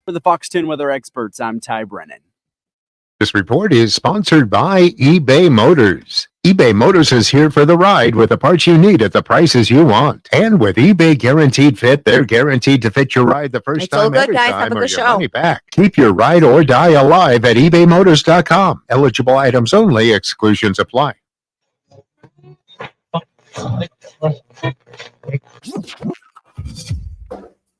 For the Fox 10 Weather Experts, I'm Ty Brennan. This report is sponsored by eBay Motors. eBay Motors is here for the ride with the parts you need at the prices you want. And with eBay Guaranteed Fit, they're guaranteed to fit your ride the first time, every time, or your money back. Keep your ride or die alive at ebaymotors.com. Eligible items only. Exclusions apply.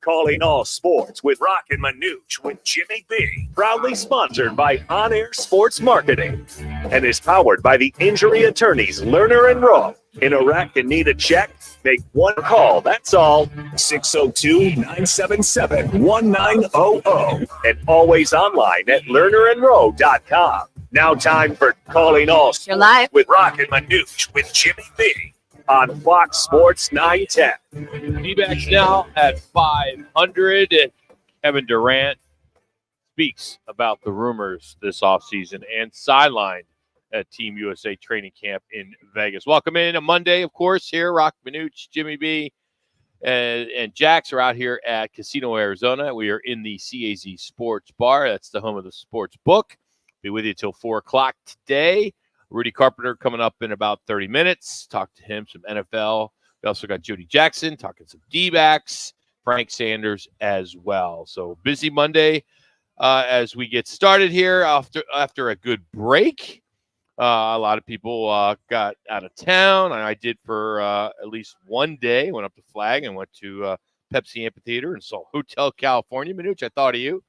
Calling all sports with Roc and Manuch with Jimmy B. Proudly sponsored by On Air Sports Marketing and is powered by the injury attorneys Lerner and Roc. In a wreck and need a check? Make one call. That's all. 602-977-1900 and always online at lernerandrow.com. Now time for Calling All Sports with Roc and Manuch with Jimmy B. On Fox Sports 910. D-backs now at 500. Kevin Durant speaks about the rumors this offseason and sidelined at Team USA training camp in Vegas. Welcome in a Monday, of course, here. Roc, Manuch, Jimmy B, and Jax are out here at Casino, Arizona. We are in the CAZ Sports Bar. That's the home of the sports book. Be with you till 4 o'clock today. Rudy Carpenter coming up in about 30 minutes. Talk to him some NFL. We also got Jody Jackson talking some D-backs, Frank Sanders as well. So busy Monday as we get started here after a good break. A lot of people got out of town. I did for at least one day. Went up to Flag and went to Pepsi Amphitheater and saw Hotel California. Manuch, I thought of you.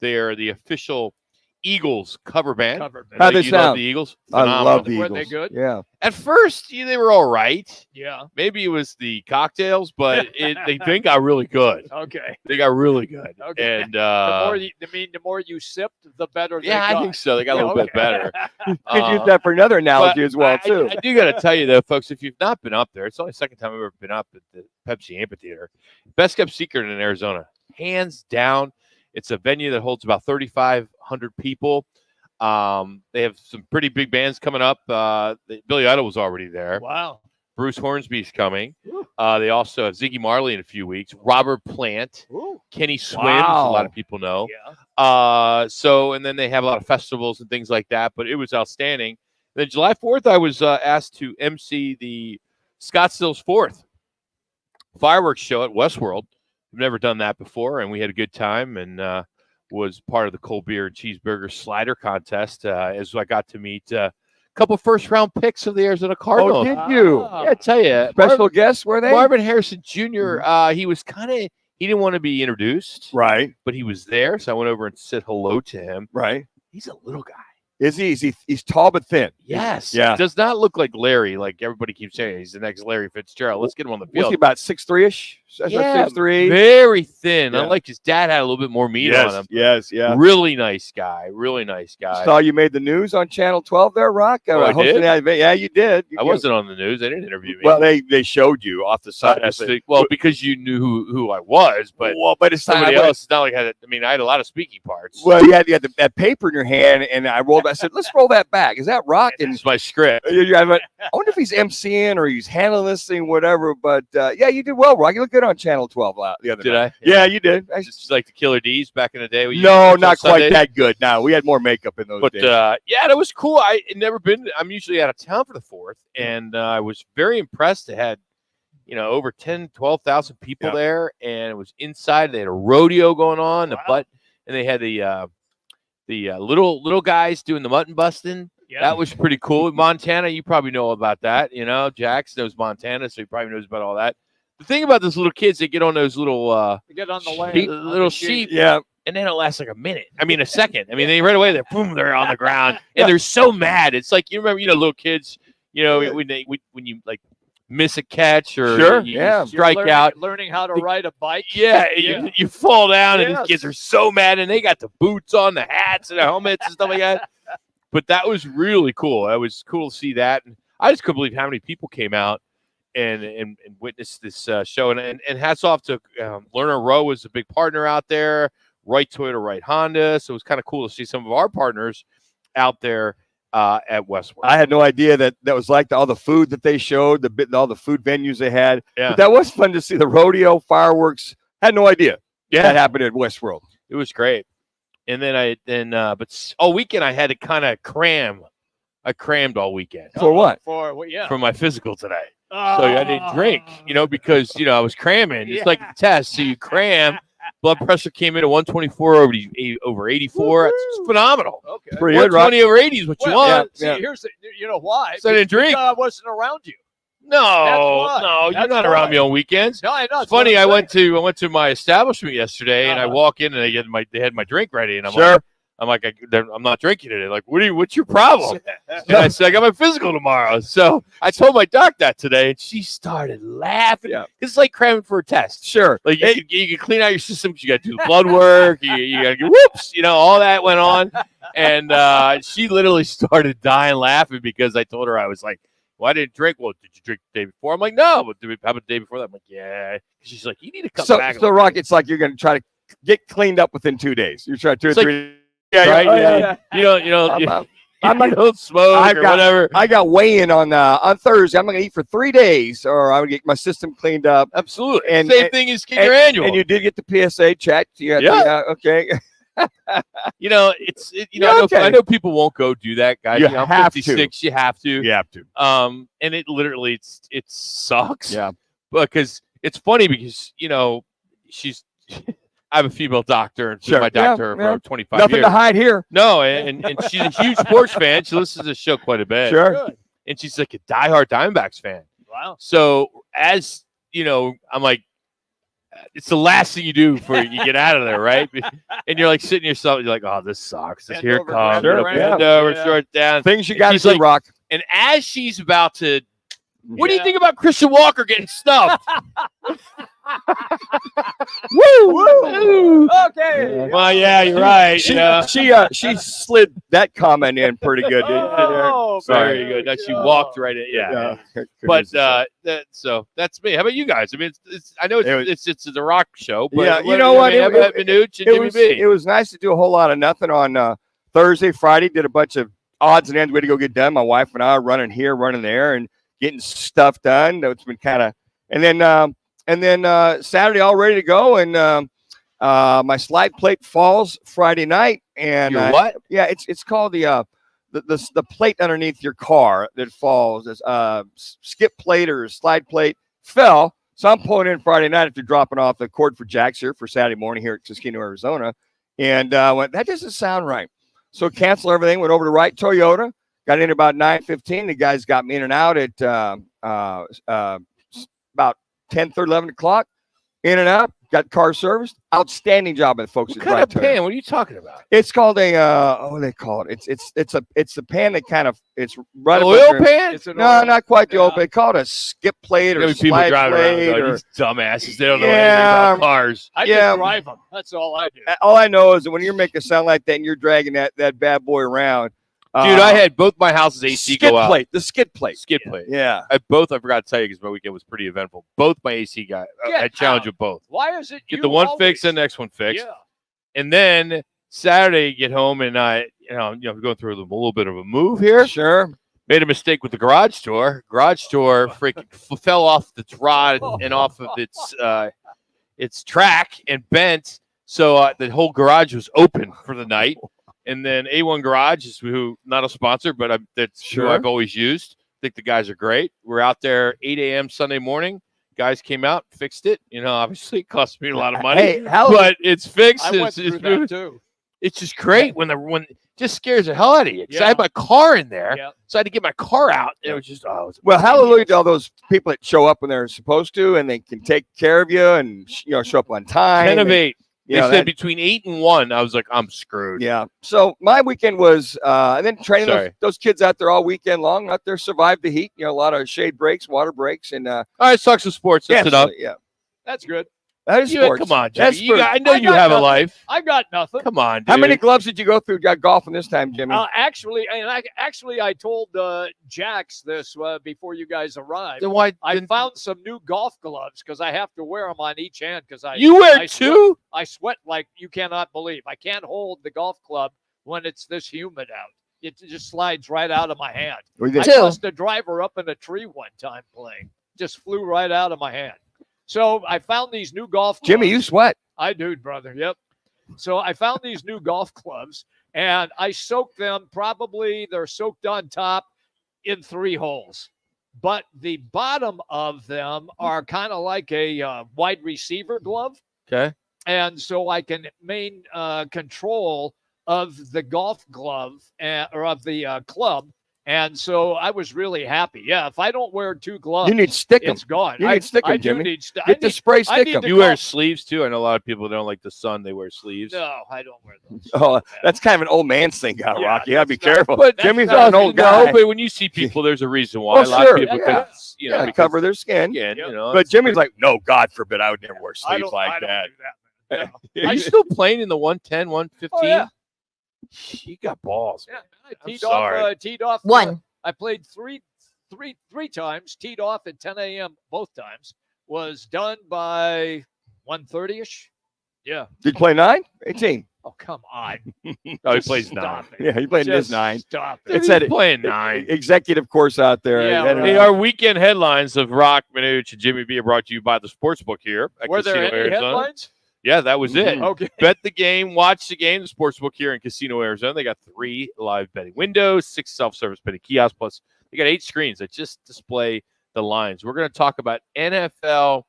They are the official Eagles cover band. How they sound? Love the Eagles? Phenomenal. I love the Eagles. Were they good? Yeah. At first, they were all right. Yeah. Maybe it was the cocktails, but they got really good. Okay. They got really good. Okay. And the more you sipped, the better. Yeah, I think so. They got a little bit better. Could use that for another analogy as well, too. I do got to tell you, though, folks, if you've not been up there, it's only the second time I've ever been up at the Pepsi Amphitheater. Best kept secret in Arizona. Hands down. It's a venue that holds about 3,500 people. They have some pretty big bands coming up. Billy Idol was already there. Wow. Bruce Hornsby's coming. They also have Ziggy Marley in a few weeks. Robert Plant. Ooh. Kenny Swims, a lot of people know. Yeah. And then they have a lot of festivals and things like that, but it was outstanding. Then July 4th, I was asked to MC the Scottsdale's 4th fireworks show at Westworld. I've never done that before, and we had a good time and was part of the cold beer and cheeseburger slider contest as I got to meet a couple first-round picks of the Arizona Cardinals. Oh, did you? Yeah, I tell you. Special guests, were they? Marvin Harrison Jr., he was he didn't want to be introduced. Right. But he was there, so I went over and said hello to him. Right. He's a little guy. Is he? He's tall but thin. Yes. Yeah. Does not look like Larry, like everybody keeps saying. He's the next Larry Fitzgerald. Let's get him on the field. Was he about 6'3"-ish? Yeah, 6'3". very thin. Yeah. Unlike his dad had a little bit more meat on him. Yes, yeah. Really nice guy. Really nice guy. Saw you made the news on Channel 12 there, Rock. Oh, I did? Yeah, you did. I wasn't on the news. They didn't interview me. Well, they showed you off the side. Because you knew who I was, but it's somebody else. It's not like I had a lot of speaking parts. Well, you had that paper in your hand, and I said, let's roll that back. Is that Rock? And it's my script. I wonder if he's emceeing or he's handling this thing, whatever. But yeah, you did well, Rock. You looked good on Channel 12 the other night. Did I? Yeah, you did. Just like the Killer D's back in the day. No, not quite that good. No, we had more makeup in those days. But yeah, that was cool. I had never been. I'm usually out of town for the 4th, and I was very impressed. They had, over 12,000 people there, and it was inside. They had a rodeo going on, and they had the little guys doing the mutton busting. Yeah. That was pretty cool. Montana, you probably know about that. Jax knows Montana, so he probably knows about all that. The thing about those little kids, they get on those little get on the little sheep, yeah, and then it lasts like a second. I mean, they right away they're on the ground, and they're so mad. It's like you remember, little kids, when you like miss a catch or you strike out, learning how to ride a bike. Yeah, you fall down, and these kids are so mad, and they got the boots on, the hats, and the helmets and stuff like that. But that was really cool. It was cool to see that, and I just couldn't believe how many people came out and witnessed this show. And hats off to Lerner Rowe was a big partner out there. Right Toyota, Right Honda. So it was kind of cool to see some of our partners out there at Westworld. I had no idea that was like all the food that they showed, all the food venues they had. Yeah. But that was fun to see the rodeo, fireworks. Had no idea that happened at Westworld. It was great. And then all weekend I had to kind of cram. I crammed all weekend For what? for my physical today. So I didn't drink, because I was cramming. It's like a test, so you cram. Blood pressure came in at 124 over 84. It's phenomenal. Okay. Pretty good, right? 120 over 80 is what you want. See, here's the, you know why? So I didn't drink. Because I wasn't around you. No, why. you're That's not why. around me on weekends. No, I know. It's funny. I went to my establishment yesterday, and I walk in and they had my drink ready, and I'm like, I'm not drinking today. Like, what's your problem? And I said, I got my physical tomorrow. So I told my doc that today, and she started laughing. Yeah. It's like cramming for a test. Sure. Like you can clean out your system. You got to do the blood work. You got to get whoops. All that went on, and she literally started dying laughing because I told her I was like, well, I didn't drink. Well, did you drink the day before? I'm like, no. But how about the day before that? I'm like, yeah. She's like, you need to come back. So Rock, it's like you're going to try to get cleaned up within 2 days. You try 2 or 3. Yeah, right. Yeah. You don't I'm don't smoke or whatever. I got weigh-in on Thursday. I'm not going to eat for 3 days, or I'm going to get my system cleaned up. Absolutely. And Same thing as your annual. And you did get the PSA check. Okay. I know people won't go do that, guys. You I'm have 56. You have to. You have to. And it literally it sucks. Yeah. Because it's funny because she's. I have a female doctor, and she's my doctor for 25 Nothing years. to hide here. No, and she's a huge sports fan. She listens to the show quite a bit. Sure. And she's like a diehard Diamondbacks fan. Wow. So as I'm like, it's the last thing you do before you get out of there, right? And you're like sitting yourself, you're like, oh, this sucks. Bend Here it over, comes. grab it Bend around. over, Yeah. throw it down. Things you got to she's do, like- Rock. And as she's about to, what do you think about Christian Walker getting stuffed? Woo! Okay. Well, yeah, you're right. She slid that comment in pretty good. Oh, Very good. Now she walked right in. Yeah. But so that's me. How about you guys? I mean, I know it's the Rock show, but Yeah, you know what? How about Manuch and Jimmy B? It was nice to do a whole lot of nothing on Thursday, Friday. Did a bunch of odds and ends we had to go get done. My wife and I are running here, running there, and getting stuff done. It's been kind of, and then Saturday all ready to go, and my slide plate falls Friday night, and Your what? Yeah, it's called the plate underneath your car that falls. Skip plate or slide plate fell. So I'm pulling in Friday night after dropping off the cord for jacks here for Saturday morning here at Tuskegee, Arizona, and went, that doesn't sound right. So cancel everything. Went over to Wright Toyota. Got in about 9:15. The guys got me in and out at about 10:30, 11 o'clock. In and out. Got the car serviced. Outstanding job by the folks What at kind Wright of Toyota. pan? What are you talking about? It's called a what do they call it? It's the pan that kind of it's right above Oil your- pan? It's an No, oil. not quite the Yeah. oil pan. They call it a skip plate or People slide driving around plate. going, Or, these dumbasses. They don't know Yeah. anything about cars. I Yeah. just drive them. That's all I do. all I know is that when you're making a sound like that and you're dragging that bad boy around, Dude, I had both my houses AC skid go out. plate, the skid plate. Skid plate. Yeah. I forgot to tell you because my weekend was pretty eventful. Both my AC got, Get I challenged out. with both. Why is it Get you the one always- fixed and the next one fixed. Yeah. And then Saturday, get home and going through a little bit of a move here. Sure. Made a mistake with the garage door. Garage door freaking fell off its rod and off of its track and bent. So the whole garage was open for the night. And then A1 Garage is who, not a sponsor, but that's Sure. who I've always used. I think the guys are great. We're out there 8 a.m. Sunday morning. Guys came out, fixed it. Obviously it cost me a lot of money, Hey, how but it's fixed. I went It's through that too. it's just great when it just scares the hell out of you. 'Cause I Yeah. had my car in there, Yeah. so I had to get my car out. And it was just, it was well, hallelujah to all those people that show up when they're supposed to, and they can take care of you, and show up on time. 10 of and, 8. you They know, said that- between 8 and 1. I was like, I'm screwed. Yeah. So my weekend was, and then training Sorry. those kids out there all weekend long, out there survived the heat. A lot of shade breaks, water breaks, and All right, sucks with sports. That's enough. yeah, That's good. that is You, sports. come on, That's Jimmy. sports. I know I you got have a nothing. life. I got nothing. Come on, dude. How many gloves did you go through golfing this time, Jimmy? Actually, I told Jax this before you guys arrived. Then why? I then found some new golf gloves because I have to wear them on each hand because you wear I two? I sweat like you cannot believe. I can't hold the golf club when it's this humid out. It just slides right out of my hand. We I did- tossed a driver up in a tree one time playing. Just flew right out of my hand. So I found these new golf gloves. Jimmy, you sweat. I do, brother. Yep. So I found these new golf clubs, and I soaked them. Probably they're soaked on top in 3 holes. But the bottom of them are kind of like a wide receiver glove. Okay. And so I can main control of the golf glove or of the club. And so I was really happy. Yeah, if I don't wear 2 gloves, You need stick 'em. it's gone. You need stick 'em, I do Jimmy. need Get the spray stick 'em. You wear sleeves too? I know a lot of people don't like the sun. They wear sleeves. No, I don't wear those. Oh, that's kind of an old man's thing, Yeah, Rocky. You gotta be that's not- careful. But Jimmy's that's not an not- old No, guy. but when you see people, there's a reason why. Oh, a lot sure. of people Yeah. can, you know, Yeah, because- cover their skin. Again, Yep. you know. But Jimmy's like, no, God forbid, I would never wear I sleeves don't, like I don't that. do that. No. Are you still playing in the 110, 115? Oh, yeah. You got balls. Yeah, Man. I teed sorry. off. Teed off. One. I played three times. Teed off at 10 a.m. both times. Was done by 1:30ish. Yeah. Did you play 9? 18. Oh, come on. Oh, he plays 9. Stop it. Yeah, he played his Just 9. Stop It it. said He's it. playing 9. Executive course out there. Yeah, And, right. Hey, our weekend headlines of Roc, Manuch, and Jimmy B are brought to you by the Sportsbook here at Were there Casino any Arizona. headlines? Yeah, that was it. Mhm. Okay. Bet the game, watch the game. The Sportsbook here in Casino Arizona. They got 3 live betting windows, 6 self-service betting kiosks, plus they got 8 screens that just display the lines. We're going to talk about NFL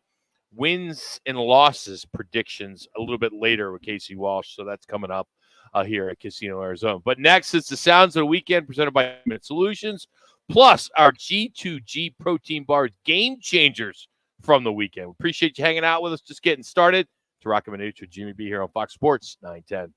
wins and losses predictions a little bit later with Casey Walsh. So that's coming up here at Casino Arizona. But next, it's the sounds of the weekend presented by Minute Solutions, plus our G2G protein bars, game changers from the weekend. We appreciate you hanging out with us, just getting started. To Roc and Manuch with Jimmy B here on Fox Sports 910.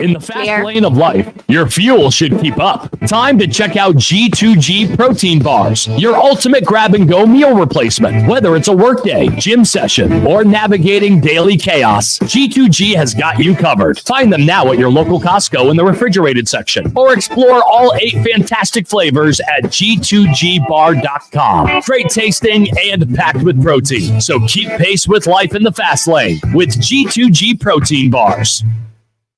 In the fast Clear. lane of life, your fuel should keep up. Time to check out G2G protein bars, your ultimate grab-and-go meal replacement. Whether it's a workday, gym session, or navigating daily chaos, G2G has got you covered. Find them now at your local Costco in the refrigerated section, or explore all 8 fantastic flavors at G2GBar.com. Great tasting and packed with protein, so keep pace with life in the fast lane with G2G protein bars.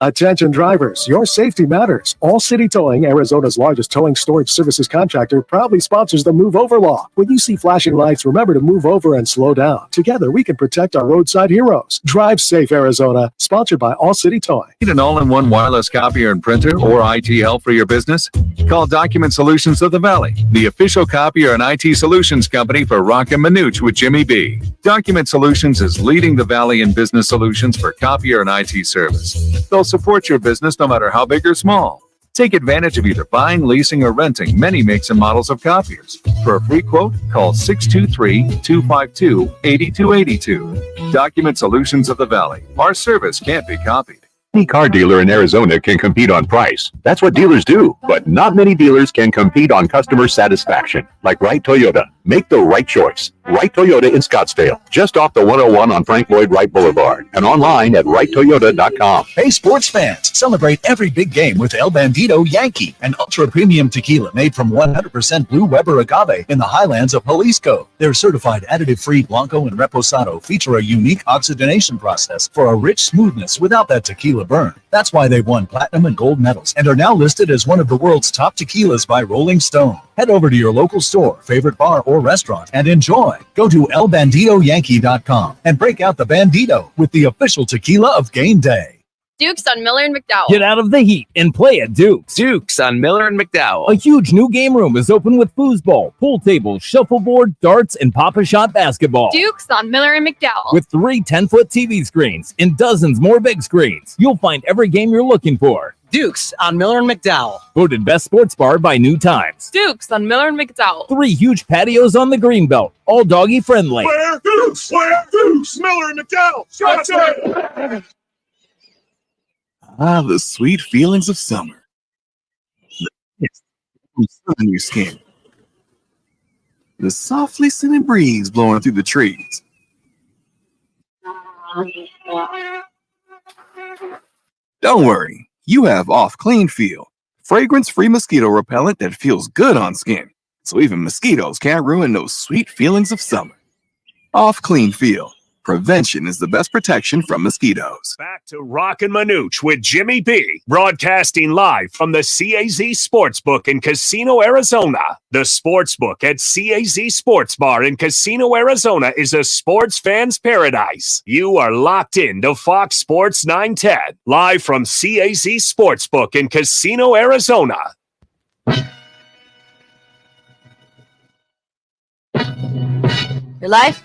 Attention drivers, your safety matters. All City Towing, Arizona's largest towing storage services contractor, proudly sponsors the Move Over Law. When you see flashing lights, remember to move over and slow down. Together, we can protect our roadside heroes. Drive safe, Arizona. Sponsored by All City Towing. Need an all-in-one wireless copier and printer or IT help for your business? Call Document Solutions of the Valley, the official copier and IT solutions company for Roc and Manuch with Jimmy B. Document Solutions is leading the Valley in business solutions for copier and IT service. They'll support your business no matter how big or small. Take advantage of either buying, leasing, or renting many makes and models of copiers. For a free quote, call 623-252-8282. Document Solutions of the Valley. Our service can't be copied. Any car dealer in Arizona can compete on price. That's what dealers do. But not many dealers can compete on customer satisfaction. Like Wright Toyota. Make the right choice. Wright Toyota in Scottsdale. Just off the 101 on Frank Lloyd Wright Boulevard. And online at WrightToyota.com. Hey, sports fans, celebrate every big game with El Bandito Yankee, an ultra-premium tequila made from 100% Blue Weber agave in the highlands of Jalisco. Their certified additive-free Blanco and Reposado feature a unique oxygenation process for a rich smoothness without that tequila burn. That's why they won platinum and gold medals and are now listed as one of the world's top tequilas by Rolling Stone. Head over to your local store, favorite bar, or restaurant and enjoy. Go to elbanditoyankee.com and break out the Bandito with the official tequila of game day. Dukes on Miller and McDowell. Get out of the heat and play at Duke's. Dukes on Miller and McDowell. A huge new game room is open with foosball, pool tables, shuffleboard, darts, and Pop-A-Shot basketball. Dukes on Miller and McDowell. With 3 10-foot TV screens and dozens more big screens, you'll find every game you're looking for. Dukes on Miller and McDowell. Voted Best Sports Bar by New Times. Dukes on Miller and McDowell. 3 huge patios on the Greenbelt, all doggy friendly. Where Dukes, Miller and McDowell. Scottsdale. Ah, the sweet feelings of summer. The sun on your skin. The softly scented breeze blowing through the trees. Don't worry, you have Off Clean Feel, fragrance-free mosquito repellent that feels good on skin, so even mosquitoes can't ruin those sweet feelings of summer. Off Clean Feel, Prevention is the best protection from mosquitoes. Back to Roc and Manuch with Jimmy B, broadcasting live from the CAZ Sportsbook in Casino, Arizona. The Sportsbook at CAZ Sports Bar in Casino, Arizona is a sports fan's paradise. You are locked in to Fox Sports 910, live from CAZ Sportsbook in Casino, Arizona. Your life?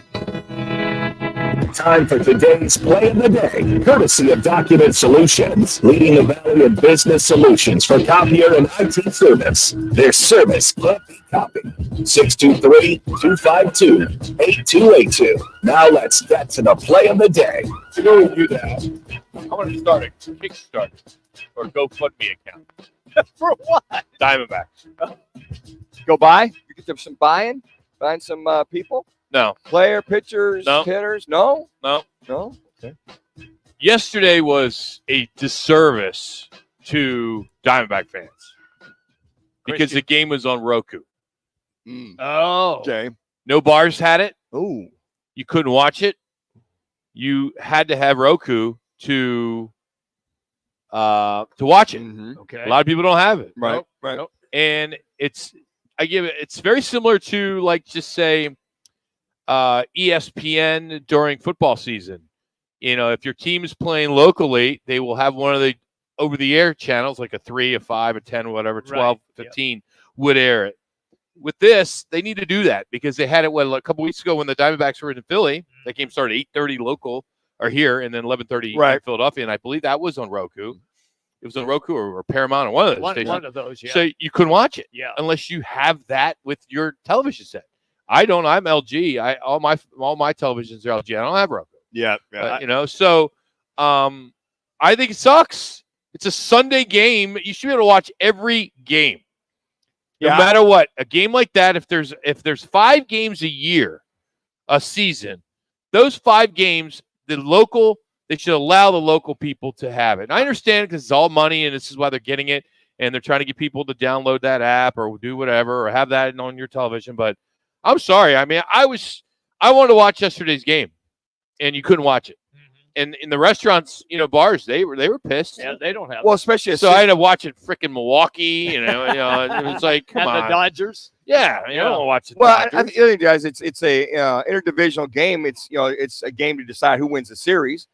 Time for today's play of the day, courtesy of Document Solutions, leading the valley of business solutions for copier and IT service. Their service can't be copied. 623-252-8282. Now let's get to the play of the day. To go with you that, I want to start a Kickstarter or GoFundMe account. For what? Diamondbacks. Go buy? You get them some buying some people? No. Player, pitchers, No. hitters? No? No. No? Okay. Yesterday was a disservice to Diamondback fans because the game was on Roku. Oh. Okay. No bars had it. Ooh. You couldn't watch it. You had to have Roku to watch it. Mm-hmm. Okay. A lot of people don't have it. Right. Nope. Right. Nope. And it's very similar to, like, just say ESPN during football season. You know, if your team is playing locally, they will have one of the over-the-air channels, like a 3, a 5, a 10, whatever, 12, Right. 15 would air it. With this, they need to do that because they had it a couple weeks ago when the Diamondbacks were in Philly. That game started 8:30 local or here, and then 11:30 in Philadelphia, and I believe that was on Roku. It was on Roku or Paramount or one of those stations. One of those, yeah. So you couldn't watch it unless you have that with your television set. I don't. I'm LG. All my televisions are LG. I don't have Roku. Yeah. So I think it sucks. It's a Sunday game. You should be able to watch every game, no matter what. A game like that, if there's 5 games a year, a season, those 5 games, they should allow the local people to have it. And I understand it because it's all money, and this is why they're getting it, and they're trying to get people to download that app or do whatever or have that on your television. But I'm sorry. I mean, I wanted to watch yesterday's game, and you couldn't watch it. And in the restaurants, bars, they were pissed. Yeah, they don't have. Well, especially so I had to watch it freaking Milwaukee. It was like, come and on, the Dodgers. Yeah, I don't watch it. Well, I think the other thing, guys, it's a interdivisional game. It's a game to decide who wins the series.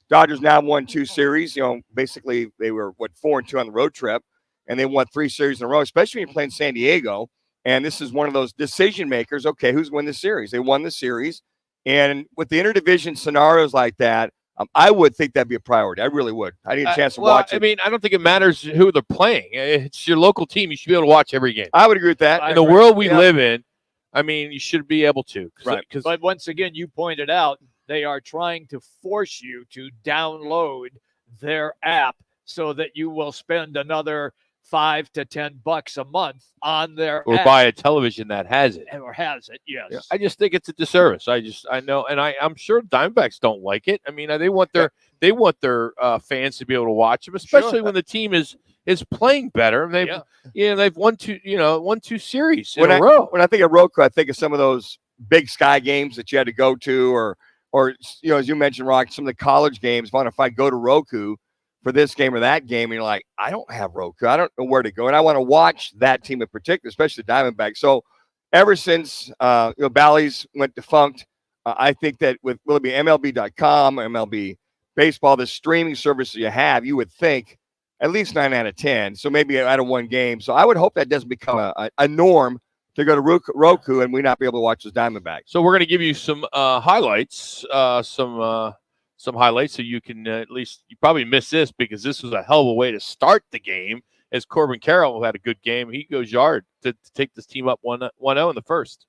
Dodgers now won 2 series. Basically they were 4-2 on the road trip, and they won 3 series in a row. Especially when you're playing San Diego, and this is one of those decision makers. Okay, who's won the series? They won the series, and with the interdivision scenarios like that, I would think that'd be a priority. I really would. I need a chance to watch it. I mean, I don't think it matters who they're playing. It's your local team. You should be able to watch every game. I would agree with that. In the world we live in, I mean, you should be able to. Right. But once again, you pointed out they are trying to force you to download their app so that you will spend another $5 to $10 a month on their or app. buy a television that has it. Or has it, yes. Yeah. I just think it's a disservice. I know, and I'm sure Diamondbacks don't like it. I mean, they want their fans to be able to watch them, especially when the team is playing better. They've won 2 series in a row. When I think of Roku, I think of some of those Big Sky games that you had to go to, or as you mentioned, Rock, some of the college games. If I go to Roku for this game or that game, and you're like, I don't have Roku. I don't know where to go. And I want to watch that team in particular, especially the Diamondbacks. So ever since Bally's went defunct, I think that will it be MLB.com, MLB Baseball, the streaming services you have, you would think at least 9 out of 10. So maybe out of 1 game. So I would hope that doesn't become a norm to go to Roku and we not be able to watch those Diamondbacks. So we're going to give you some highlights, some highlights, so you can at least, you probably missed this because this was a hell of a way to start the game. As Corbin Carroll had a good game, he goes yard to take this team up 1-0 in the first.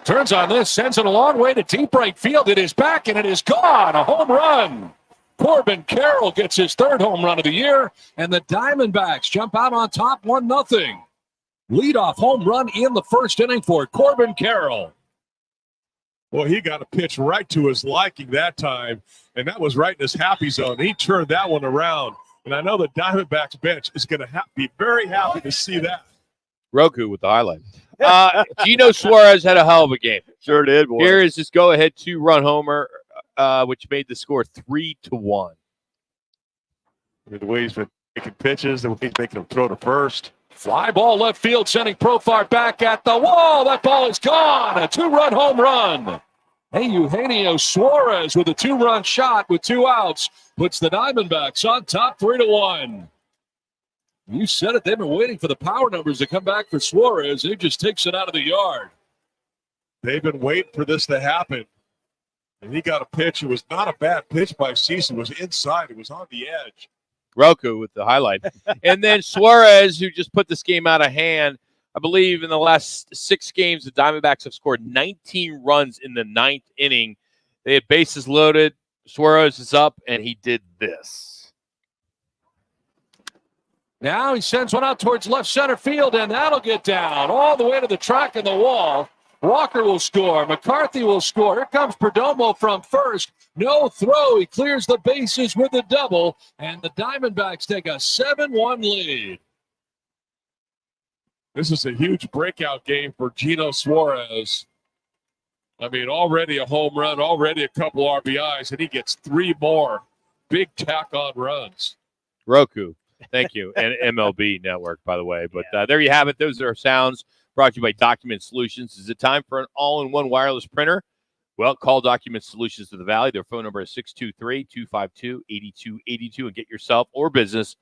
Turns on this, sends it a long way to deep right field. It is back and it is gone. A home run. Corbin Carroll gets his 3rd home run of the year, and the Diamondbacks jump out on top 1-0. Leadoff home run in the first inning for Corbin Carroll. Well, he got a pitch right to his liking that time, and that was right in his happy zone. He turned that one around, and I know the Diamondbacks bench is going to be very happy to see that. Roku with the highlight. Gino Suarez had a hell of a game. Sure did, boy. Here is his go-ahead 2-run homer, which made the score 3-1. The way he's been making pitches, the way he's making them throw to first. Fly ball left field, sending Profar back at the wall. That ball is gone. A 2-run home run. Hey, Eugenio Suarez with a 2-run shot with 2 outs puts the Diamondbacks on top 3-1. You said it. They've been waiting for the power numbers to come back for Suarez. He just takes it out of the yard. They've been waiting for this to happen. And he got a pitch. It was not a bad pitch by Cease. It was inside. It was on the edge. Roku with the highlight. And then Suarez, who just put this game out of hand. I believe in the last 6 games, the Diamondbacks have scored 19 runs in the 9th inning. They had bases loaded. Suarez is up, and he did this. Now he sends one out towards left center field, and that'll get down all the way to the track and the wall. Walker will score. McCarthy will score. Here comes Perdomo from first. No throw. He clears the bases with a double, and the Diamondbacks take a 7-1 lead. This is a huge breakout game for Gino Suarez. I mean, already a home run, already a couple RBIs, and he gets 3 more big tack-on runs. Roku, thank you. And MLB Network, by the way. But there you have it. Those are our sounds brought to you by Document Solutions. Is it time for an all-in-one wireless printer? Well, call Document Solutions of the Valley. Their phone number is 623-252-8282 and get yourself or business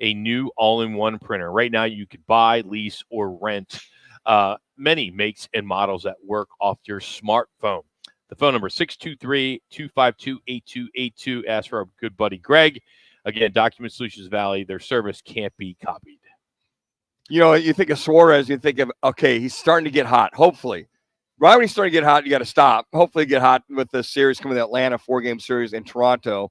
a new all-in-one printer. Right now, you could buy, lease, or rent many makes and models that work off your smartphone. The phone number is 623-252-8282. Ask for our good buddy Greg. Again, Document Solutions Valley, their service can't be copied. You know, you think of Suarez, you think of, okay, he's starting to get hot, hopefully. Right when he's starting to get hot, you got to stop. Hopefully get hot with the series coming to Atlanta, 4-game series in Toronto.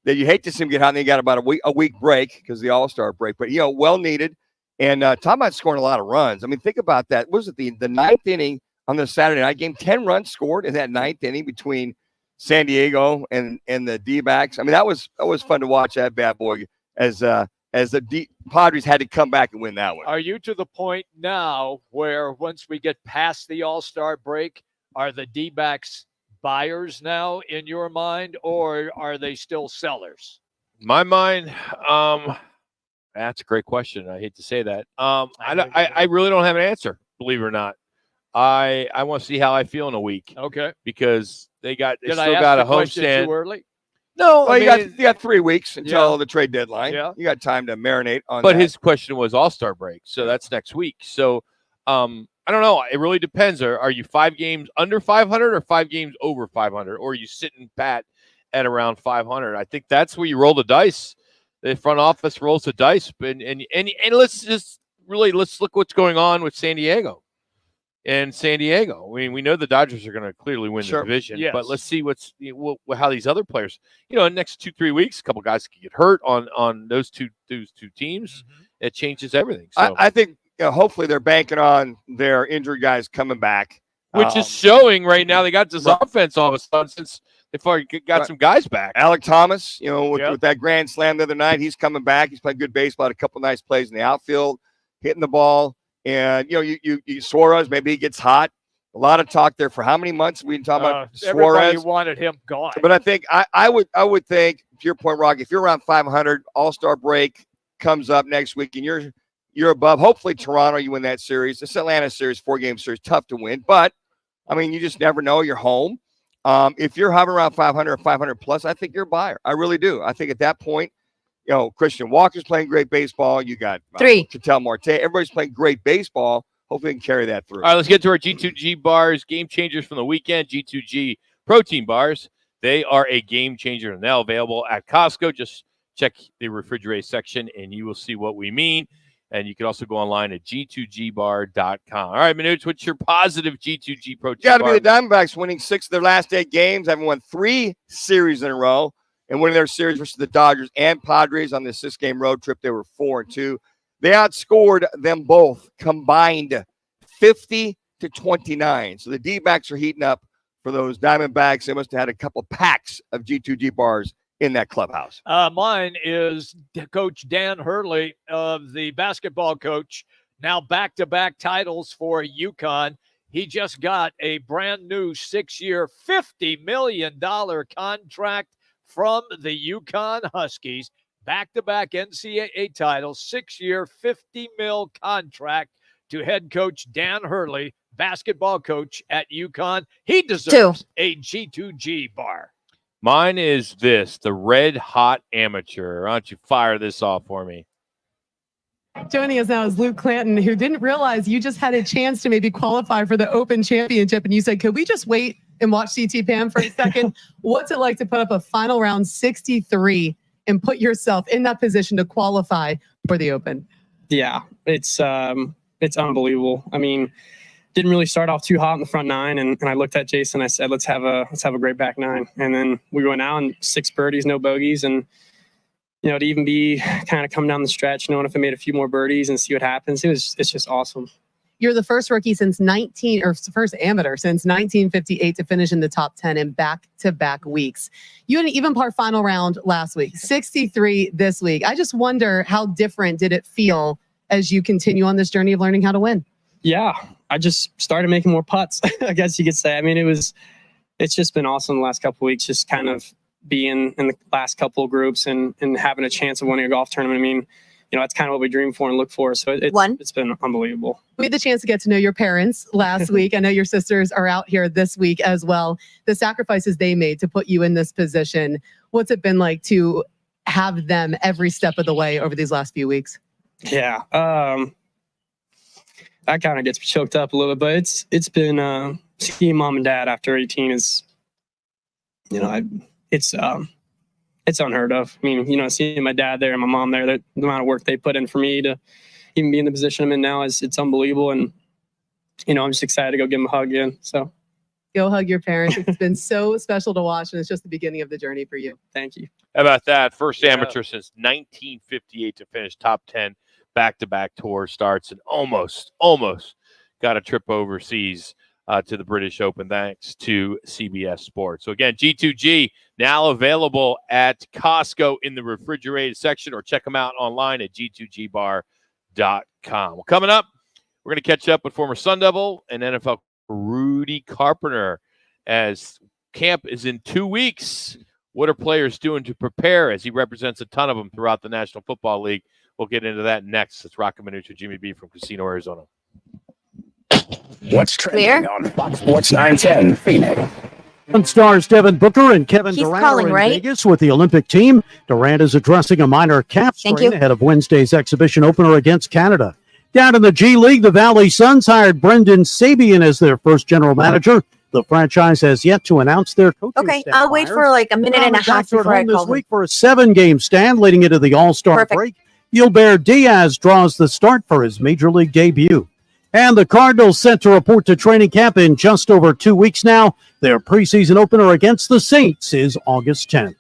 That you hate to see him get hot, and then you got about a week break because the All-Star break. But, you know, well needed. And talking about scoring a lot of runs. I mean, think about that. What was it, the 9th inning on the Saturday night game? 10 runs scored in that 9th inning between San Diego and the D-backs. I mean, that was fun to watch that bad boy as the Padres had to come back and win that one. Are you to the point now where once we get past the All-Star break, are the D-backs buyers now in your mind, or are they still sellers? My mind, that's a great question. I hate to say that. I really don't have an answer, believe it or not. I want to see how I feel in a week. Okay. Because they still I ask got a the question homestand. too early? No, Well, you got 3 weeks until the trade deadline. Yeah. You got time to marinate on But that. his question was All-Star break, so that's next week. So I don't know. It really depends. Are you 5 games under 500 or 5 games over 500? Or are you sitting pat at around 500? I think that's where you roll the dice. The front office rolls the dice. And let's look what's going on with San Diego. And San Diego, I mean, we know the Dodgers are going to clearly win the division, but let's see how these other players, in the next 2-3 weeks, a couple guys could get hurt on those two teams. Mm-hmm. It changes everything. So. I think hopefully they're banking on their injured guys coming back, which is showing right now. They got this offense all of a sudden since they've already got some guys back. Alec Thomas, with that grand slam the other night, he's coming back. He's playing good baseball, had a couple nice plays in the outfield, hitting the ball. And, you Suarez, maybe he gets hot. A lot of talk there for how many months we been talking about Suarez. Everybody wanted him gone. But I think I would think, to your point, Rock, if you're around 500, All-Star break comes up next week and you're above. Hopefully Toronto, you win that series. This Atlanta series, 4-game series, tough to win. But, I mean, you just never know. You're home. If you're hovering around 500 or 500 plus, I think you're a buyer. I really do. I think at that point, Christian Walker's playing great baseball. You got 3. Ketel Marte. Everybody's playing great baseball. Hopefully, we can carry that through. All right, let's get to our G2G bars, game changers from the weekend. G2G protein bars. They are a game changer and now available at Costco. Just check the refrigerated section and you will see what we mean. And you can also go online at g2gbar.com. All right, Manuch, what's your positive G2G protein bar? Got to bar? be the Diamondbacks winning 6 of their last 8 games. Having won 3 series in a row. And winning their series versus the Dodgers and Padres on this 6-game road trip, they were 4-2. They outscored them both combined 50-29. So the D-backs are heating up for those Diamondbacks. They must have had a couple packs of G2G bars in that clubhouse. Mine is Coach Dan Hurley, the basketball coach Now back-to-back titles for UConn. He just got a brand new 6-year, $50 million contract from the UConn Huskies. Back-to-back NCAA titles, 6-year, $50 million contract to head coach Dan Hurley, basketball coach at UConn. He deserves a G2G bar. Mine is this, the Red Hot Amateur. Why don't you fire this off for me? Joining us now is Luke Clanton, who didn't realize you just had a chance to maybe qualify for the Open Championship. And you said, could we just wait and watch CT Pam for a second? What's it like to put up a final round 63 and put yourself in that position to qualify for the Open? Yeah, it's unbelievable. I mean, didn't really start off too hot in the front nine. And I looked at Jason, I said, let's have a great back nine. And then we went out and 6 birdies, no bogeys. And you know, to even be kind of come down the stretch, knowing if I made a few more birdies and see what happens, it's just awesome. You're the first rookie first amateur since 1958 to finish in the top 10 in back-to-back weeks. You had an even par final round last week, 63 this week. I just wonder, how different did it feel as you continue on this journey of learning how to win? Yeah, I just started making more putts, I guess you could say. I mean, it's just been awesome the last couple of weeks, just kind of being in the last couple of groups and having a chance of winning a golf tournament. I mean, you know, that's kind of what we dream for and look for. So it's been unbelievable. We had the chance to get to know your parents last week. I know your sisters are out here this week as well. The sacrifices they made to put you in this position. What's it been like to have them every step of the way over these last few weeks? Yeah. That kind of gets choked up a little bit, but it's been seeing mom and dad after 18 is, you know, it's unheard of. I mean, you know, seeing my dad there and my mom there, the amount of work they put in for me to even be in the position I'm in now it's unbelievable. And, you know, I'm just excited to go give them a hug again. So go hug your parents. It's been so special to watch, and it's just the beginning of the journey for you. Thank you. How about that? First amateur since 1958 to finish top 10 back-to-back tour starts, and almost got a trip overseas to the British Open thanks to CBS Sports. So again, G2G now available at Costco in the refrigerated section, or check them out online at g2gbar.com. Well, coming up, we're going to catch up with former Sun Devil and NFL Rudy Carpenter as camp is in 2 weeks. What are players doing to prepare as he represents a ton of them throughout the National Football League? We'll get into that next. It's Roc and Manuch with Jimmy B from Casino, Arizona. What's trending on Fox Sports 910 Phoenix? Stars Devin Booker and Kevin He's Durant calling, are in right? Vegas with the Olympic team. Durant is addressing a minor calf strain ahead of Wednesday's exhibition opener against Canada. Down in the G League, the Valley Suns hired Brendan Sabian as their first general manager. The franchise has yet to announce their coaching Okay, staff I'll wait hires. for like a minute and a half Doctor at before I home call this week him. for a 7-game stand leading into the All-Star break. Gilbert Diaz draws the start for his major league debut. And the Cardinals set to report to training camp in just over 2 weeks now. Their preseason opener against the Saints is August 10th.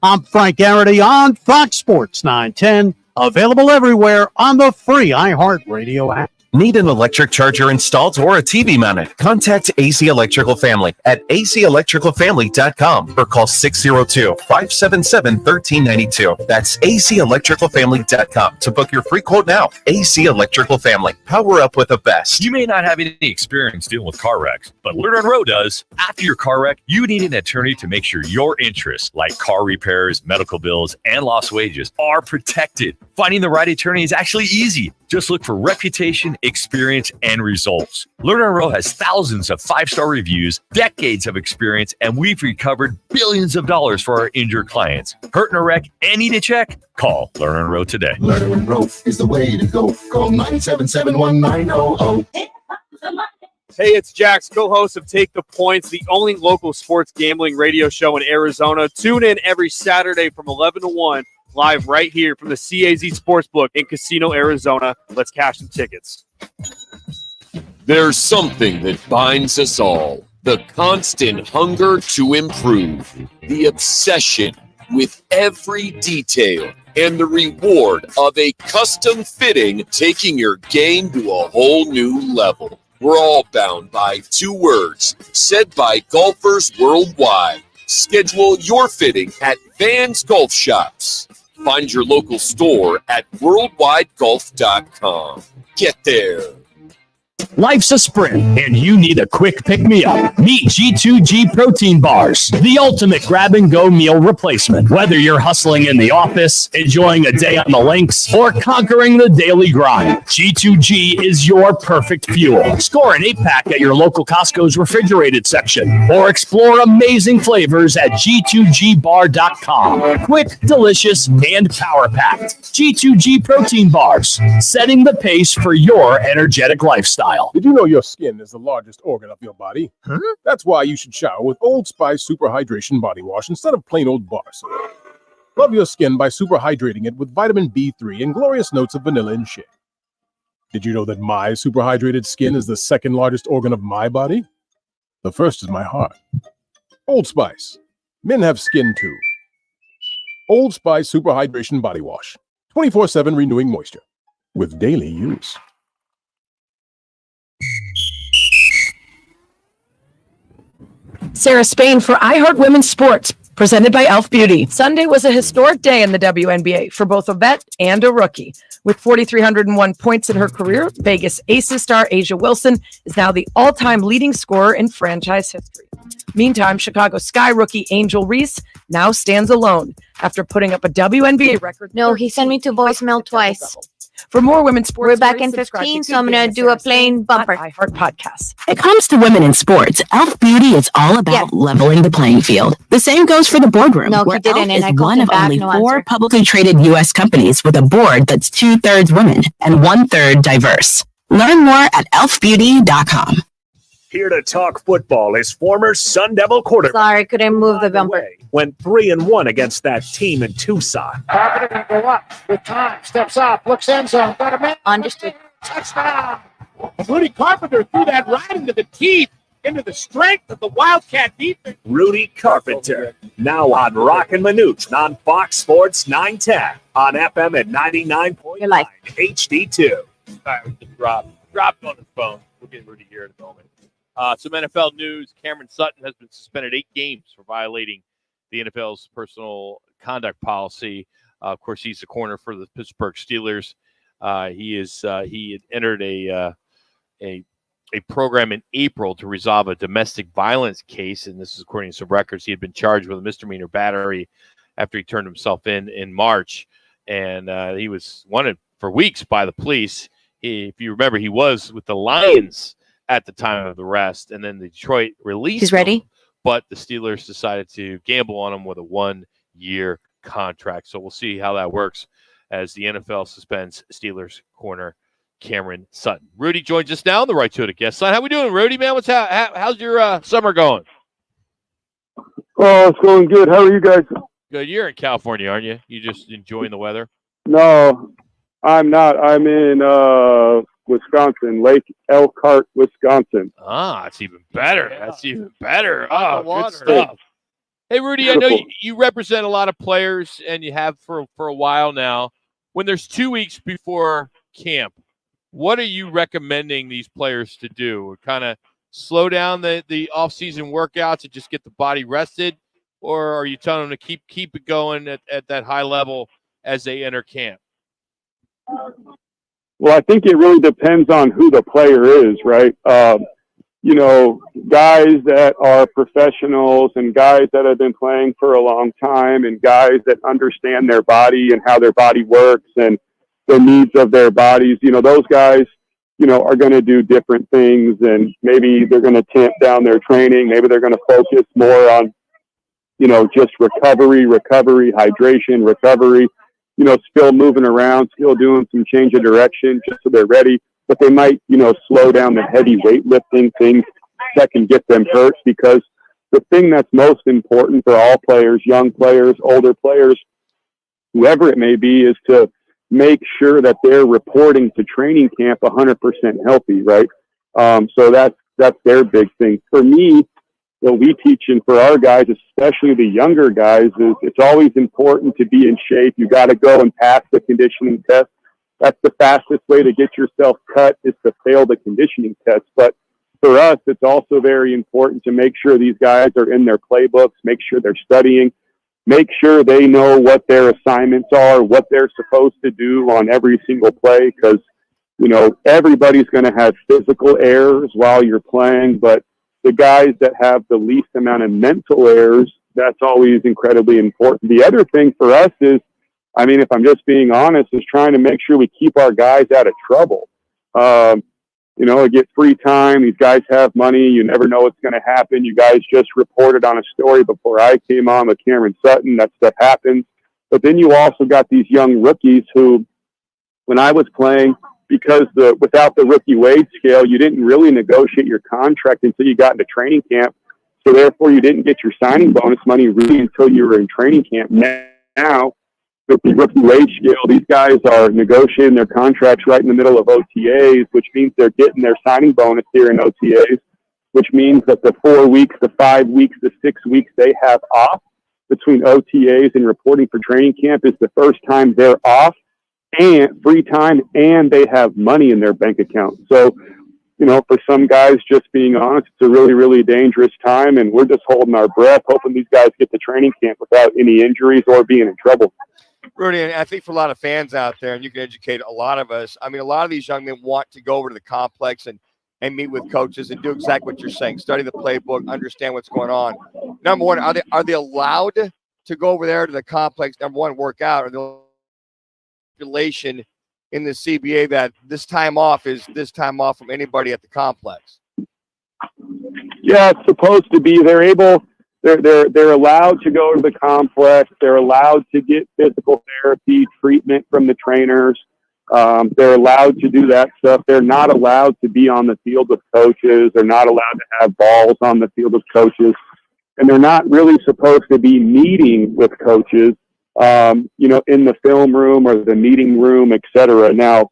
I'm Frank Garrity on Fox Sports 910, available everywhere on the free iHeartRadio app. Need an electric charger installed or a TV mounted? Contact AC Electrical Family at acelectricalfamily.com or call 602-577-1392. That's acelectricalfamily.com to book your free quote now. AC Electrical Family. Power up with the best. You may not have any experience dealing with car wrecks, but Lerner and Rowe does. After your car wreck, you need an attorney to make sure your interests, like car repairs, medical bills, and lost wages, are protected. Finding the right attorney is actually easy. Just look for reputation, experience, and results. Lerner & Rowe has thousands of 5-star reviews, decades of experience, and we've recovered billions of dollars for our injured clients. Hurt in a wreck and need a check? Call Lerner & Rowe today. Lerner & Rowe is the way to go. Call 977-1900. Hey, it's Jax, co-host of Take the Points, the only local sports gambling radio show in Arizona. Tune in every Saturday from 11 to 1. Live right here from the CAZ Sportsbook in Casino, Arizona. Let's cash some tickets. There's something that binds us all. The constant hunger to improve. The obsession with every detail. And the reward of a custom fitting taking your game to a whole new level. We're all bound by 2 words said by golfers worldwide. Schedule your fitting at Vans Golf Shops. Find your local store at worldwidegolf.com. get there. Life's a sprint, and you need a quick pick-me-up. Meet G2G Protein Bars, the ultimate grab-and-go meal replacement. Whether you're hustling in the office, enjoying a day on the links, or conquering the daily grind, G2G is your perfect fuel. Score an 8-pack at your local Costco's refrigerated section, or explore amazing flavors at G2GBar.com. Quick, delicious, and power-packed. G2G Protein Bars, setting the pace for your energetic lifestyle. Did you know your skin is the largest organ of your body? Huh? That's why you should shower with Old Spice Super Hydration Body Wash instead of plain old bar soap. Love your skin by super hydrating it with vitamin B3 and glorious notes of vanilla and shea. Did you know that my super hydrated skin is the second largest organ of my body? The first is my heart. Old Spice. Men have skin too. Old Spice Super Hydration Body Wash. 24/7 renewing moisture with daily use. Sarah Spain for iHeart Women's Sports, presented by Elf Beauty. Sunday was a historic day in the WNBA for both a vet and a rookie. With 4,301 points in her career, Vegas Aces star Asia Wilson is now the all-time leading scorer in franchise history. Meantime, Chicago Sky rookie Angel Reese now stands alone after putting up a WNBA record. No, he sent me to voicemail twice. For more women's sports, We're back in 15, so I'm going to do a plain bumper. iHeart Podcast. When it comes to women in sports, Elf Beauty is all about leveling the playing field. The same goes for the boardroom, No, he where didn't, Elf and I is called one him of back, only no 4 answer. publicly traded U.S. companies with a board that's 2/3 women and 1/3 diverse. Learn more at elfbeauty.com. Here to talk football is former Sun Devil quarterback. Sorry, couldn't move the bumper. Went 3-1 against that team in Tucson. Carpenter going to go up with time. Steps up. Looks end zone. Got a man. Understood. Touchdown. Rudy Carpenter threw that right into the teeth, into the strength of the Wildcat defense. Rudy Carpenter, now on Roc and Manuch on Fox Sports 910 on FM at 99.9 HD2. All right, we just dropped on his phone. We'll get Rudy here in a moment. Some NFL news. Cameron Sutton has been suspended 8 games for violating the NFL's personal conduct policy. Of course, he's the corner for the Pittsburgh Steelers. He had entered a program in April to resolve a domestic violence case, and this is according to some records. He had been charged with a misdemeanor battery after he turned himself in March, and he was wanted for weeks by the police. If you remember, he was with the Lions at the time of the arrest, and then Detroit released He's ready. him, but the Steelers decided to gamble on him with a 1-year contract. So we'll see how that works as the NFL suspends Steelers corner Cameron Sutton. Rudy joins us now on the Right to It guest line. How we doing, Rudy, man? How's your summer going? Oh, it's going good. How are you guys? Good. You're in California, aren't you? You just enjoying the weather? No, I'm not. I'm in Wisconsin, Lake Elkhart, Wisconsin. That's even better. That's even better. On the Oh, good water. stuff. Hey, Rudy, I know Beautiful. you represent a lot of players, and you have for a while now. When there's 2 weeks before camp, what are you recommending these players to do? Kind of slow down the off-season workouts and just get the body rested, or are you telling them to keep it going at that high level as they enter camp? Well, I think it really depends on who the player is, right? Guys that are professionals and guys that have been playing for a long time and guys that understand their body and how their body works and the needs of their bodies, those guys, are going to do different things, and maybe they're going to tamp down their training. Maybe they're going to focus more on, just recovery, hydration, recovery, still moving around, still doing some change of direction just so they're ready. But they might, slow down the heavy weightlifting things that can get them hurt, because the thing that's most important for all players, young players, older players, whoever it may be, is to make sure that they're reporting to training camp 100% healthy, right? So that's their big thing. For me, what we teach, and for our guys, especially the younger guys, is it's always important to be in shape. You got to go and pass the conditioning test. That's the fastest way to get yourself cut, is to fail the conditioning test. But for us, it's also very important to make sure these guys are in their playbooks, make sure they're studying, make sure they know what their assignments are, what they're supposed to do on every single play, because everybody's going to have physical errors while you're playing, but the guys that have the least amount of mental errors, that's always incredibly important. The other thing for us is, if I'm just being honest, is trying to make sure we keep our guys out of trouble. Get free time. These guys have money. You never know what's going to happen. You guys just reported on a story before I came on with Cameron Sutton. That stuff happens. But then you also got these young rookies who, when I was playing, because without the rookie wage scale, you didn't really negotiate your contract until you got into training camp. So therefore, you didn't get your signing bonus money really until you were in training camp. Now, with the rookie wage scale, these guys are negotiating their contracts right in the middle of OTAs, which means they're getting their signing bonus here in OTAs, which means that the 4 weeks, the 5 weeks, the 6 weeks they have off between OTAs and reporting for training camp is the first time they're off and free time, and they have money in their bank account. So, for some guys, just being honest, it's a really, really dangerous time, and we're just holding our breath, hoping these guys get to training camp without any injuries or being in trouble. Rudy, and I think for a lot of fans out there, and you can educate a lot of us, a lot of these young men want to go over to the complex and meet with coaches and do exactly what you're saying, study the playbook, understand what's going on. Number one, are they allowed to go over there to the complex, number one, work out, or the stipulation in the CBA that this time off is this time off from anybody at the complex? Yeah, it's supposed to be. They're allowed to go to the complex. They're allowed to get physical therapy treatment from the trainers. They're allowed to do that stuff. They're not allowed to be on the field with coaches. They're not allowed to have balls on the field with coaches. And they're not really supposed to be meeting with coaches, in the film room or the meeting room, etc. Now,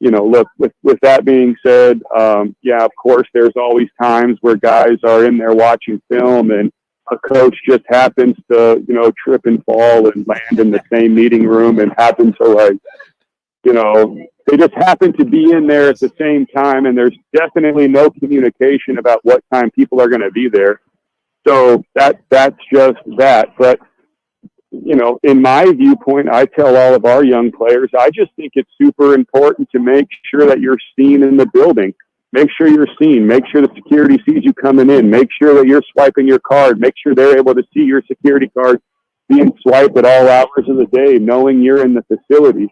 look, with that being said, of course, there's always times where guys are in there watching film and a coach just happens to, trip and fall and land in the same meeting room and happen to they just happen to be in there at the same time, and there's definitely no communication about what time people are going to be there. So that's just that. But, in my viewpoint, I tell all of our young players, I just think it's super important to make sure that you're seen in the building. Make sure you're seen. Make sure the security sees you coming in. Make sure that you're swiping your card. Make sure they're able to see your security card being swiped at all hours of the day, knowing you're in the facility,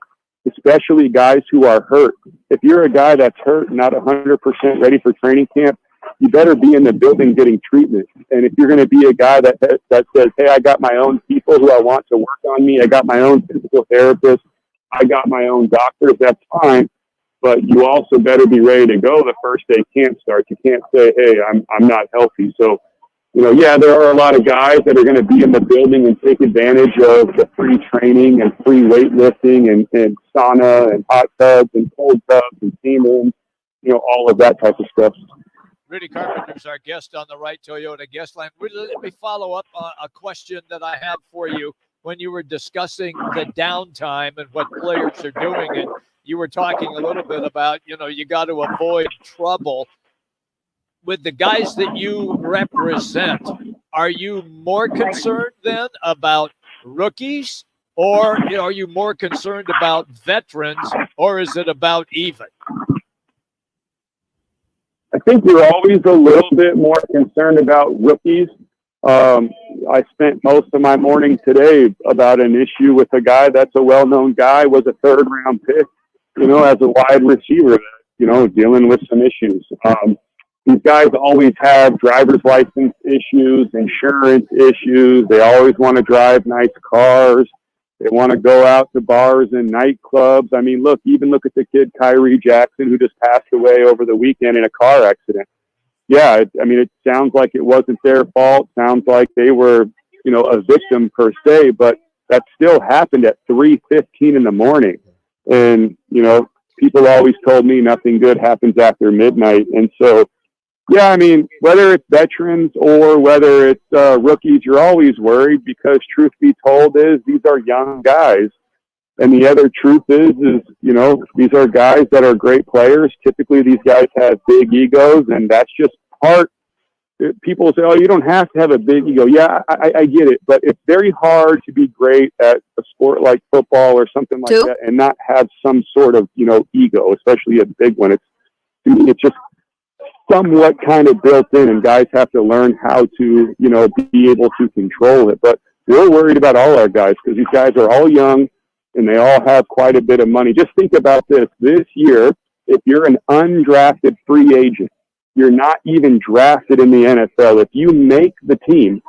especially guys who are hurt. If you're a guy that's hurt, not 100% ready for training camp, you better be in the building getting treatment. And if you're going to be a guy that says, hey, I got my own people who I want to work on me, I got my own physical therapist, I got my own doctors, that's fine. But you also better be ready to go the first day camp starts. You can't say, hey, I'm not healthy. So, there are a lot of guys that are going to be in the building and take advantage of the free training and free weightlifting and sauna and hot tubs and cold tubs and steam rooms, all of that type of stuff. Rudy Carpenter's our guest on the Right Toyota guest line. Let me follow up a question that I have for you. When you were discussing the downtime and what players are doing, and you were talking a little bit about, you got to avoid trouble. With the guys that you represent, are you more concerned then about rookies, or are you more concerned about veterans, or is it about even? I think you're always a little bit more concerned about rookies. I spent most of my morning today about an issue with a guy that's a well-known guy, was a third-round pick, as a wide receiver, dealing with some issues. These guys always have driver's license issues, insurance issues. They always want to drive nice cars. They want to go out to bars and nightclubs. Look at the kid Kyrie Jackson, who just passed away over the weekend in a car accident. Yeah, it sounds like it wasn't their fault. Sounds like they were, a victim per se, but that still happened at 3:15 in the morning. And, people always told me nothing good happens after midnight. And so, yeah, whether it's veterans or whether it's rookies, you're always worried because truth be told is these are young guys. And the other truth is, these are guys that are great players. Typically, these guys have big egos, and that's just part people say, oh, you don't have to have a big ego. Yeah, I get it. But it's very hard to be great at a sport like football or something like that and not have some sort of, ego, especially a big one. To me, it's just somewhat kind of built in, and guys have to learn how to, be able to control it. But we're worried about all our guys because these guys are all young and they all have quite a bit of money. Just think about this. This year, if you're an undrafted free agent, you're not even drafted in the NFL. If you make the team,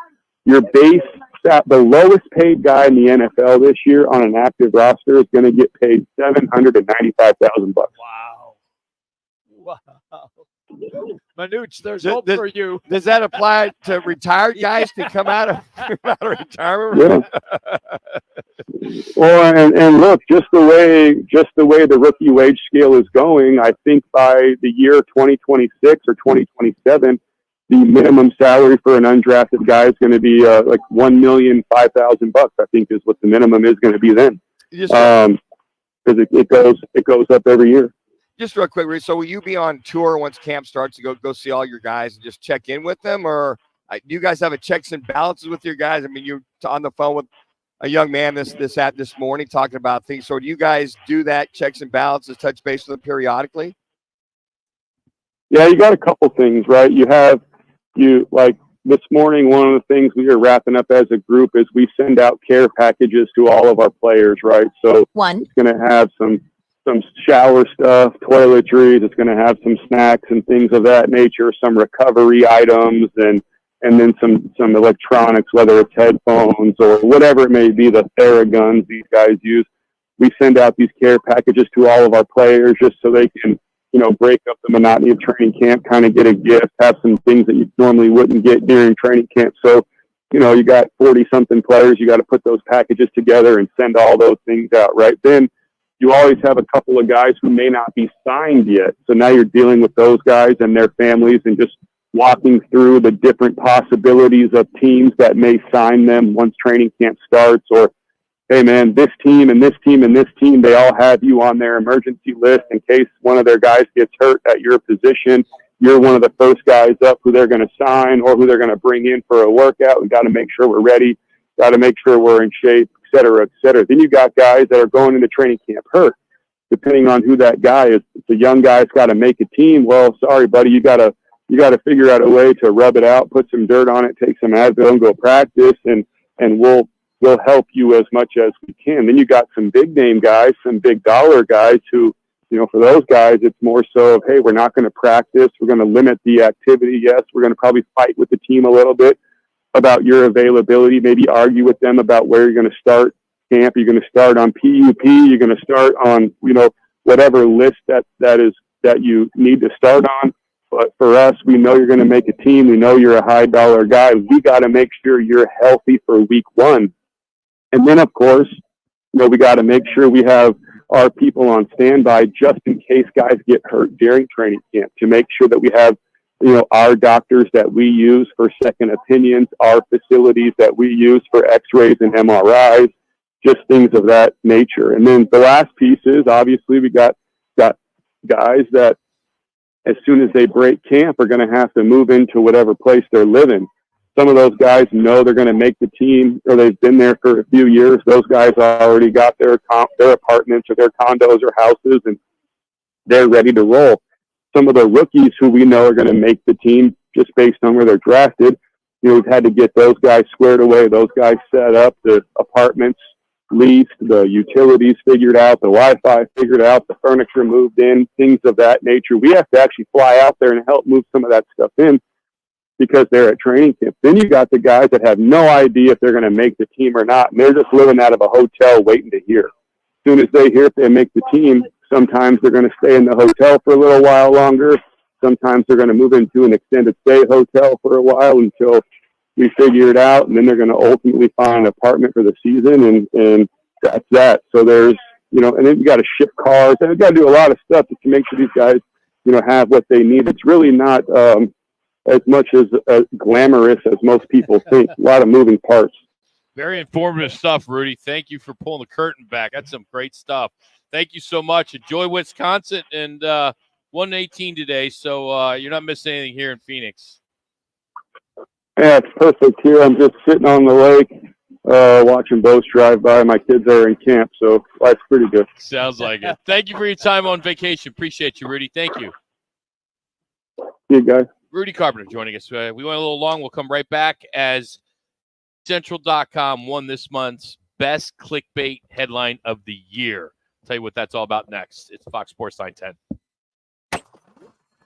your base, the lowest paid guy in the NFL this year on an active roster is going to get paid $795,000. Wow. Manuch, there's hope for you. Does that apply to retired guys to come out of retirement? Yeah. Well, and look, just the way the rookie wage scale is going, I think by the year 2026 or 2027, the minimum salary for an undrafted guy is going to be like $1,005,000. I think is what the minimum is going to be then, because it goes up every year. Just real quick, Reese, so will you be on tour once camp starts to go see all your guys and just check in with them, or do you guys have a checks and balances with your guys? I mean, you're on the phone with a young man this morning talking about things. So do you guys do that, checks and balances, touch base with them periodically? Yeah, you got a couple things, right? Like this morning, one of the things we are wrapping up as a group is we send out care packages to all of our players, right? So it's going to have some shower stuff, toiletries. It's going to have some snacks and things of that nature, some recovery items, and then some electronics, whether it's headphones or whatever it may be, the Theraguns these guys use. We send out these care packages to all of our players just so they can, break up the monotony of training camp, kind of get a gift, have some things that you normally wouldn't get during training camp. So, you got 40-something players. You got to put those packages together and send all those things out, right? Then you always have a couple of guys who may not be signed yet. So now you're dealing with those guys and their families and just walking through the different possibilities of teams that may sign them once training camp starts. Or, hey, man, this team and this team and this team, they all have you on their emergency list in case one of their guys gets hurt at your position. You're one of the first guys up who they're going to sign or who they're going to bring in for a workout. We've got to make sure we're ready, got to make sure we're in shape, et cetera, et cetera. Then you got guys that are going into training camp hurt. Depending on who that guy is, if the young guy's got to make a team, well, sorry, buddy, you got to figure out a way to rub it out, put some dirt on it, take some Advil and go practice, and we'll help you as much as we can. Then you got some big name guys, some big dollar guys who, for those guys, it's more so of, hey, we're not going to practice. We're going to limit the activity. Yes, we're going to probably fight with the team a little bit about your availability, maybe argue with them about where you're going to start camp. You're going to start on PUP. You're going to start on, whatever list that you need to start on. But for us, we know you're going to make a team. We know you're a high dollar guy. We got to make sure you're healthy for week one. And then, of course, we got to make sure we have our people on standby just in case guys get hurt during training camp, to make sure that we have, our doctors that we use for second opinions, our facilities that we use for x-rays and MRIs, just things of that nature. And then the last piece is, obviously, we got guys that as soon as they break camp are going to have to move into whatever place they're living. Some of those guys know they're going to make the team, or they've been there for a few years. Those guys already got their apartments or their condos or houses, and they're ready to roll. Some of the rookies who we know are going to make the team just based on where they're drafted, we've had to get those guys squared away, those guys set up, the apartments leased, the utilities figured out, the Wi-Fi figured out, the furniture moved in, things of that nature. We have to actually fly out there and help move some of that stuff in because they're at training camp. Then you got the guys that have no idea if they're going to make the team or not, and they're just living out of a hotel waiting to hear. As soon as they hear if they make the team, sometimes they're going to stay in the hotel for a little while longer. Sometimes they're going to move into an extended stay hotel for a while until we figure it out, and then they're going to ultimately find an apartment for the season, and that's that. So there's, and then you got to ship cars, and we got to do a lot of stuff to make sure these guys, have what they need. It's really not as much as glamorous as most people think. A lot of moving parts. Very informative stuff, Rudy. Thank you for pulling the curtain back. That's some great stuff. Thank you so much. Enjoy Wisconsin, and 118 today, so you're not missing anything here in Phoenix. Yeah, it's perfect here. I'm just sitting on the lake, watching boats drive by. My kids are in camp, so life's pretty good. Sounds like it. Thank you for your time on vacation. Appreciate you, Rudy. Thank you. See you guys. Rudy Carpenter joining us. We went a little long. We'll come right back as Central.com won this month's best clickbait headline of the year. I'll tell you what that's all about next. It's Fox Sports 910.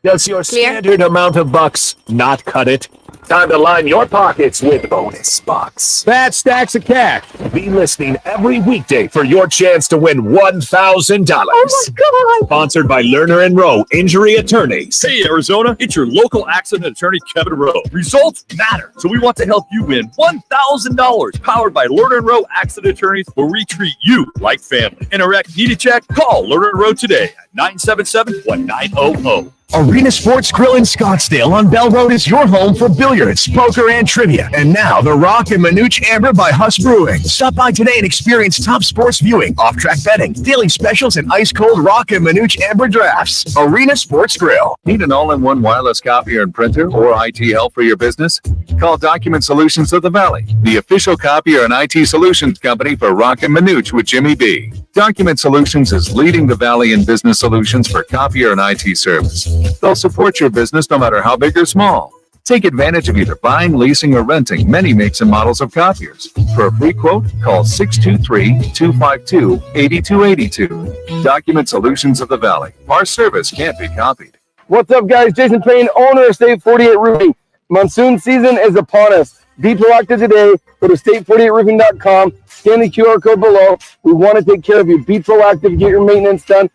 Does your standard amount of bucks not cut it? Time to line your pockets with Bonus Bucks. Fat stacks of cash. Be listening every weekday for your chance to win $1,000. Oh my God! Sponsored by Lerner and Rowe Injury Attorneys. Hey, Arizona, it's your local accident attorney, Kevin Rowe. Results matter, so we want to help you win $1,000. Powered by Lerner and Rowe Accident Attorneys, where we treat you like family. In a wreck, need a check? Call Lerner and Rowe today at 977-1900. Arena Sports Grill in Scottsdale on Bell Road is your home for billiards, poker, and trivia. And now, the Roc and Manuch Amber by Huss Brewing. Stop by today and experience top sports viewing, off-track betting, daily specials, and ice-cold Roc and Manuch Amber drafts. Arena Sports Grill. Need an all-in-one wireless copier and printer or IT help for your business? Call Document Solutions of the Valley, the official copier and IT solutions company for Roc and Manuch with Jimmy B. Document Solutions is leading the Valley in business solutions for copier and IT service. They'll support your business no matter how big or small. Take advantage of either buying, leasing, or renting many makes and models of copiers. For a free quote, call 623-252-8282. Document Solutions of the Valley. Our service can't be copied. What's up, guys? Jason Payne, owner of State 48 Roofing. Monsoon season is upon us. Be proactive today. Go to state48roofing.com. Scan the QR code below. We want to take care of you. Be proactive. Get your maintenance done.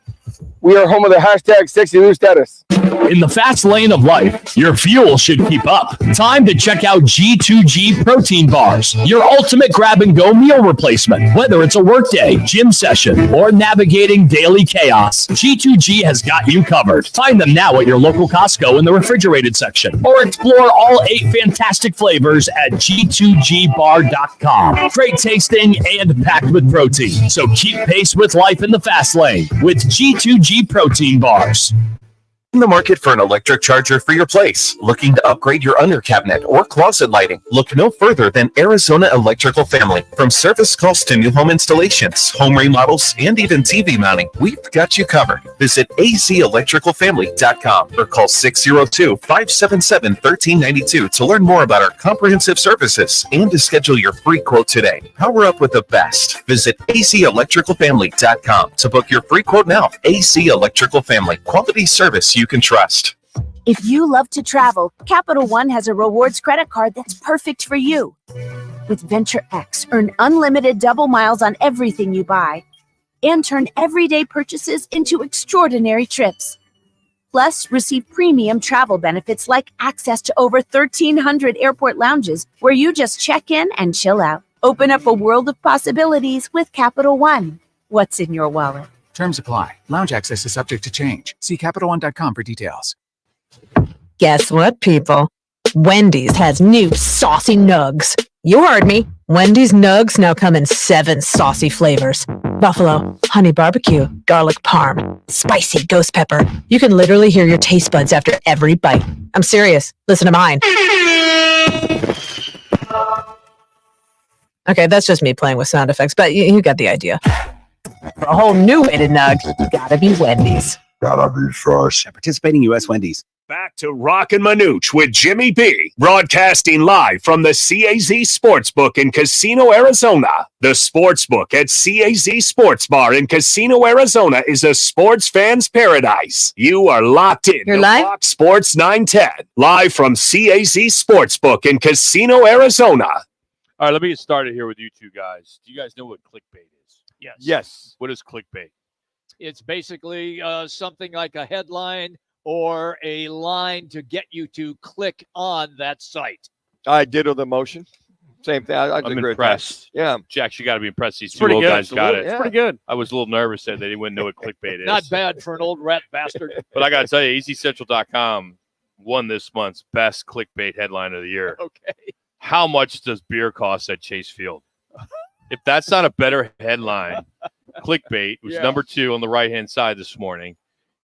We are home of the hashtag sexy new status. In the fast lane of life, your fuel should keep up. Time to check out G2G protein bars, your ultimate grab-and-go meal replacement. Whether it's a workday, gym session, or navigating daily chaos, G2G has got you covered. Find them now at your local Costco in the refrigerated section, or explore all 8 fantastic flavors at G2GBar.com. Great tasting and packed with protein, so keep pace with life in the fast lane with G2G protein bars. In the market for an electric charger for your place? Looking to upgrade your under cabinet or closet lighting? Look no further than Arizona Electrical Family. From service calls to new home installations, home remodels, and even TV mounting, we've got you covered. Visit azelectricalfamily.com or call 602-577-1392 to learn more about our comprehensive services and to schedule your free quote today. Power up with the best. Visit azelectricalfamily.com to book your free quote now. AC Electrical Family. Quality service you can trust. If you love to travel, Capital One has a rewards credit card that's perfect for you. With Venture X, earn unlimited double miles on everything you buy and turn everyday purchases into extraordinary trips. Plus, receive premium travel benefits like access to over 1,300 airport lounges where you just check in and chill out. Open up a world of possibilities with Capital One. What's in your wallet? Terms apply. Lounge access is subject to change. See CapitalOne.com for details. Guess what, people? Wendy's has new saucy nugs. You heard me. Wendy's nugs now come in 7 saucy flavors. Buffalo, honey barbecue, garlic parm, spicy ghost pepper. You can literally hear your taste buds after every bite. I'm serious. Listen to mine. Okay, that's just me playing with sound effects, but you got the idea. For a whole new way to nug, gotta be Wendy's. Gotta be fresh. Participating U.S. Wendy's. Back to Roc and Manuch with Jimmy B, broadcasting live from the CAZ Sportsbook in Casino, Arizona. The Sportsbook at CAZ Sports Bar in Casino, Arizona is a sports fan's paradise. You are locked in to Fox Sports 910, live from CAZ Sportsbook in Casino, Arizona. All right, let me get started here with you two guys. Do you guys know what clickbait is? Yes. Yes. What is clickbait? It's basically something like a headline or a line to get you to click on that site. I ditto the motion. Same thing. I'm impressed. Yeah. Jax, you got to be impressed. These two pretty old good. guys got it. It's pretty good. I was a little nervous that they wouldn't know what clickbait is. Not bad for an old rat bastard. But I got to tell you, EasyCentral.com won this month's best clickbait headline of the year. Okay. How much does beer cost at Chase Field? If that's not a better headline, clickbait was number 2 on the right-hand side this morning.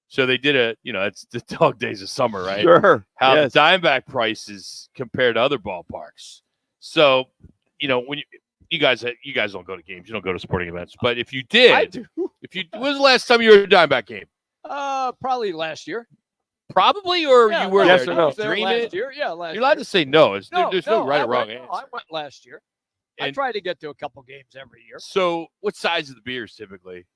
So they did it's the dog days of summer, right? Sure. How Yes. the Diamondback prices compared to other ballparks. So, when you guys don't go to games, you don't go to sporting events. But if you did, I do. when was the last time you were at a Diamondback game? Probably last year. Probably, or Yeah, you were yes there? or no? I was there Dream last it? year. Yeah, last You're allowed year. to say no. There's no right I or wrong went, answer. I went last year. I And- try to get to a couple games every year. So, what size of the beers typically?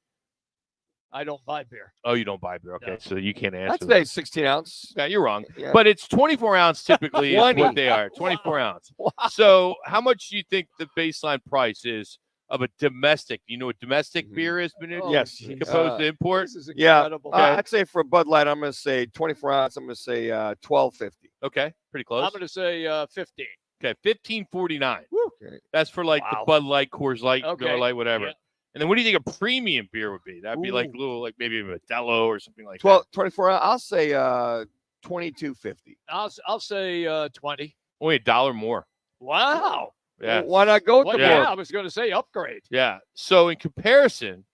I don't buy beer. Oh, you don't buy beer. Okay, No. so you can't answer. I'd say 16 ounce. Yeah, you're wrong. Yeah. But it's 24 ounce typically is 20. what they are. 24 ounce. So how much do you think the baseline price is of a domestic? You know what domestic beer is, Manuch? Oh, Yes. geez. Opposed to import? This is Yeah. incredible. I'd say for a Bud Light, I'm going to say 24 ounce. I'm going to say $12.50. Okay, pretty close. I'm going to say 15. Okay, $15.49. Okay. That's for like Wow. the Bud Light, Coors Light, Okay. Miller Light, whatever. Yeah. And then what do you think a premium beer would be? That'd be like Ooh. little, like maybe a Modelo or something like 24 ounce. I'll say $22.50. I'll say 20. that. Only $1 more. Wow. Yeah. Why not go with Well, the yeah, more? I was going to say upgrade. Yeah. So in comparison,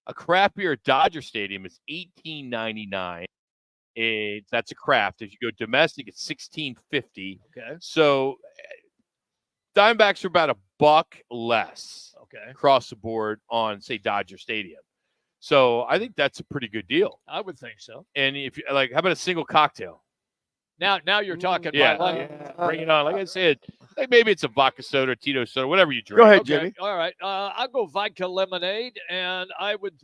a craft beer at Dodger Stadium is $18.99. That's a craft. If you go domestic, it's $16.50. Okay. So Diamondbacks are about $1 less Okay. across the board on, say, Dodger Stadium. So I think that's a pretty good deal. I would think so. And if you like, how about a single cocktail? Now you're talking Yeah. my language. Bring it on. Like I said, like maybe it's a vodka soda, Tito soda, whatever you drink. Go ahead, Okay, Jimmy. all right. I'll go vodka lemonade, and I would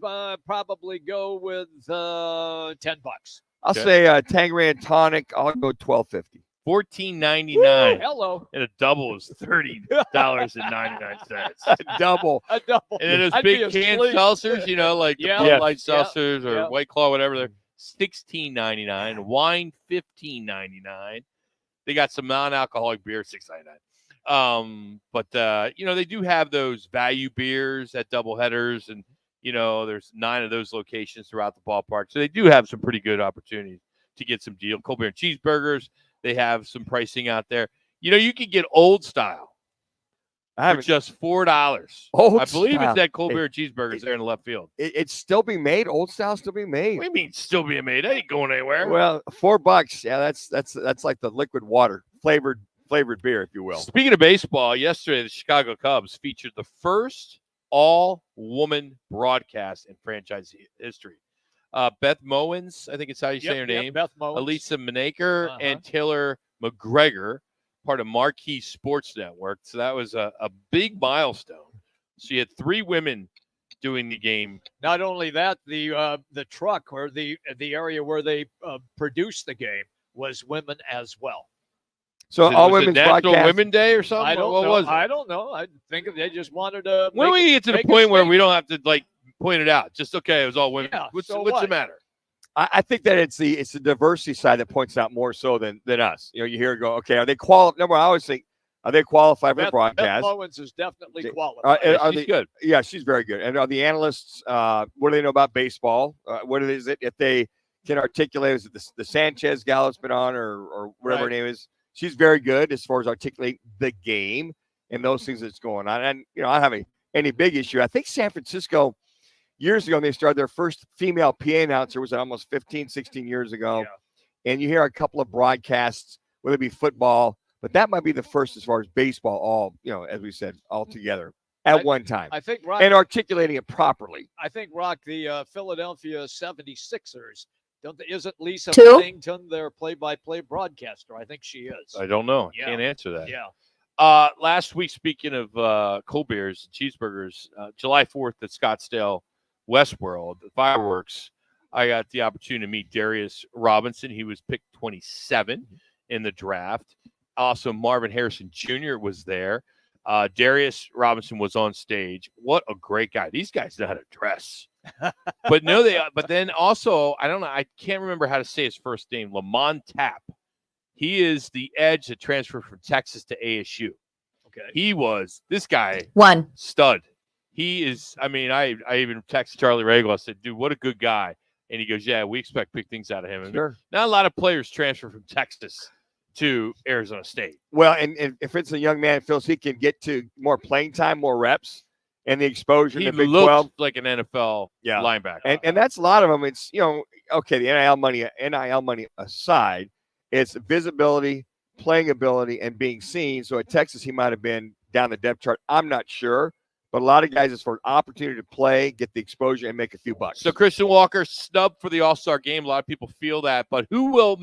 probably go with $10. I'll Okay. say Tangeray and tonic. I'll go $12.50. $14.99. Hello. And a double is $30.99. Double. A double. And then those I'd be big canned asleep. seltzers, like the Yeah. Bud Yes. Light Yeah. seltzers or Yeah. White Claw, whatever. They're $16.99. Wine $15.99. They got some non-alcoholic beer $6.99. But they do have those value beers at doubleheaders, and there's 9 of those locations throughout the ballpark. So they do have some pretty good opportunities to get some deal. Cold beer and cheeseburgers. They have some pricing out there. You can get old style I for haven't. just $4. Old I believe style. it's that cold beer and cheeseburgers there in the left field. It's still being made. Old style still being made. What do you mean still being made? That ain't going anywhere. Well, $4. Yeah, that's like the liquid water flavored beer, if you will. Speaking of baseball, yesterday the Chicago Cubs featured the first all-woman broadcast in franchise history. Beth Mowins, I think it's how you say her name. Beth Mowins. Elisa Menaker Uh-huh. and Taylor McGregor, part of Marquee Sports Network. So that was a big milestone. So you had 3 women doing the game. Not only that, the truck or the area where they produced the game was women as well. So Was it- all was it women's National broadcast. Women Day or something? I don't what know. was it? I don't know. I think they just wanted to. When make we it- get to the make a point where statement. we don't have to point it out, just okay, it was all women. Yeah, what's so the what? matter? I think that it's the diversity side that points out more so than us. You hear it go, okay, are they qualified? Number one, I always think, are they qualified for the Beth broadcast? Mowins is definitely qualified. She's good. Yeah, she's very good. And are the analysts, what do they know about baseball? What is it? If they can articulate, is it the Sanchez gal that's been on or whatever her Right. name is? She's very good as far as articulating the game and those things that's going on. And, I don't have any big issue. I think San Francisco, years ago, they started their first female PA announcer, was almost 15, 16 years ago. Yeah. And you hear a couple of broadcasts, whether it be football, but that might be the first as far as baseball, all, as we said, all together at one time. I think Rock, And articulating it properly. I think Rock, the Philadelphia 76ers, isn't Lisa Two? Pennington their play-by-play broadcaster? I think she is. I don't know. Yeah. Can't answer that. Yeah. Last week, speaking of cold beers, cheeseburgers, July 4th at Scottsdale Westworld, the fireworks, I got the opportunity to meet Darius Robinson. He was picked 27 in the draft. Also, Marvin Harrison Jr. was there. Darius Robinson was on stage. What a great guy. These guys know how to dress. But then also, I don't know, I can't remember how to say his first name, Lamont Tapp. He is the edge that transferred from Texas to ASU. Okay. He was this guy. One. Stud. He is, I even texted Charlie Regal. I said, dude, what a good guy. And he goes, yeah, we expect big things out of him. Sure. Not a lot of players transfer from Texas to Arizona State. Well, and if it's a young man, feels he can get to more playing time, more reps, and the exposure He in the Big looks 12. like an NFL linebacker. And that's a lot of them. It's, okay, the NIL money aside, it's visibility, playing ability, and being seen. So at Texas, he might have been down the depth chart. I'm not sure. But a lot of guys, it's for an opportunity to play, get the exposure, and make a few bucks. So Christian Walker snubbed for the All-Star game. A lot of people feel that. But who will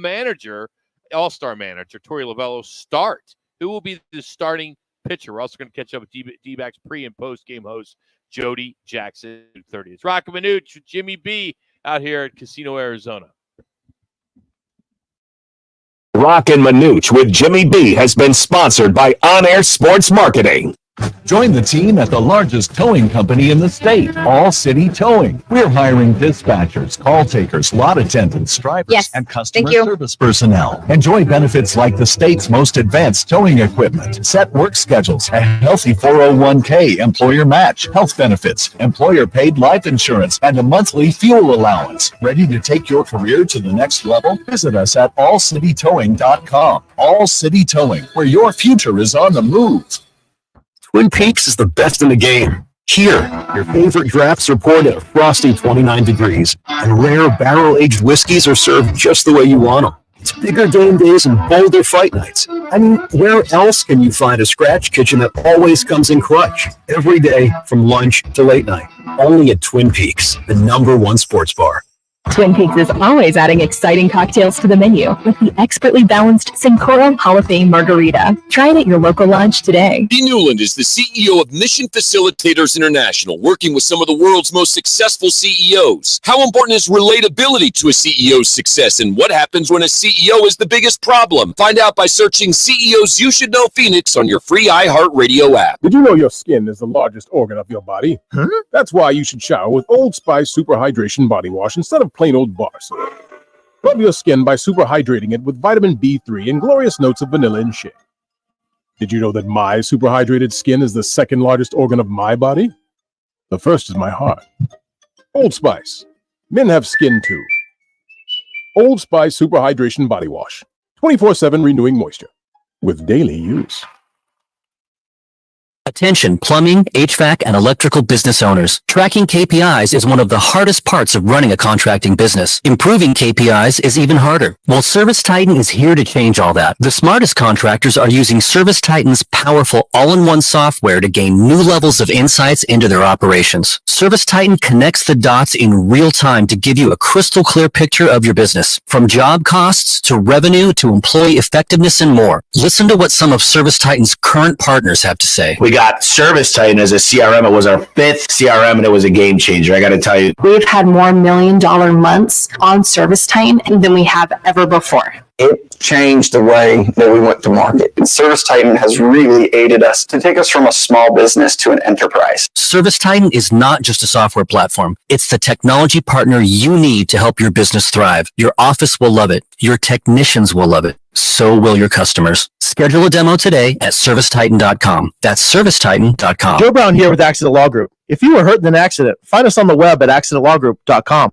All-Star manager, Torey Lovello, start? Who will be the starting pitcher? We're also going to catch up with D-backs pre- and post-game host Jody Jackson. 30. It's Roc and Manuch with Jimmy B out here at Casino, Arizona. Roc and Manuch with Jimmy B has been sponsored by On Air Sports Marketing. Join the team at the largest towing company in the state, All City Towing. We're hiring dispatchers, call takers, lot attendants, drivers, and customer service personnel. Enjoy benefits like the state's most advanced towing equipment, set work schedules, a healthy 401k, employer match, health benefits, employer-paid life insurance, and a monthly fuel allowance. Ready to take your career to the next level? Visit us at allcitytowing.com. All City Towing, where your future is on the move. Twin Peaks is the best in the game. Here, your favorite drafts are poured at a frosty 29 degrees, and rare barrel-aged whiskeys are served just the way you want them. It's bigger game days and bolder fight nights. I mean, where else can you find a scratch kitchen that always comes in clutch? Every day, from lunch to late night. Only at Twin Peaks, the #1 sports bar. Twin Peaks is always adding exciting cocktails to the menu with the expertly balanced Sincoro Hall of Fame Margarita. Try it at your local lodge today. Dee Newland is the CEO of Mission Facilitators International, working with some of the world's most successful CEOs. How important is relatability to a CEO's success, and what happens when a CEO is the biggest problem? Find out by searching CEOs You Should Know Phoenix on your free iHeartRadio app. Did you know your skin is the largest organ of your body? Huh? That's why you should shower with Old Spice Super Hydration Body Wash instead of plain old bar soap. Rub your skin by super hydrating it with vitamin B3 and glorious notes of vanilla and shea. Did you know that my super hydrated skin is the second largest organ of my body? The first is my heart. Old Spice. Men have skin too. Old Spice Super Hydration Body Wash. 24/7 renewing moisture with daily use. Attention plumbing, HVAC, and electrical business owners. Tracking KPIs is one of the hardest parts of running a contracting business. Improving KPIs is even harder. Well, Service Titan is here to change all that. The smartest contractors are using Service Titan's powerful all-in-one software to gain new levels of insights into their operations. Service Titan connects the dots in real time to give you a crystal clear picture of your business, from job costs to revenue to employee effectiveness and more. Listen to what some of Service Titan's current partners have to say. We got Service Titan as a CRM. It was our 5th CRM, and it was a game changer. I got to tell you. We've had more $1 million months on Service Titan than we have ever before. It changed the way that we went to market. And Service Titan has really aided us to take us from a small business to an enterprise. Service Titan is not just a software platform. It's the technology partner you need to help your business thrive. Your office will love it. Your technicians will love it. So will your customers. Schedule a demo today at servicetitan.com. That's servicetitan.com. Joe Brown here with Accident Law Group. If you were hurt in an accident, find us on the web at accidentlawgroup.com.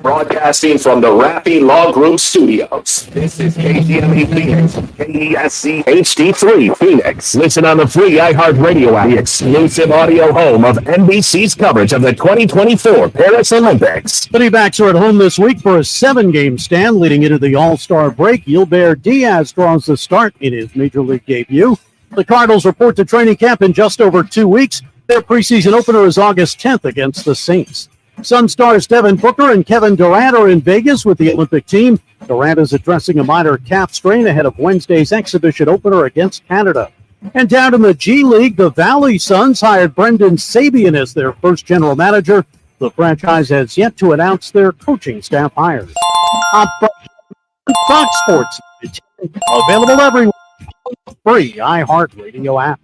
Broadcasting from the Rappy Law Group Studios. This is KTME Phoenix, KESC HD3 Phoenix. Listen on the free iHeartRadio app, the exclusive audio home of NBC's coverage of the 2024 Paris Olympics. The D-backs are at home this week for a 7-game stand leading into the All-Star break. Gilbert Diaz draws the start in his Major League debut. The Cardinals report to training camp in just over 2 weeks. Their preseason opener is August 10th against the Saints. Sun stars Devin Booker and Kevin Durant are in Vegas with the Olympic team. Durant is addressing a minor calf strain ahead of Wednesday's exhibition opener against Canada. And down in the G League, the Valley Suns hired Brendan Sabian as their first general manager. The franchise has yet to announce their coaching staff hires. On Fox Sports, available everywhere. Free iHeartRadio app.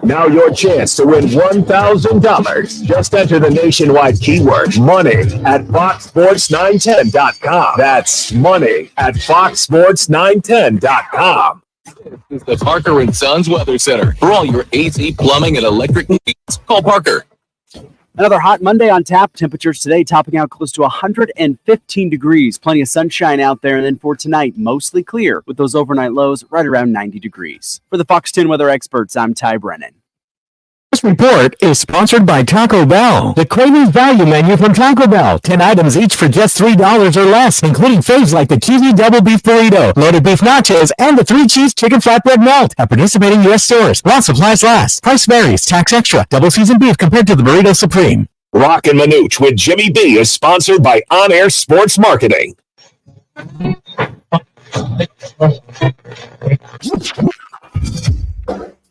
Now your chance to win $1,000. Just enter the nationwide keyword money at foxsports910.com. That's money at foxsports910.com. This is the Parker & Sons Weather Center. For all your AC, plumbing, and electric needs, call Parker. Another hot Monday on tap. Temperatures today topping out close to 115 degrees. Plenty of sunshine out there. And then for tonight, mostly clear with those overnight lows right around 90 degrees. For the Fox 10 weather experts, I'm Ty Brennan. This report is sponsored by Taco Bell. The Cravings Value Menu from Taco Bell. 10 items each for just $3 or less, including faves like the cheesy double beef burrito, loaded beef nachos, and the 3-cheese chicken flatbread melt at participating U.S. stores. While supplies last. Price varies. Tax extra. Double seasoned beef compared to the Burrito Supreme. Roc and Manuch with Jimmy B is sponsored by On Air Sports Marketing.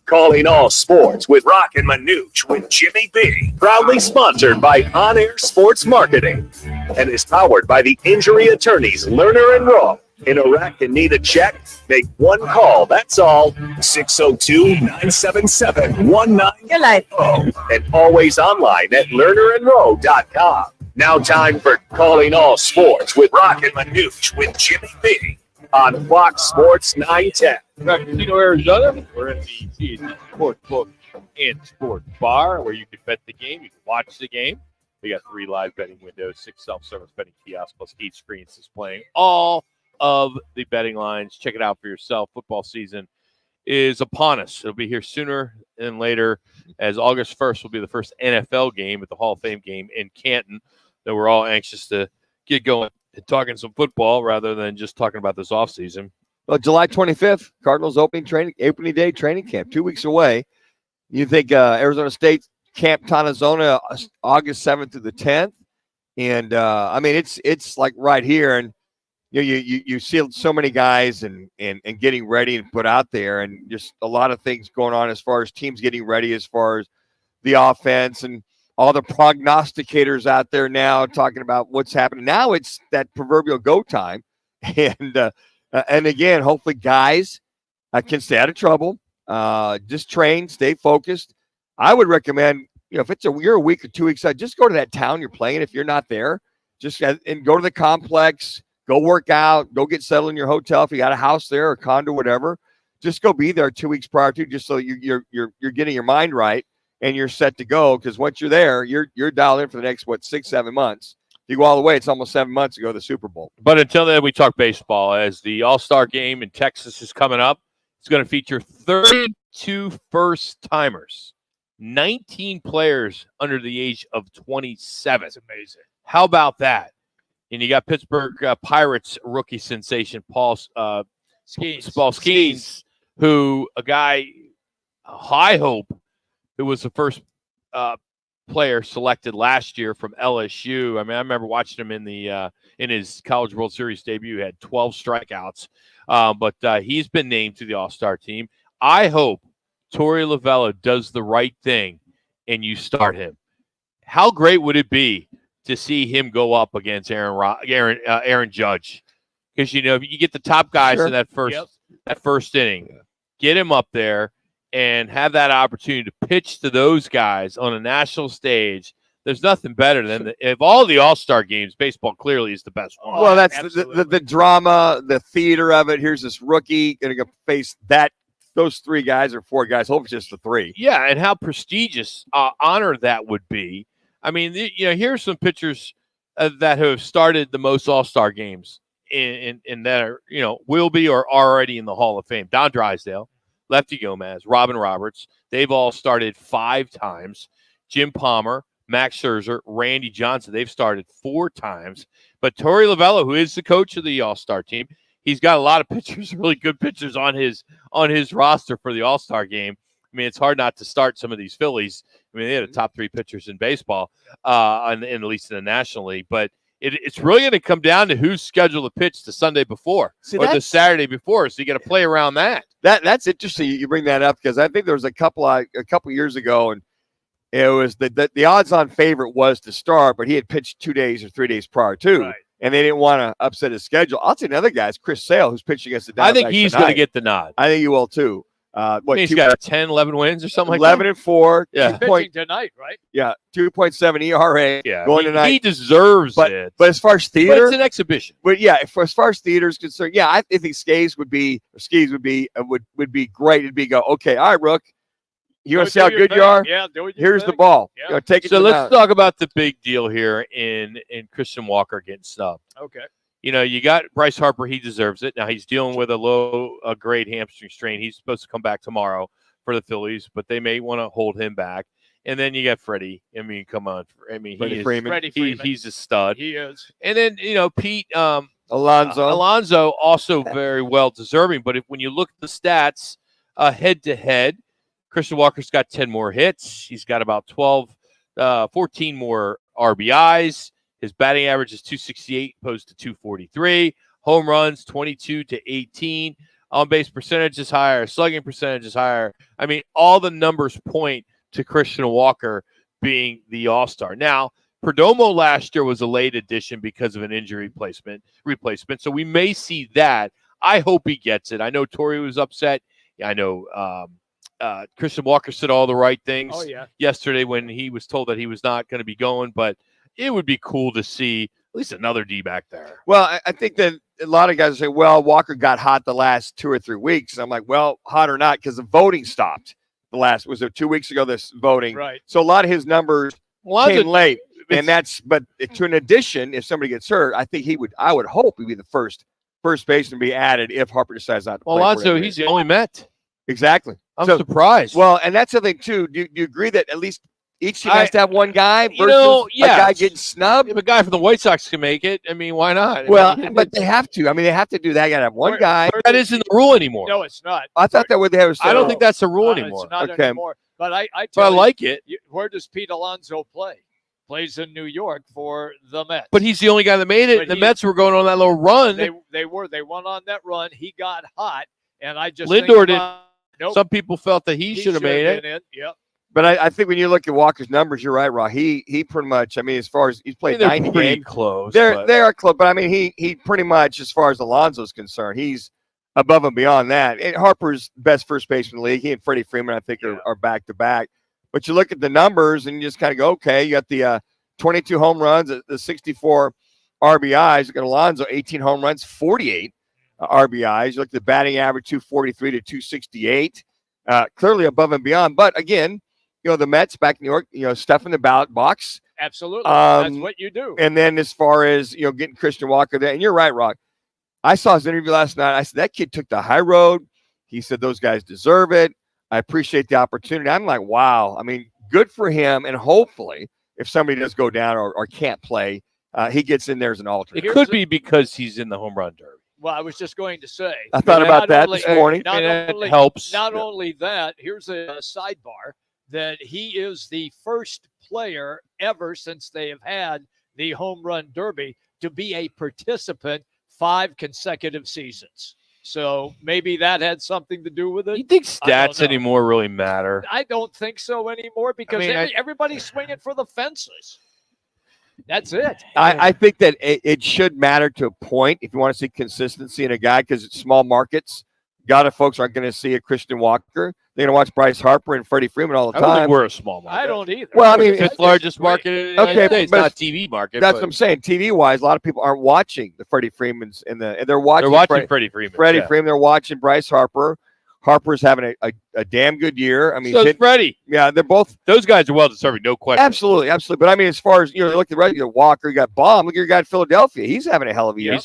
Calling all sports with Roc and Manuch with Jimmy B. Proudly sponsored by On Air Sports Marketing and is powered by the injury attorneys Lerner and Roc. In a wreck and need a check? Make one call. That's all. 602-977-1990. And always online at lernerandrow.com. Now time for Calling All Sports with Roc and Manuch with Jimmy B. On Fox Sports 910. Casino, Arizona. We're in the CAT Sportsbook and Sports Bar where you can bet the game. You can watch the game. We got 3 live betting windows, 6 self-service betting kiosks, plus 8 screens displaying all of the betting lines. Check it out for yourself. Football season is upon us. It'll be here sooner than later, as August 1st will be the first NFL game at the Hall of Fame game in Canton that we're all anxious to get going and talking some football rather than just talking about this offseason. Well, July 25th, Cardinals opening day training camp, 2 weeks away. You think Arizona State Camp Tonazona August 7th through the 10th, and I mean it's like right here, and you see so many guys and getting ready and put out there, and just a lot of things going on as far as teams getting ready, as far as the offense and all the prognosticators out there now talking about what's happening. Now it's that proverbial go time, and again, hopefully guys can stay out of trouble. Just train, stay focused. I would recommend, if you're a week or 2 weeks out, just go to that town you're playing. If you're not there, and go to the complex, go work out, go get settled in your hotel. If you got a house there or condo, whatever, just go be there 2 weeks prior to, just so you're getting your mind right and you're set to go. Because once you're there, you're dialed in for the next 6-7 months. If you go all the way, it's almost 7 months to go to the Super Bowl. But until then, we talk baseball, as the All-Star game in Texas is coming up. It's going to feature 32 first-timers, 19 players under the age of 27. That's amazing. How about that? And you got Pittsburgh Pirates rookie sensation Paul Skeens, who a guy, high hope, who was the first player selected last year from LSU. I mean, I remember watching him in his College World Series debut. He had 12 strikeouts, but he's been named to the All-Star team. I hope Torey Lovullo does the right thing and you start him. How great would it be to see him go up against Aaron Judge? Because you get the top guys in that first inning, get him up there and have that opportunity to pitch to those guys on a national stage. There's nothing better than if all the All-Star games, baseball clearly is the best one. Well, that's the drama, the theater of it. Here's this rookie going to face those 3 guys or 4 guys. Hope it's just the 3. Yeah, and how prestigious honor that would be. I mean, here's some pitchers that have started the most All-Star games in that are, will be or are already in the Hall of Fame. Don Drysdale, Lefty Gomez, Robin Roberts. They've all started 5 times. Jim Palmer, Max Scherzer, Randy Johnson. They've started 4 times. But Torey Lovullo, who is the coach of the All-Star team, he's got a lot of pitchers, really good pitchers on his roster for the All-Star game. I mean, it's hard not to start some of these Phillies. I mean, they had the top 3 pitchers in baseball, at least in the National League. But it's really going to come down to who's scheduled to pitch the Sunday before or the Saturday before. So you got to play around that. That's interesting. You bring that up because I think there was a couple years ago, and it was the odds-on favorite was to start, but he had pitched 2 days or 3 days prior to. Right. And they didn't want to upset his schedule. I'll say another guy is Chris Sale, who's pitching against the Diamondbacks. I think he's going to get the nod. I think he will too. He's got 10, 11 wins or something like that. 11-4. Yeah. He's pitching tonight, right? Yeah, 2.7 ERA. Yeah, going tonight. He deserves it. But as far as theater, it's an exhibition. But yeah, as far as theater is concerned, yeah, I think skis would be great. It'd be okay. All right, Rook, You want to see how good you are? Yeah, do your Here's thing. the ball. Yeah. Take it So to the let's mound. talk about the big deal here in Christian Walker getting snubbed. Okay. You got Bryce Harper. He deserves it. Now he's dealing with a low-grade hamstring strain. He's supposed to come back tomorrow for the Phillies, but they may want to hold him back. And then you got Freddie. I mean, come on. I mean, Freddie Freeman. He's a stud. He is. And then, Pete Alonso also very well deserving. But when you look at the stats head-to-head, Christian Walker's got 10 more hits. He's got about 14 more RBIs. His batting average is 268 opposed to 243. Home runs, 22 to 18. On-base percentage is higher. Slugging percentage is higher. I mean, all the numbers point to Christian Walker being the all-star. Now, Perdomo last year was a late addition because of an injury replacement. So we may see that. I hope he gets it. I know Torrey was upset. I know Christian Walker said all the right things yesterday when he was told that he was not going to be going, but it would be cool to see at least another D back there. Well, I think that a lot of guys say, well, Walker got hot the last 2 or 3 weeks. And I'm like, well, hot or not, because the voting stopped was there 2 weeks ago, this voting. Right. So a lot of his numbers came late. And but to an addition, if somebody gets hurt, I think I would hope he'd be the first baseman to be added if Harper decides not to play. Alonso, he's the only Met. Exactly. I'm surprised. Well, and that's the thing, too. Do you agree that at least each team has to have one guy versus a guy getting snubbed? If a guy from the White Sox can make it, I mean, why not? Well, but they have to. I mean, they have to do that. You got to have one guy. That isn't the rule anymore. No, it's not. I thought that would they have. I don't think that's the rule anymore. It's not Okay. anymore. But I But I like it. Where does Pete Alonso play? Plays in New York for the Mets. But he's the only guy that made it. But The Mets were going on that little run. They went on that run. He got hot, and I just Lindor did. Nope. Some people felt that he should have made it. been in. Yep. But I think when you look at Walker's numbers, you're right, Raw. He pretty much. I mean, as far as he's played they're 90 pretty games, close. they are close. But I mean, he pretty much, as far as Alonso's concerned, he's above and beyond that. And Harper's best first baseman in the league. He and Freddie Freeman, I think, are back to back. But you look at the numbers and you just kind of go, okay, you got the 22 home runs, the 64 RBIs. You got Alonso, 18 home runs, 48 RBIs. You look at the batting average, 243 to 268. Clearly above and beyond. But again, the Mets back in New York, stuff in the ballot box. Absolutely. That's what you do. And then as far as, getting Christian Walker there, and you're right, Rock. I saw his interview last night. I said, that kid took the high road. He said, those guys deserve it. I appreciate the opportunity. I'm like, wow. I mean, good for him. And hopefully, if somebody does go down or can't play, he gets in there as an alternate. It could be because he's in the home run derby. Well, I was just going to say. I thought about that this morning. It helps. Not only that, here's a sidebar, that he is the first player ever since they have had the home run derby to be a participant 5 consecutive seasons. So maybe that had something to do with it. You think stats anymore really matter? I don't think so anymore because everybody's swinging for the fences. That's it. I think that it should matter to a point if you want to see consistency in a guy, because it's small markets. A lot of folks aren't going to see a Christian Walker. They're going to watch Bryce Harper and Freddie Freeman all the I don't time. think we're a small market. I don't either. Well, I mean, fifth largest market in the United States, but not TV market. That's but what I'm saying. TV-wise, a lot of people aren't watching the Freddie Freemans and they're watching Freddie Freeman. Freddie Freeman. They're watching Bryce Harper. Harper's having a damn good year. I mean, so is Freddie. Yeah, they're both. Those guys are well deserving, no question. Absolutely. But I mean, as far as look at the rest, Walker, you got Baum. Look at your guy in Philadelphia. He's having a hell of a year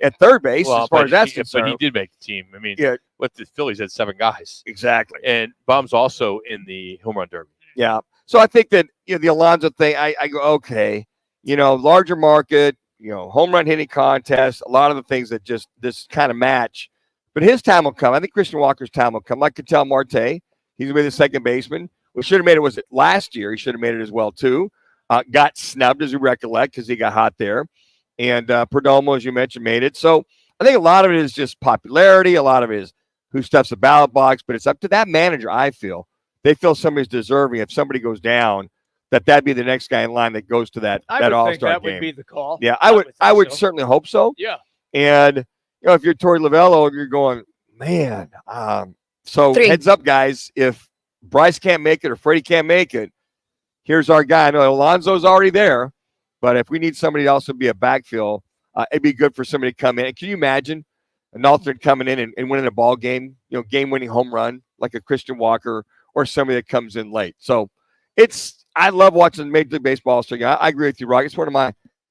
at third base, as far as that's concerned. But he did make the team. I mean, yeah. What the Phillies had 7 guys. Exactly. And Baum's also in the home run derby. Yeah. So I think that the Alonso thing, I go, okay, larger market, home run hitting contest, a lot of the things that just this kind of match. But his time will come. I think Christian Walker's time will come. Like Ketel Marte, he's going to be the second baseman. We should have made it, was it last year? He should have made it as well, too. Got snubbed, as you recollect, because he got hot there. And Perdomo, as you mentioned, made it. So I think a lot of it is just popularity. A lot of it is who stuffs the ballot box. But it's up to that manager, I feel. They feel somebody's deserving. If somebody goes down, that'd be the next guy in line that goes to that All-Star game. That would be the call. Yeah, I would certainly hope so. Yeah. And if you're Torrey Lovello, you're going, man. So heads up, guys. If Bryce can't make it or Freddie can't make it, here's our guy. I know Alonso's already there, but if we need somebody else to be a backfill, it'd be good for somebody to come in. Can you imagine an alternate coming in and winning a ball game, game-winning home run like a Christian Walker or somebody that comes in late. So I love watching Major League Baseball All-Star game. I agree with you, Rock.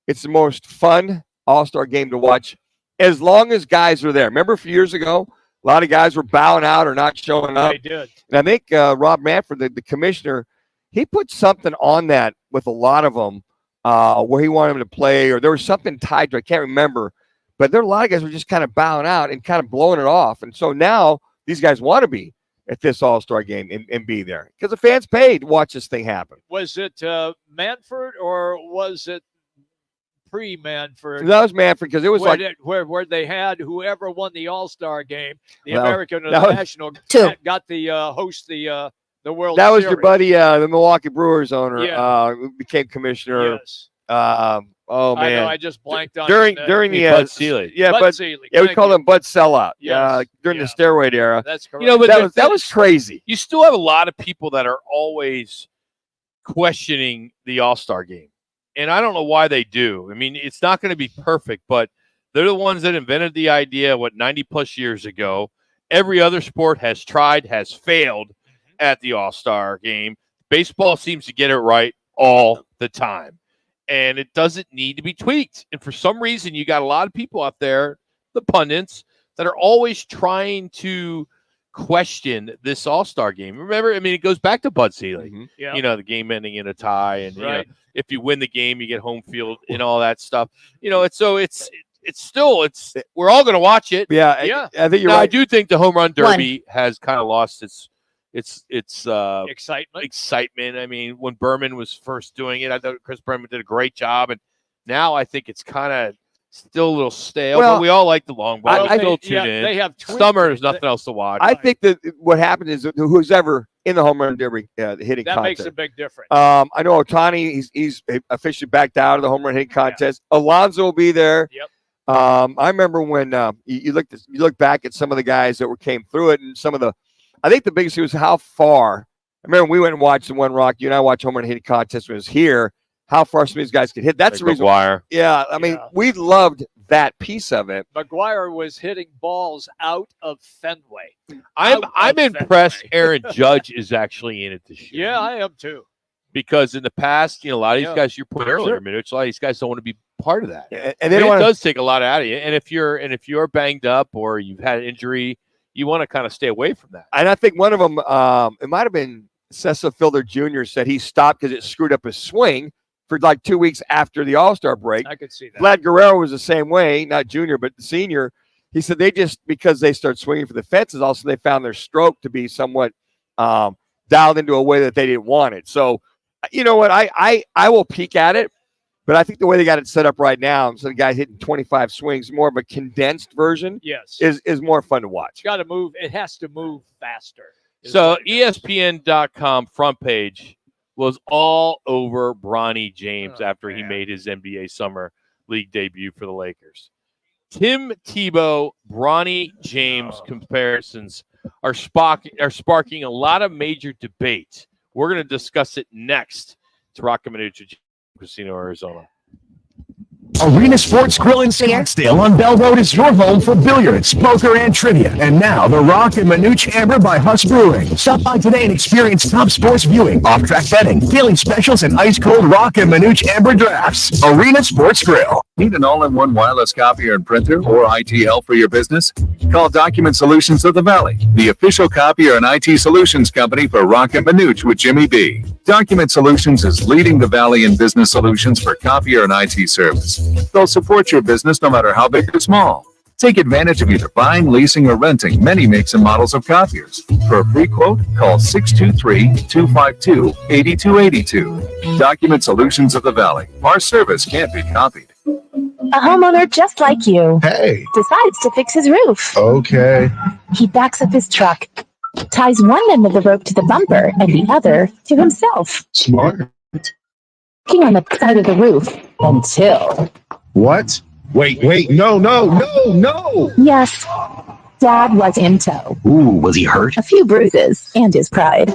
It's the most fun All-Star game to watch as long as guys are there. Remember a few years ago, a lot of guys were bowing out or not showing up. They did. And I think Rob Manfred, the commissioner, he put something on that with a lot of them where he wanted them to play, or there was something tied to it. I can't remember. But there are a lot of guys who were just kind of bowing out and kind of blowing it off. And so now these guys want to be at this All-Star game and be there because the fans paid to watch this thing happen. Was it Manfred or was it pre-Manfred? That was Manfred because it was where they had whoever won the All-Star game, the Well, American or that the was- National, Two. got the host the World that was Series. your buddy, the Milwaukee Brewers owner, Yeah. who became commissioner. Yes. Oh I man! know, I just blanked on during his during name. the Bud Selig. Yeah, Bud Bud. Selig, Yeah, we thank called you. him Bud Sellout. Yes, during the steroid era. That's correct. You know, but that was crazy. You still have a lot of people that are always questioning the All-Star game. And I don't know why they do. I mean, it's not going to be perfect, but they're the ones that invented the idea, 90 plus years ago. Every other sport has tried, has failed at the All-Star game. Baseball seems to get it right all the time. And it doesn't need to be tweaked. And for some reason, you got a lot of people out there, the pundits, that are always trying to question this All-Star game. Remember, I mean, it goes back to Bud Selig. Yeah. You know, the game ending in a tie, and you know, Right. if you win the game, you get home field and all that stuff. You know, we're all going to watch it. Yeah, Yeah. I think you're Now, right. I do think the home run derby has kind of lost its Excitement. I mean, when Berman was first doing it, I thought Chris Berman did a great job, and now I think it's kind of still a little stale. Well, but we all like the long ball. I We still tune in. They have tweaked Summer, it. there's nothing else to watch. I think that what happened is that who's ever in the home run derby hitting That contest. makes a big difference. I know Ohtani, he's officially backed out of the home run hitting contest. Alonso will be there. Yep. I remember when you look back at some of the guys that came through it, and some of the, I think the biggest thing was how far. I remember we went and watched the one, Rock. You and I watched home run hitting contest when it was here. How far some of these guys could hit. That's the reason. McGuire. Yeah, I mean, we loved that piece of it. McGuire was hitting balls out of Fenway. I'm impressed. Aaron Judge is actually in it this year. Yeah, I am too. Because in the past, a lot of these Yeah. guys you put earlier, Sure. Mitch, a lot of these guys don't want to be part of that. And they don't it wanna- does take a lot out of you. And if you're banged up or you've had an injury, you want to kind of stay away from that. And I think one of them, it might have been Cecil Fielder Jr. said he stopped because it screwed up his swing for like 2 weeks after the All-Star break. I could see that. Vlad Guerrero was the same way, not junior, but the senior. He said because they start swinging for the fences, also they found their stroke to be somewhat dialed into a way that they didn't want it. So, you know what? I will peek at it, but I think the way they got it set up right now, instead of guys hitting 25 swings, more of a condensed version Yes. is more fun to watch. It's got to move. It has to move faster. So ESPN.com front page was all over Bronny James after he made his NBA Summer League debut for the Lakers. Tim Tebow, Bronny James comparisons are sparking a lot of major debate. We're going to discuss it next. It's Roc and Manuch, Casino, Arizona. Arena Sports Grill in Scottsdale on Bell Road is your home for billiards, poker, and trivia. And now, the Roc and Manuch Amber by Huss Brewing. Stop by today and experience top sports viewing, off-track betting, daily specials, and ice-cold Roc and Manuch Amber drafts. Arena Sports Grill. Need an all-in-one wireless copier and printer or IT help for your business? Call Document Solutions of the Valley, the official copier and IT solutions company for Roc and Manuch with Jimmy B. Document Solutions is leading the Valley in business solutions for copier and IT service. They'll support your business no matter how big or small. Take advantage of either buying, leasing, or renting many makes and models of copiers. For a free quote, call 623-252-8282. Document Solutions of the Valley. Our service can't be copied. A homeowner just like you. Hey. Decides to fix his roof. Okay. He backs up his truck, ties one end of the rope to the bumper and the other to himself. Smart. Working on the side of the roof until... What? Wait, no. Yes, Dad was in tow. Ooh, was he hurt? A few bruises and his pride.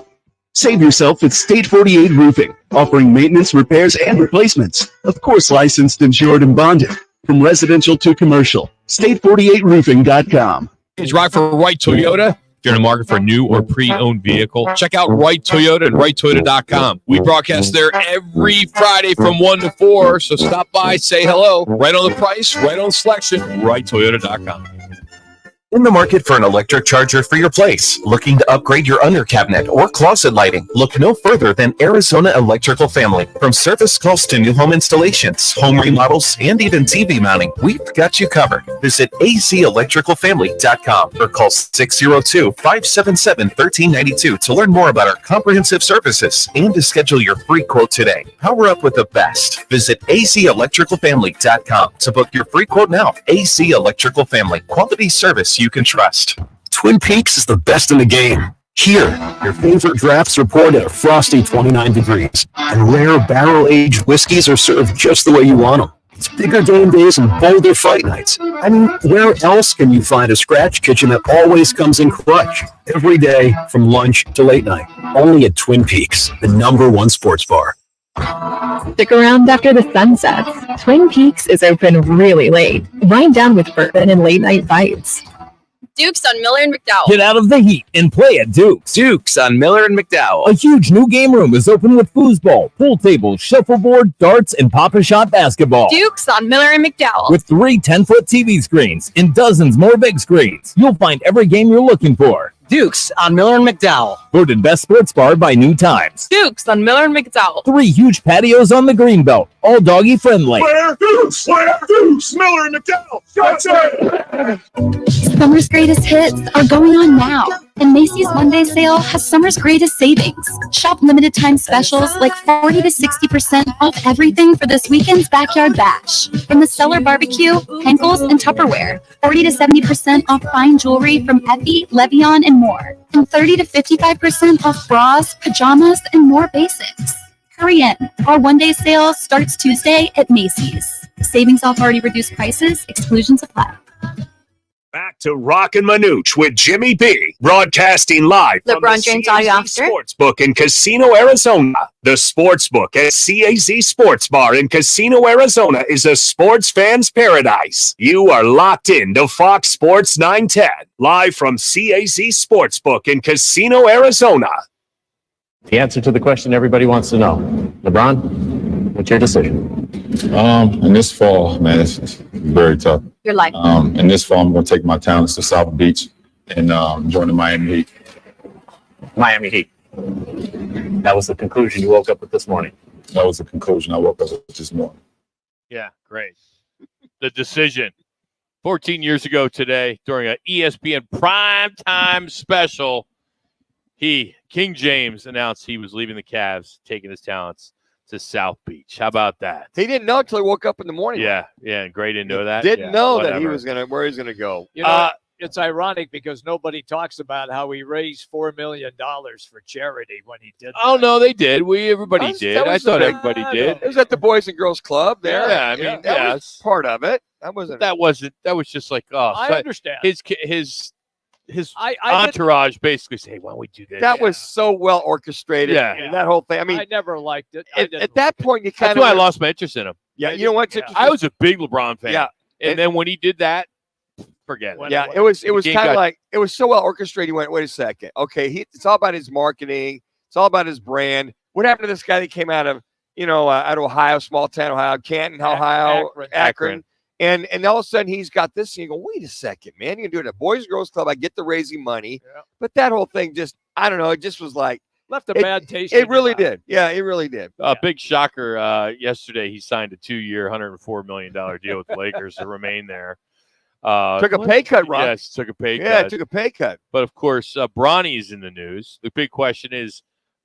Save yourself with State 48 Roofing, offering maintenance, repairs, and replacements. Of course, licensed, insured, and bonded. From residential to commercial. State48roofing.com. Is right for right Toyota. If you're in the market for a new or pre-owned vehicle, check out Wright Toyota and WrightToyota.com. We broadcast there every Friday from 1 to 4, so stop by, say hello. Right on the price, right on selection, WrightToyota.com. In the market for an electric charger for your place? Looking to upgrade your under cabinet or closet lighting? Look no further than Arizona Electrical Family. From service calls to new home installations, home remodels, and even TV mounting, we've got you covered. Visit azelectricalfamily.com or call 602-577-1392 to learn more about our comprehensive services and to schedule your free quote today. Power up with the best. Visit azelectricalfamily.com to book your free quote now. AZ Electrical Family. Quality service you can trust. Twin Peaks is the best in the game. Here, your favorite drafts are poured at a frosty 29 degrees, and rare barrel-aged whiskeys are served just the way you want them. It's bigger game days and bolder fight nights. I mean, where else can you find a scratch kitchen that always comes in clutch? Every day, from lunch to late night. Only at Twin Peaks, the #1 sports bar. Stick around after the sun sets. Twin Peaks is open really late. Wind down with bourbon and late night bites. Duke's on Miller and McDowell. Get out of the heat and play at Duke's. Duke's on Miller and McDowell. A huge new game room is open with foosball, pool tables, shuffleboard, darts, and Pop-A-Shot basketball. Duke's on Miller and McDowell. With 3 10-foot TV screens and dozens more big screens, you'll find every game you're looking for. Duke's on Miller and McDowell. Voted best sports bar by New Times. Duke's on Miller and McDowell. 3 huge patios on the Greenbelt, all doggy friendly. Where Duke's, Miller and McDowell. That's it. Summer's greatest hits are going on now. And Macy's One-Day Sale has summer's greatest savings. Shop limited time specials like 40 to 60% off everything for this weekend's Backyard Bash. From the Cellar Barbecue, Henkel's, and Tupperware. 40 to 70% off fine jewelry from Effie, Levion, and more. And 30 to 55% off bras, pajamas, and more basics. Hurry in. Our one-day sale starts Tuesday at Macy's. Savings off already reduced prices. Exclusions apply. Back to Roc and Manuch with Jimmy B, broadcasting live from LeBron the James CAZ audio officer. Sportsbook in Casino, Arizona. The Sportsbook at CAZ Sports Bar in Casino, Arizona is a sports fan's paradise. You are locked in to Fox Sports 910, live from CAZ Sportsbook in Casino, Arizona. The answer to the question everybody wants to know. LeBron, what's your decision? In this fall, man, it's very tough. Your life. In this fall, I'm going to take my talents to South Beach and join the Miami Heat. Miami Heat. That was the conclusion you woke up with this morning. That was the conclusion I woke up with this morning. Yeah, great. The decision. 14 years ago today, during an ESPN primetime special, King James, announced he was leaving the Cavs, taking his talents to South Beach. How about that? He didn't know until he woke up in the morning. Yeah, and Gray didn't know that. Didn't know that he whatever. was where he's gonna go. You know, it's ironic because nobody talks about how he raised $4 million for charity when he did. Oh no, they did. Everybody That was- did. that I was thought the- everybody did. It was at the Boys and Girls Club there. Yeah, I mean, that was part of it. That wasn't. That was just like, oh, I so understand. His I entourage basically say, hey, why don't we do this? That was so well orchestrated. Yeah. And that whole thing. I mean, I never liked it. at that point, you kind That's of. why I lost my interest in him. Yeah, you know what? I was a big LeBron fan. Yeah. And then when he did that, forget it. Yeah, it was The game kind of got- like it was so well orchestrated. You went, wait a second, okay, it's all about his marketing, it's all about his brand. What happened to this guy that came out of out of Ohio, small town Ohio, Canton, Ohio, Akron. And all of a sudden he's got this and you go, wait a second, man, you can do it at Boys and Girls Club. I get the raising money, but that whole thing just I don't know, it just was like left a bad taste. It really did. Yeah, it really did. Big shocker. Yesterday, he signed a 2-year, $104 million deal with the Lakers to remain there. Took a pay cut, Ron. Yes, took a pay cut. Yeah, took a pay cut. But of course, Bronny's in the news. The big question is,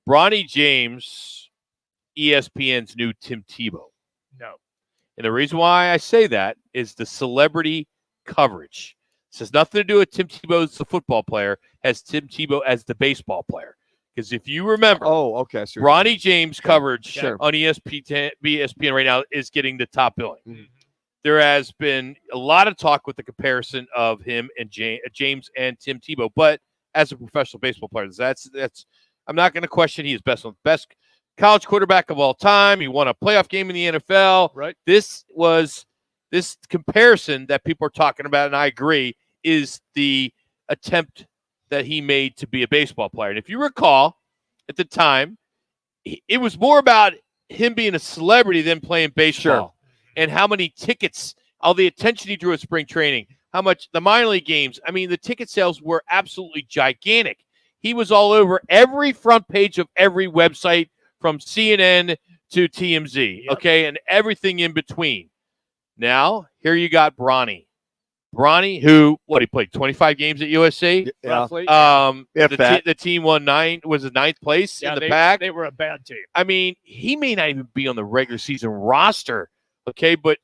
Bronny James, ESPN's new Tim Tebow. No. And the reason why I say that is the celebrity coverage. This has nothing to do with Tim Tebow as the football player, has Tim Tebow as the baseball player. Because if you remember, Bronny James coverage on ESPN right now is getting the top billing. Mm-hmm. There has been a lot of talk with the comparison of him and James and Tim Tebow, but as a professional baseball player, that's I'm not going to question he is best college quarterback of all time. He won a playoff game in the NFL. Right. This comparison that people are talking about, and I agree, is the attempt that he made to be a baseball player. And if you recall, at the time, it was more about him being a celebrity than playing baseball, and how many tickets, all the attention he drew at spring training, how much the minor league games. I mean, the ticket sales were absolutely gigantic. He was all over every front page of every website from CNN to TMZ, okay, and everything in between. Now, here you got Bronny. Bronny, who, he played 25 games at USC? Roughly. The team won ninth place in the pack. They were a bad team. I mean, he may not even be on the regular season roster, okay, but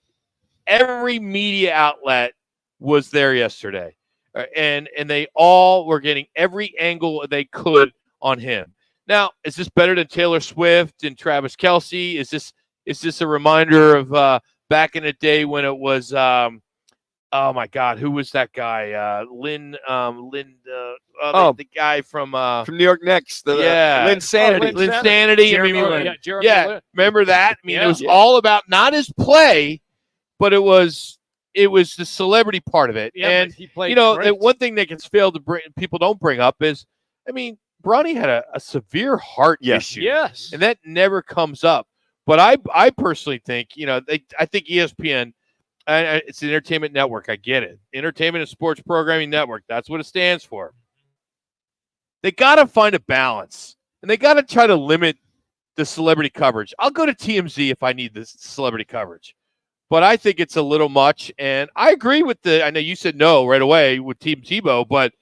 every media outlet was there yesterday. And they all were getting every angle they could on him. Now, is this better than Taylor Swift and Travis Kelce? Is this a reminder of back in the day when it was oh my God, who was that guy? The guy from New York Knicks. Lynn Sanity. Lynn Sanity. Remember that? I mean, it was all about not his play, but it was the celebrity part of it. And he played the one thing that gets failed to bring, people don't bring up is, I mean, Bronny had a severe heart issue. Yes. And that never comes up. But I personally think, I think ESPN, it's an entertainment network. I get it. Entertainment and Sports Programming Network. That's what it stands for. They got to find a balance, and they got to try to limit the celebrity coverage. I'll go to TMZ if I need this celebrity coverage. But I think it's a little much, and I agree with I know you said no right away with Team Tebow, but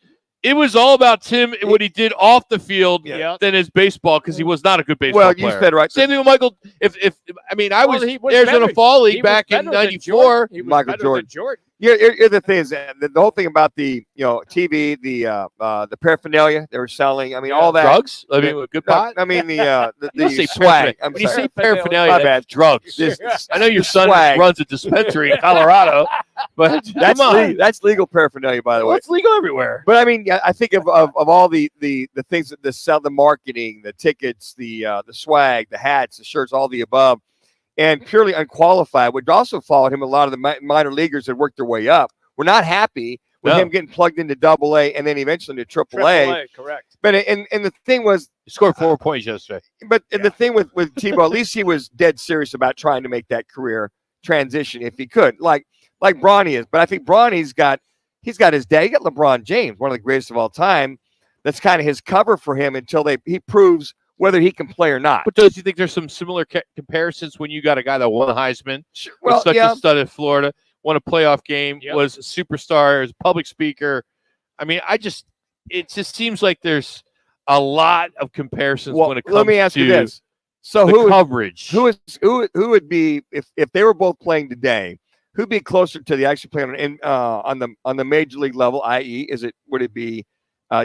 it was all about Tim, what he did off the field than his baseball, because he was not a good baseball player. Well, you said right. Same thing with Michael. I was Arizona Fall League back in '94. Michael Jordan. Here's the thing is the whole thing about the TV, the paraphernalia they were selling. I mean, all that drugs. I mean, good pot. I mean the swag. When you say paraphernalia, my bad. Drugs. I know your son runs a dispensary in Colorado, but that's legal paraphernalia, by the way. It's legal everywhere. But I mean, I think of all the things that sell, the marketing, the tickets, the swag, the hats, the shirts, all the above. And purely unqualified, which also followed him. A lot of the minor leaguers that worked their way up were not happy with him getting plugged into AA and then eventually to AAA. Correct. But and the thing was, he scored 4 points yesterday. But the thing with Tebow, at least he was dead serious about trying to make that career transition if he could, like Bronny is. But I think Bronny's got his dad. He got LeBron James, one of the greatest of all time. That's kind of his cover for him until he proves whether he can play or not. But do you think there's some similar comparisons when you got a guy that won the Heisman, was such a stud at Florida, won a playoff game, was a superstar, was a public speaker? I mean, it just seems like there's a lot of comparisons when it comes to let me ask you this. So coverage. Who would be, if they were both playing today, who'd be closer to the actually playing on the major league level, i.e., would it be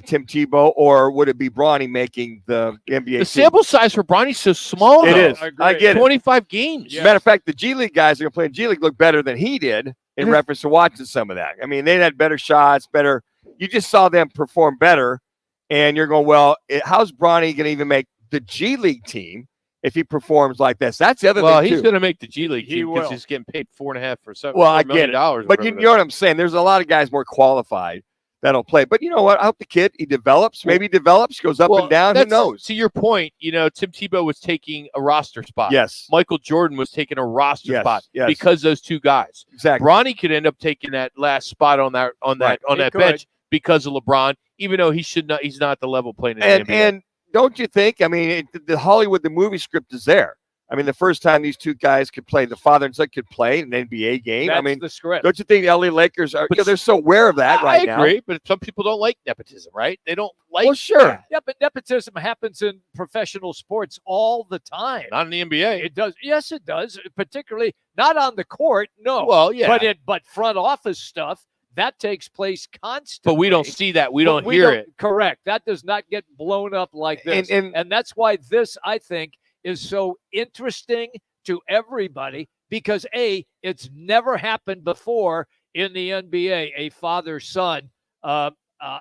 Tim Tebow, or would it be Bronny making the NBA? The sample size for Bronny's so small. It is. I get 25 games. Matter of fact, the G League guys that are playing G League look better than he did in reference to watching some of that. I mean, they had better shots, better. You just saw them perform better, and you're going, well, how's Bronny going to even make the G League team if he performs like this? That's the other thing. Well, he's going to make the G League team because he's getting paid $4.5 or $7 million. But you know what I'm saying? There's a lot of guys more qualified that'll play. But you know what? I hope the kid, he develops. Maybe he develops, goes up and down. Who knows? To your point, Tim Tebow was taking a roster spot. Yes. Michael Jordan was taking a roster spot. Yes. Because those two guys. Exactly. Bronny could end up taking that last spot on that bench because of LeBron, even though he's not at the level playing in the NBA. And don't you think? I mean, the Hollywood, the movie script is there. I mean, the first time these two guys could play, the father and son could play an NBA game. That's I mean, the script. Don't you think the LA Lakers are? They're so aware of that right now. I agree, but some people don't like nepotism, right? They don't like. Well, sure. Yeah, but nepotism happens in professional sports all the time. Not in the NBA. It does. Yes, it does. Particularly not on the court. No. Well, yeah. But front office stuff. That takes place constantly. But we don't see that. We don't hear it. Correct. That does not get blown up like this. And that's why this, I think, is so interesting to everybody because, A, it's never happened before in the NBA, a father-son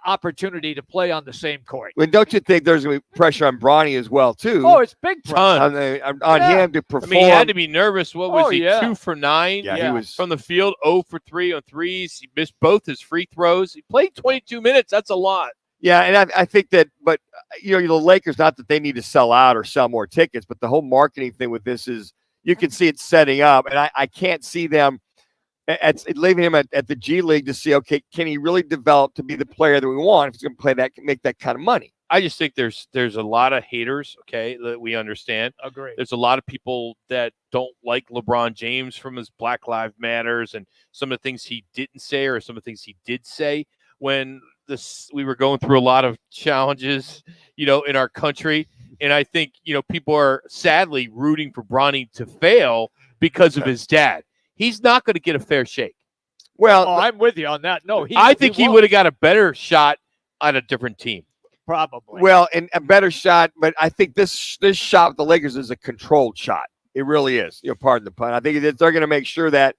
opportunity to play on the same court. Well, don't you think there's going to be pressure on Bronny as well, too? Oh, it's big pressure. On him to perform. I mean, he had to be nervous. What was he, 2 for 9? Yeah, he was. From the field, 0 for 3 on threes. He missed both his free throws. He played 22 minutes. That's a lot. Yeah, and I think that, but the Lakers, not that they need to sell out or sell more tickets, but the whole marketing thing with this is you can see it setting up, and I can't see them leaving him at the G League to see, okay, can he really develop to be the player that we want if he's going to play that, make that kind of money? I just think there's a lot of haters, okay, that we understand. Agree. There's a lot of people that don't like LeBron James from his Black Lives Matters and some of the things he didn't say or some of the things he did say when we were going through a lot of challenges, in our country. And I think, people are sadly rooting for Bronny to fail because of his dad. He's not going to get a fair shake. Well, I'm with you on that. No, I think he would have got a better shot on a different team. Probably. Well, and a better shot, but I think this shot with the Lakers is a controlled shot. It really is. Pardon the pun. I think that they're going to make sure that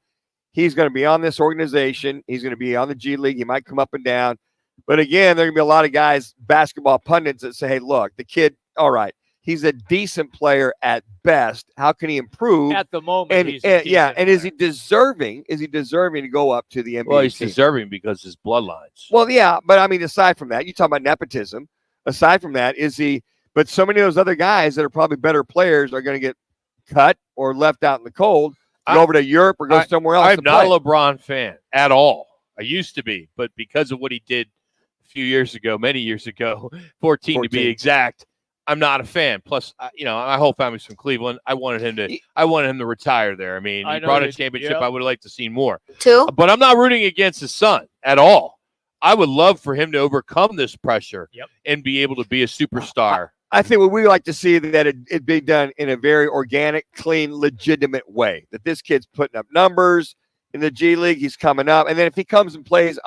he's going to be on this organization. He's going to be on the G League. He might come up and down. But again, there are going to be a lot of guys, basketball pundits, that say, hey, look, the kid, all right, he's a decent player at best. How can he improve? At the moment, and he's a decent and is he deserving? Is he deserving to go up to the NBA? Well, he's team? deserving because his bloodlines. Well, yeah, but I mean, aside from that, you talk about nepotism. Aside from that, is he? But so many of those other guys that are probably better players are going to get cut or left out in the cold, go over to Europe or go somewhere else. I'm not a LeBron fan at all. I used to be, but because of what he did a few years ago, many years ago, 14 to be exact, I'm not a fan. Plus, my whole family's from Cleveland. I wanted him to retire there. I mean, he brought a championship. Yep. I would have liked to see more. Two. But I'm not rooting against his son at all. I would love for him to overcome this pressure and be able to be a superstar. I think what we like to see that it be done in a very organic, clean, legitimate way. That this kid's putting up numbers in the G League. He's coming up, and then if he comes and plays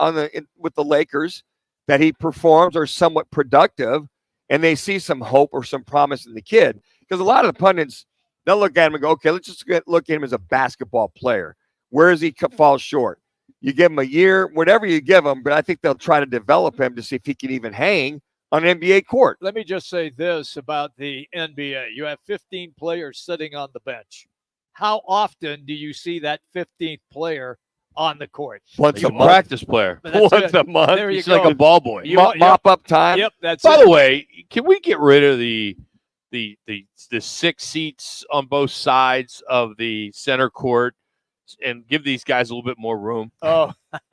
with the Lakers, that he performs or is somewhat productive, and they see some hope or some promise in the kid. Because a lot of the pundits, they'll look at him and go, okay, let's just look at him as a basketball player. Where does he fall short? You give him a year, whatever you give him, but I think they'll try to develop him to see if he can even hang on an NBA court. Let me just say this about the NBA. You have 15 players sitting on the bench. How often do you see that 15th player on the court? Once a practice player. Once a month. There you He's go. like a ball boy. Mop up time. Yep, that's By the way, can we get rid of the 6 seats on both sides of the center court and give these guys a little bit more room? Oh,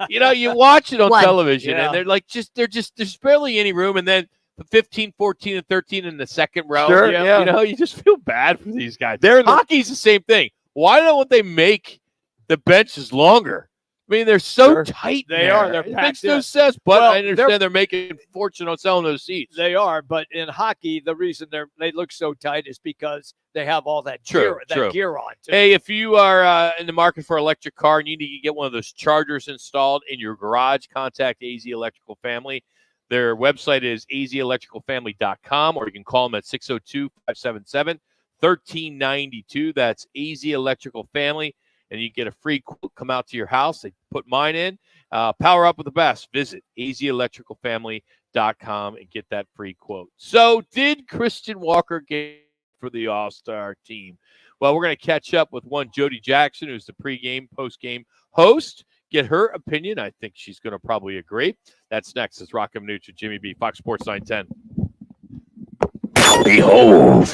you watch it on television Yeah. and there's barely any room. And then 15, 14, and 13 in the second row. Sure, yeah. You just feel bad for these guys. They're Hockey's the same thing. Why don't they make the benches longer? I mean, they're so tight. They there. are. They're It packed makes no in. sense, but Well, I understand they're making a fortune on selling those seats. They are, but in hockey, the reason they look so tight is because they have all that True. gear on. Too. Hey, if you are in the market for an electric car and you need to get one of those chargers installed in your garage, contact AZ Electrical Family. Their website is azelectricalfamily.com, or you can call them at 602-577-1392. That's AZ Electrical Family, and you get a free quote. Come out to your house. They put mine in. Power up with the best. Visit azelectricalfamily.com and get that free quote. So did Christian Walker get for the All-Star team? Well, we're going to catch up with one Jody Jackson, who's the pregame, postgame host. Get her opinion. I think she's going to probably agree. That's next. It's Roc and Manuch with Jimmy B, Fox Sports 910. Behold.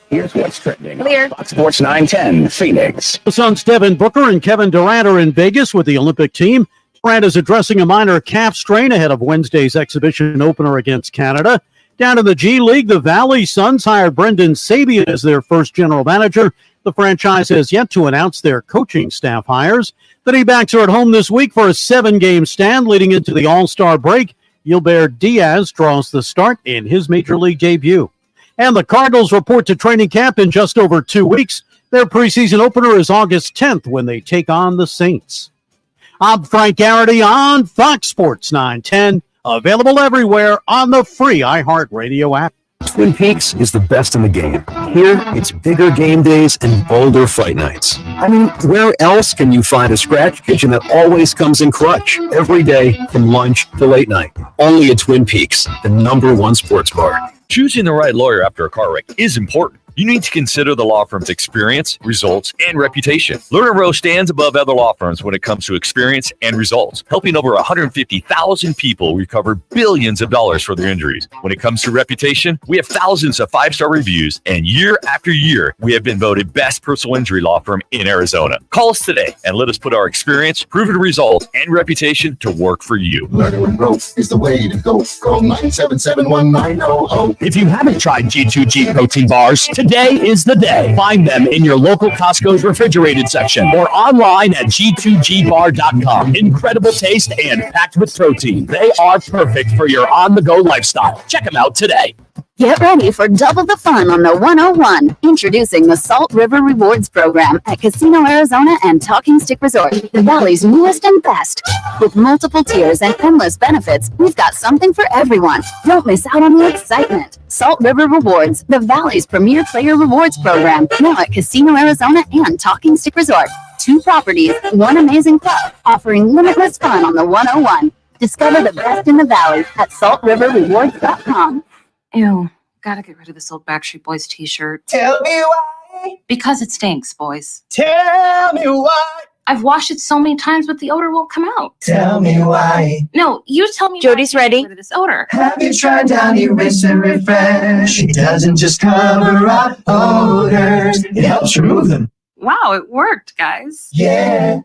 Here's what's trending. Clear. Fox Sports 910, Phoenix. The Suns' Devin Booker and Kevin Durant are in Vegas with the Olympic team. Durant is addressing a minor calf strain ahead of Wednesday's exhibition opener against Canada. Down in the G League, the Valley Suns hired Brendan Sabian as their first general manager. The franchise has yet to announce their coaching staff hires. The D-backs are at home this week for a 7-game stand leading into the All-Star break. Gilbert Diaz draws the start in his Major League debut. And the Cardinals report to training camp in just over 2 weeks. Their preseason opener is August 10th when they take on the Saints. I'm Frank Garrity on Fox Sports 910, available everywhere on the free iHeartRadio app. Twin Peaks is the best in the game. Here, it's bigger game days and bolder fight nights. I mean, where else can you find a scratch kitchen that always comes in clutch every day from lunch to late night? Only at Twin Peaks, the #1 sports bar. Choosing the right lawyer after a car wreck is important. you need to consider the law firm's experience, results, and reputation. Lerner Rowe stands above other law firms when it comes to experience and results, helping over 150,000 people recover billions of dollars for their injuries. When it comes to reputation, we have thousands of 5-star reviews, and year after year, we have been voted best personal injury law firm in Arizona. Call us today and let us put our experience, proven results, and reputation to work for you. Lerner and Rowe is the way to go. Call 977-1900. If you haven't tried G2G protein bars, today is the day. Find them in your local Costco's refrigerated section or online at g2gbar.com. Incredible taste and packed with protein. They are perfect for your on-the-go lifestyle. Check them out today. Get ready for double the fun on the 101. Introducing the Salt River Rewards Program at Casino Arizona and Talking Stick Resort, the Valley's newest and best. With multiple tiers and endless benefits, we've got something for everyone. Don't miss out on the excitement. Salt River Rewards, the Valley's premier player rewards program, now at Casino Arizona and Talking Stick Resort. 2 properties, 1 amazing club, offering limitless fun on the 101. Discover the best in the Valley at saltriverrewards.com. Ew, gotta get rid of this old Backstreet Boys t-shirt. Tell me why. Because it stinks, boys. Tell me why. I've washed it so many times, but the odor won't come out. Tell me why. No, you tell me. Jody's ready. Rid of this odor. Have you tried Downy Rinse and Refresh? It doesn't just cover up odors, it helps remove them. Wow, it worked, guys. Yeah.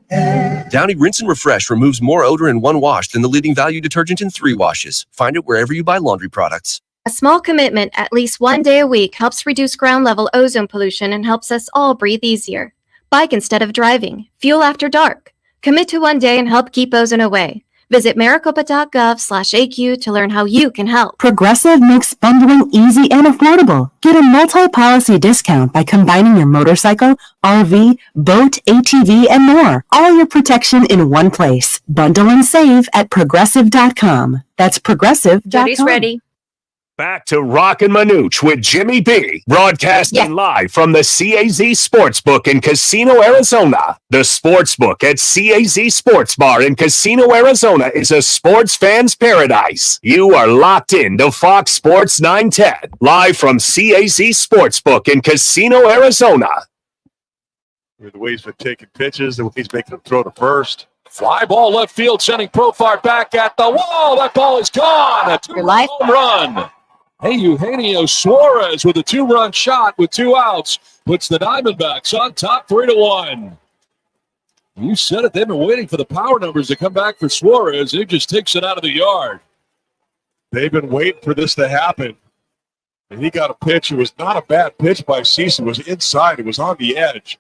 Downy Rinse and Refresh removes more odor in 1 wash than the leading value detergent in 3 washes. Find it wherever you buy laundry products. A small commitment at least 1 day a week helps reduce ground-level ozone pollution and helps us all breathe easier. Bike instead of driving. Fuel after dark. Commit to 1 day and help keep ozone away. Visit maricopa.gov/AQ to learn how you can help. Progressive makes bundling easy and affordable. Get a multi-policy discount by combining your motorcycle, RV, boat, ATV, and more. All your protection in one place. Bundle and save at progressive.com. That's progressive.com. Jody's ready. Back to Roc and Manuch with Jimmy B, broadcasting live from the CAZ Sportsbook in Casino, Arizona. The Sportsbook at CAZ Sports Bar in Casino, Arizona is a sports fan's paradise. You are locked in to Fox Sports 910, live from CAZ Sportsbook in Casino, Arizona. The way he's been taking pitches, the way he's making them throw to first. Fly ball left field, sending Profar back at the wall. That ball is gone. A 2-run home run. Hey, Eugenio Suarez with a 2-run shot with 2 outs puts the Diamondbacks on top 3-1. You said it. They've been waiting for the power numbers to come back for Suarez. He just takes it out of the yard. They've been waiting for this to happen. And he got a pitch. It was not a bad pitch by Cease. It was inside. It was on the edge.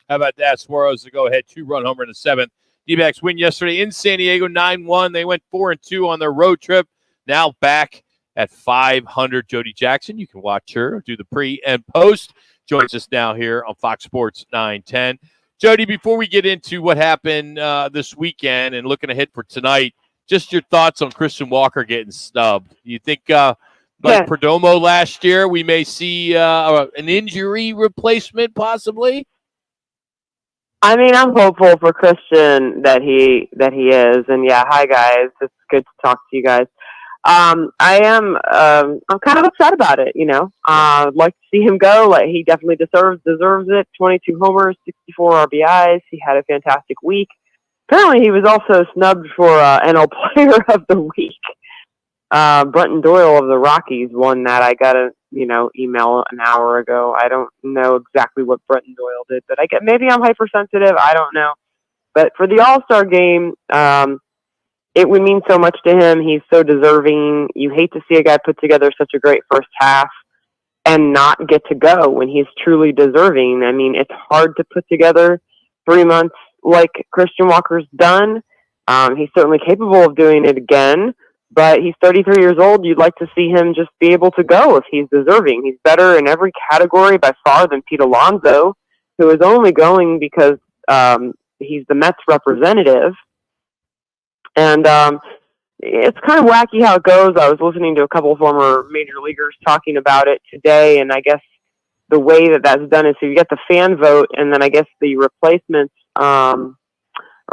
How about that? Suarez to go ahead 2-run homer in the 7th. D-backs win yesterday in San Diego 9-1. They went 4-2 on their road trip. Now back at 500. Jody Jackson, you can watch her do the pre and post. Joins us now here on Fox Sports 910. Jody, before we get into what happened this weekend and looking ahead for tonight, just your thoughts on Christian Walker getting snubbed. Do you think, Perdomo last year, we may see an injury replacement possibly? I mean, I'm hopeful for Christian that he is. And yeah, hi guys. It's good to talk to you guys. I'm kind of upset about it, you know. I'd like to see him go. Like, he definitely deserves it. 22 homers, 64 RBIs. He had a fantastic week. Apparently, he was also snubbed for NL Player of the Week. Brenton Doyle of the Rockies won that. I got a email an hour ago. I don't know exactly what Brenton Doyle did, but maybe I'm hypersensitive. I don't know. But for the All-Star game, it would mean so much to him. He's so deserving. You hate to see a guy put together such a great first half and not get to go when he's truly deserving. I mean, it's hard to put together 3 months like Christian Walker's done. He's certainly capable of doing it again, but he's 33 years old. You'd like to see him just be able to go if he's deserving. He's better in every category by far than Pete Alonso, who is only going because he's the Mets representative. And it's kind of wacky how it goes. I was listening to a couple of former major leaguers talking about it today, and I guess the way that that's done is so you get the fan vote, and then I guess the replacements, or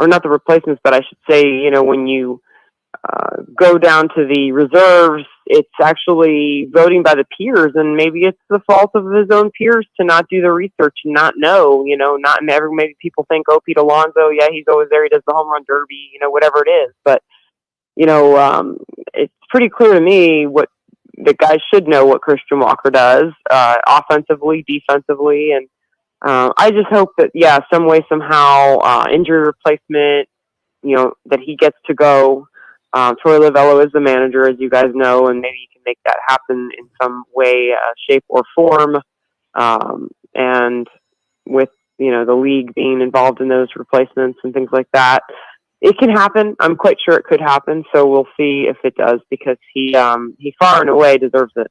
not the replacements, but I should say, when you go down to the reserves, it's actually voting by the peers, and maybe it's the fault of his own peers to not do the research and not know. Not maybe people think, oh, Pete Alonso, yeah, he's always there, he does the home run derby, whatever it is. But it's pretty clear to me what the guys should know what Christian Walker does, offensively, defensively, and I just hope that some way, somehow, injury replacement, that he gets to go. Troy Lavello is the manager, as you guys know, and maybe you can make that happen in some way, shape, or form. And with the league being involved in those replacements and things like that, it can happen. I'm quite sure it could happen. So we'll see if it does, because he far and away deserves it.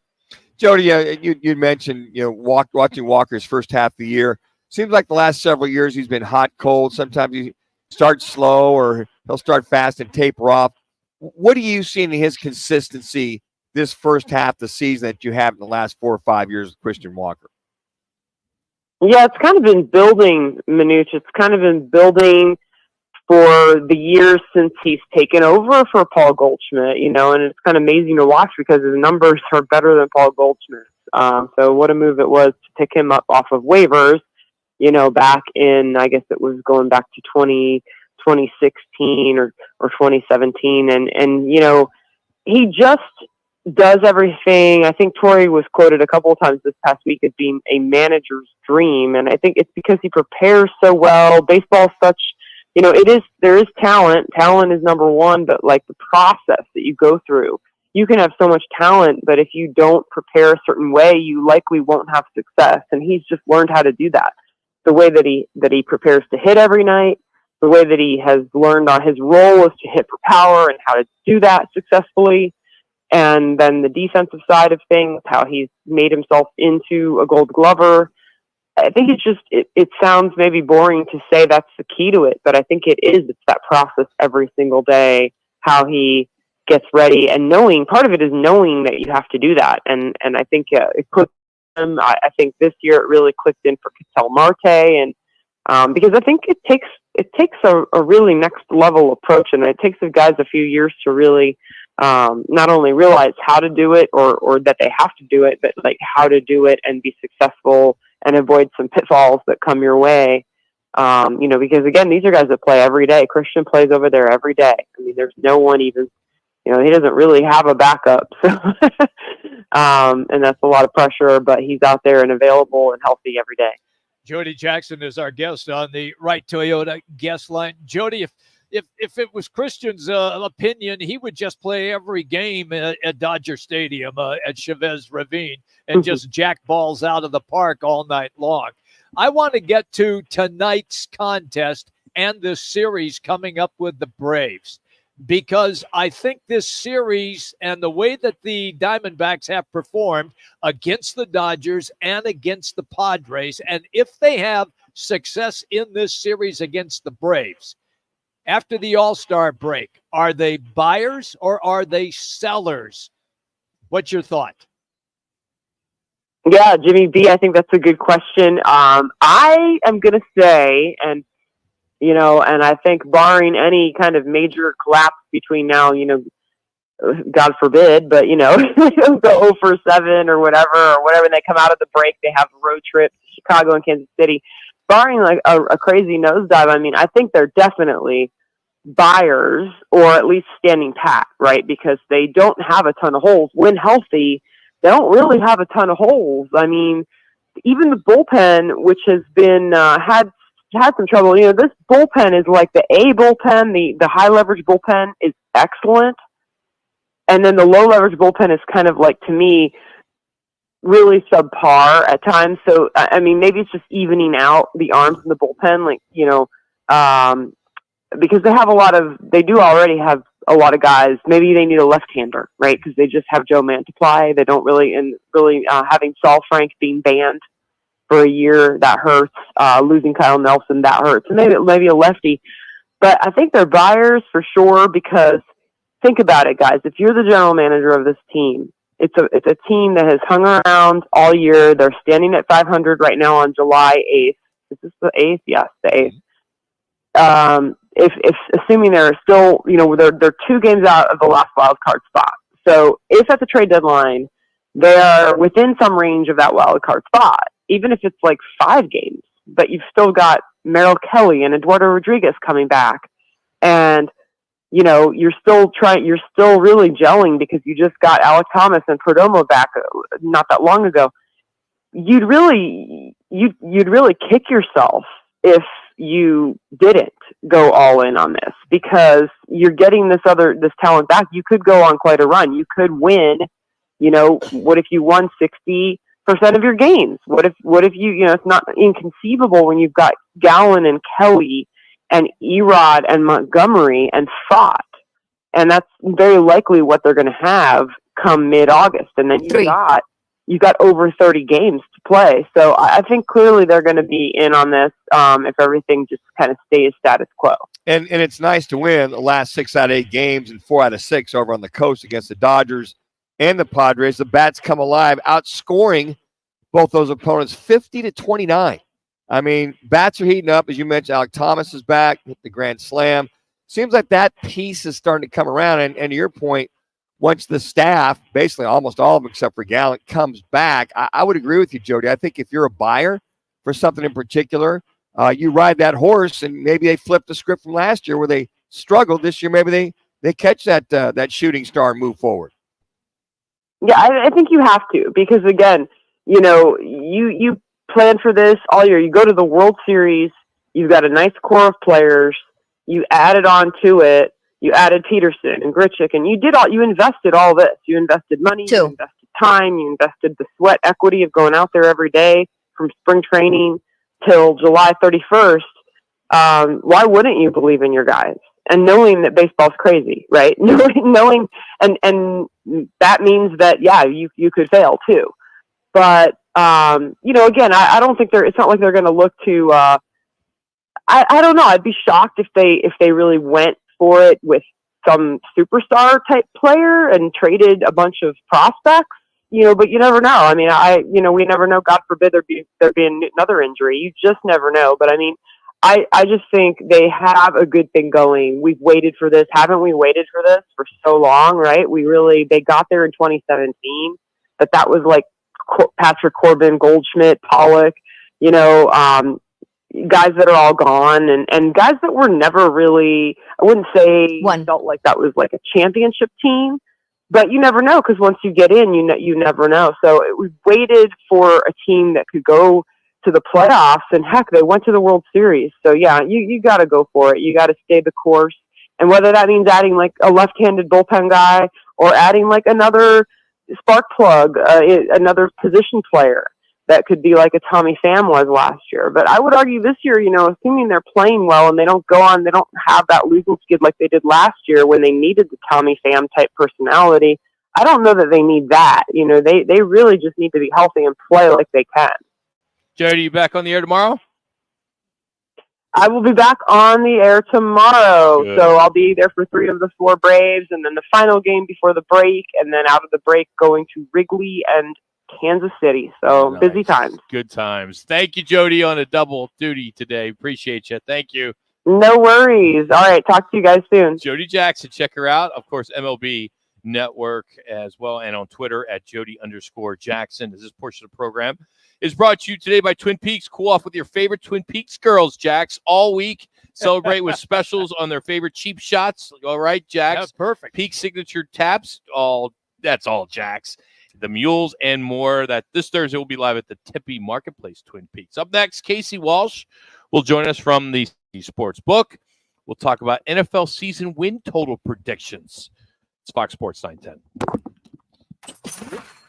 Jody, you mentioned watching Walker's first half of the year. Seems like the last several years he's been hot, cold. Sometimes he starts slow, or he'll start fast and taper off. What do you see in his consistency this first half of the season that you have in the last 4 or 5 years with Christian Walker? Yeah, it's kind of been building, Manuch. It's kind of been building for the years since he's taken over for Paul Goldschmidt, and it's kind of amazing to watch because his numbers are better than Paul Goldschmidt's. So what a move it was to pick him up off of waivers, back in, I guess it was going back to 2016 or 2017. And he just does everything. I think Torrey was quoted a couple of times this past week as being a manager's dream. And I think it's because he prepares so well. Baseball is such, there is talent. Talent is number one, but like the process that you go through, you can have so much talent, but if you don't prepare a certain way, you likely won't have success. And he's just learned how to do that. The way that he prepares to hit every night, the way that he has learned on his role is to hit for power and how to do that successfully. And then the defensive side of things, how he's made himself into a Gold Glover. I think it sounds maybe boring to say that's the key to it, but I think it is. It's that process every single day, how he gets ready, and part of it is knowing that you have to do that. And I think it puts him, I think this year it really clicked in for Ketel Marte, and because I think it takes a really next level approach, and it takes the guys a few years to really not only realize how to do it or that they have to do it, but like how to do it and be successful and avoid some pitfalls that come your way. Because again, these are guys that play every day. Christian plays over there every day. I mean, there's no one even, he doesn't really have a backup. So, and that's a lot of pressure, but he's out there and available and healthy every day. Jody Jackson is our guest on the Right Toyota guest line. Jody, if it was Christian's opinion, he would just play every game at Dodger Stadium at Chavez Ravine and just jack balls out of the park all night long. I want to get to tonight's contest and this series coming up with the Braves, because I think this series and the way that the Diamondbacks have performed against the Dodgers and against the Padres, and if they have success in this series against the Braves, after the All-Star break, are they buyers or are they sellers? What's your thought? Yeah, Jimmy B, I think that's a good question. I am going to say, and I think barring any kind of major collapse between now, God forbid, but, go 0 for 7 or whatever, they come out of the break, they have a road trip to Chicago and Kansas City. Barring like a crazy nosedive, I mean, I think they're definitely buyers, or at least standing pat, right? Because they don't have a ton of holes. When healthy, they don't really have a ton of holes. I mean, even the bullpen, which has been had some trouble. This bullpen is like the A bullpen. The high leverage bullpen is excellent, and then the low leverage bullpen is kind of like, to me, really subpar at times. So I mean, maybe it's just evening out the arms in the bullpen, because they do already have a lot of guys. Maybe they need a left-hander, right? Because they just have Joe Mantiply. They don't really, having Saul Frank being banned for a year, that hurts. Losing Kyle Nelson, that hurts. And maybe a lefty. But I think they're buyers for sure, because think about it, guys. If you're the general manager of this team, it's a team that has hung around all year. They're standing at 500 right now on July 8th. Is this the 8th? Yes, the 8th. If assuming they're still, they're 2 games out of the last wild card spot. So if at the trade deadline they are within some range of that wild card spot, even if it's like 5 games, but you've still got Merrill Kelly and Eduardo Rodriguez coming back, and you're still really gelling because you just got Alec Thomas and Perdomo back not that long ago. You'd really kick yourself if you didn't go all in on this, because you're getting this talent back. You could go on quite a run. You could win. What if you won 60% of your games? What if you it's not inconceivable when you've got Gallen and Kelly and Erod and Montgomery and Fott, and that's very likely what they're going to have come mid-August, and then you've got over 30 games to play. So I think clearly they're going to be in on this if everything just kind of stays status quo. And it's nice to win the last 6 out of 8 games and 4 out of 6 over on the coast against the Dodgers and the Padres. The bats come alive, outscoring both those opponents 50-29. I mean, bats are heating up. As you mentioned, Alec Thomas is back, hit the grand slam. Seems like that piece is starting to come around. And to your point, once the staff, basically almost all of them except for Gallant, comes back, I would agree with you, Jody. I think if you're a buyer for something in particular, you ride that horse, and maybe they flip the script from last year where they struggled. This year, maybe they catch that shooting star and move forward. Yeah, I think you have to, because again, you plan for this all year. You go to the World Series, you've got a nice core of players, you added on to it, you added Peterson and Grichuk, and you invested all this. You invested money, you invested time, you invested the sweat equity of going out there every day from spring training till July 31st. Why wouldn't you believe in your guys? And knowing that baseball's crazy, right? knowing and that means that, you could fail too. But, again, I don't think it's not like they're going to look to, I don't know. I'd be shocked if they really went for it with some superstar type player and traded a bunch of prospects, but you never know. I mean, we never know. God forbid there be another injury. You just never know. But I mean, I just think they have a good thing going. We've waited for this. Haven't we waited for this for so long, right? They got there in 2017, but that was like Patrick Corbin, Goldschmidt, Pollock, guys that are all gone, and guys that were never really, I wouldn't say felt like that was like a championship team, but you never know, because once you get in, you never know. So we waited for a team that could go to the playoffs, and heck, they went to the World Series. So yeah, you got to go for it. You got to stay the course, and whether that means adding like a left-handed bullpen guy or adding like another spark plug, another position player that could be like a Tommy Pham was last year. But I would argue this year, assuming they're playing well and they don't have that losing skid like they did last year when they needed the Tommy Pham type personality. I don't know that they need that. They really just need to be healthy and play like they can. Jody, you back on the air tomorrow? I will be back on the air tomorrow. Good. So I'll be there for 3 of the 4 Braves, and then the final game before the break, and then out of the break going to Wrigley and Kansas City. So nice. Busy times. Good times. Thank you, Jody, on a double duty today. Appreciate you. Thank you. No worries. All right. Talk to you guys soon. Jody Jackson. Check her out. Of course, MLB Network as well, and on Twitter at Jody_Jackson. This portion of the program is brought to you today by Twin Peaks. Cool off with your favorite Twin Peaks girls, Jax, all week. Celebrate with specials on their favorite cheap shots. All right, Jax. That's perfect. Peak signature taps. That's all, Jax. The Mules and more. That this Thursday will be live at the Tempe Marketplace, Twin Peaks. Up next, Casey Walsh will join us from the Sports Book. We'll talk about NFL season win total predictions. It's Fox Sports 910.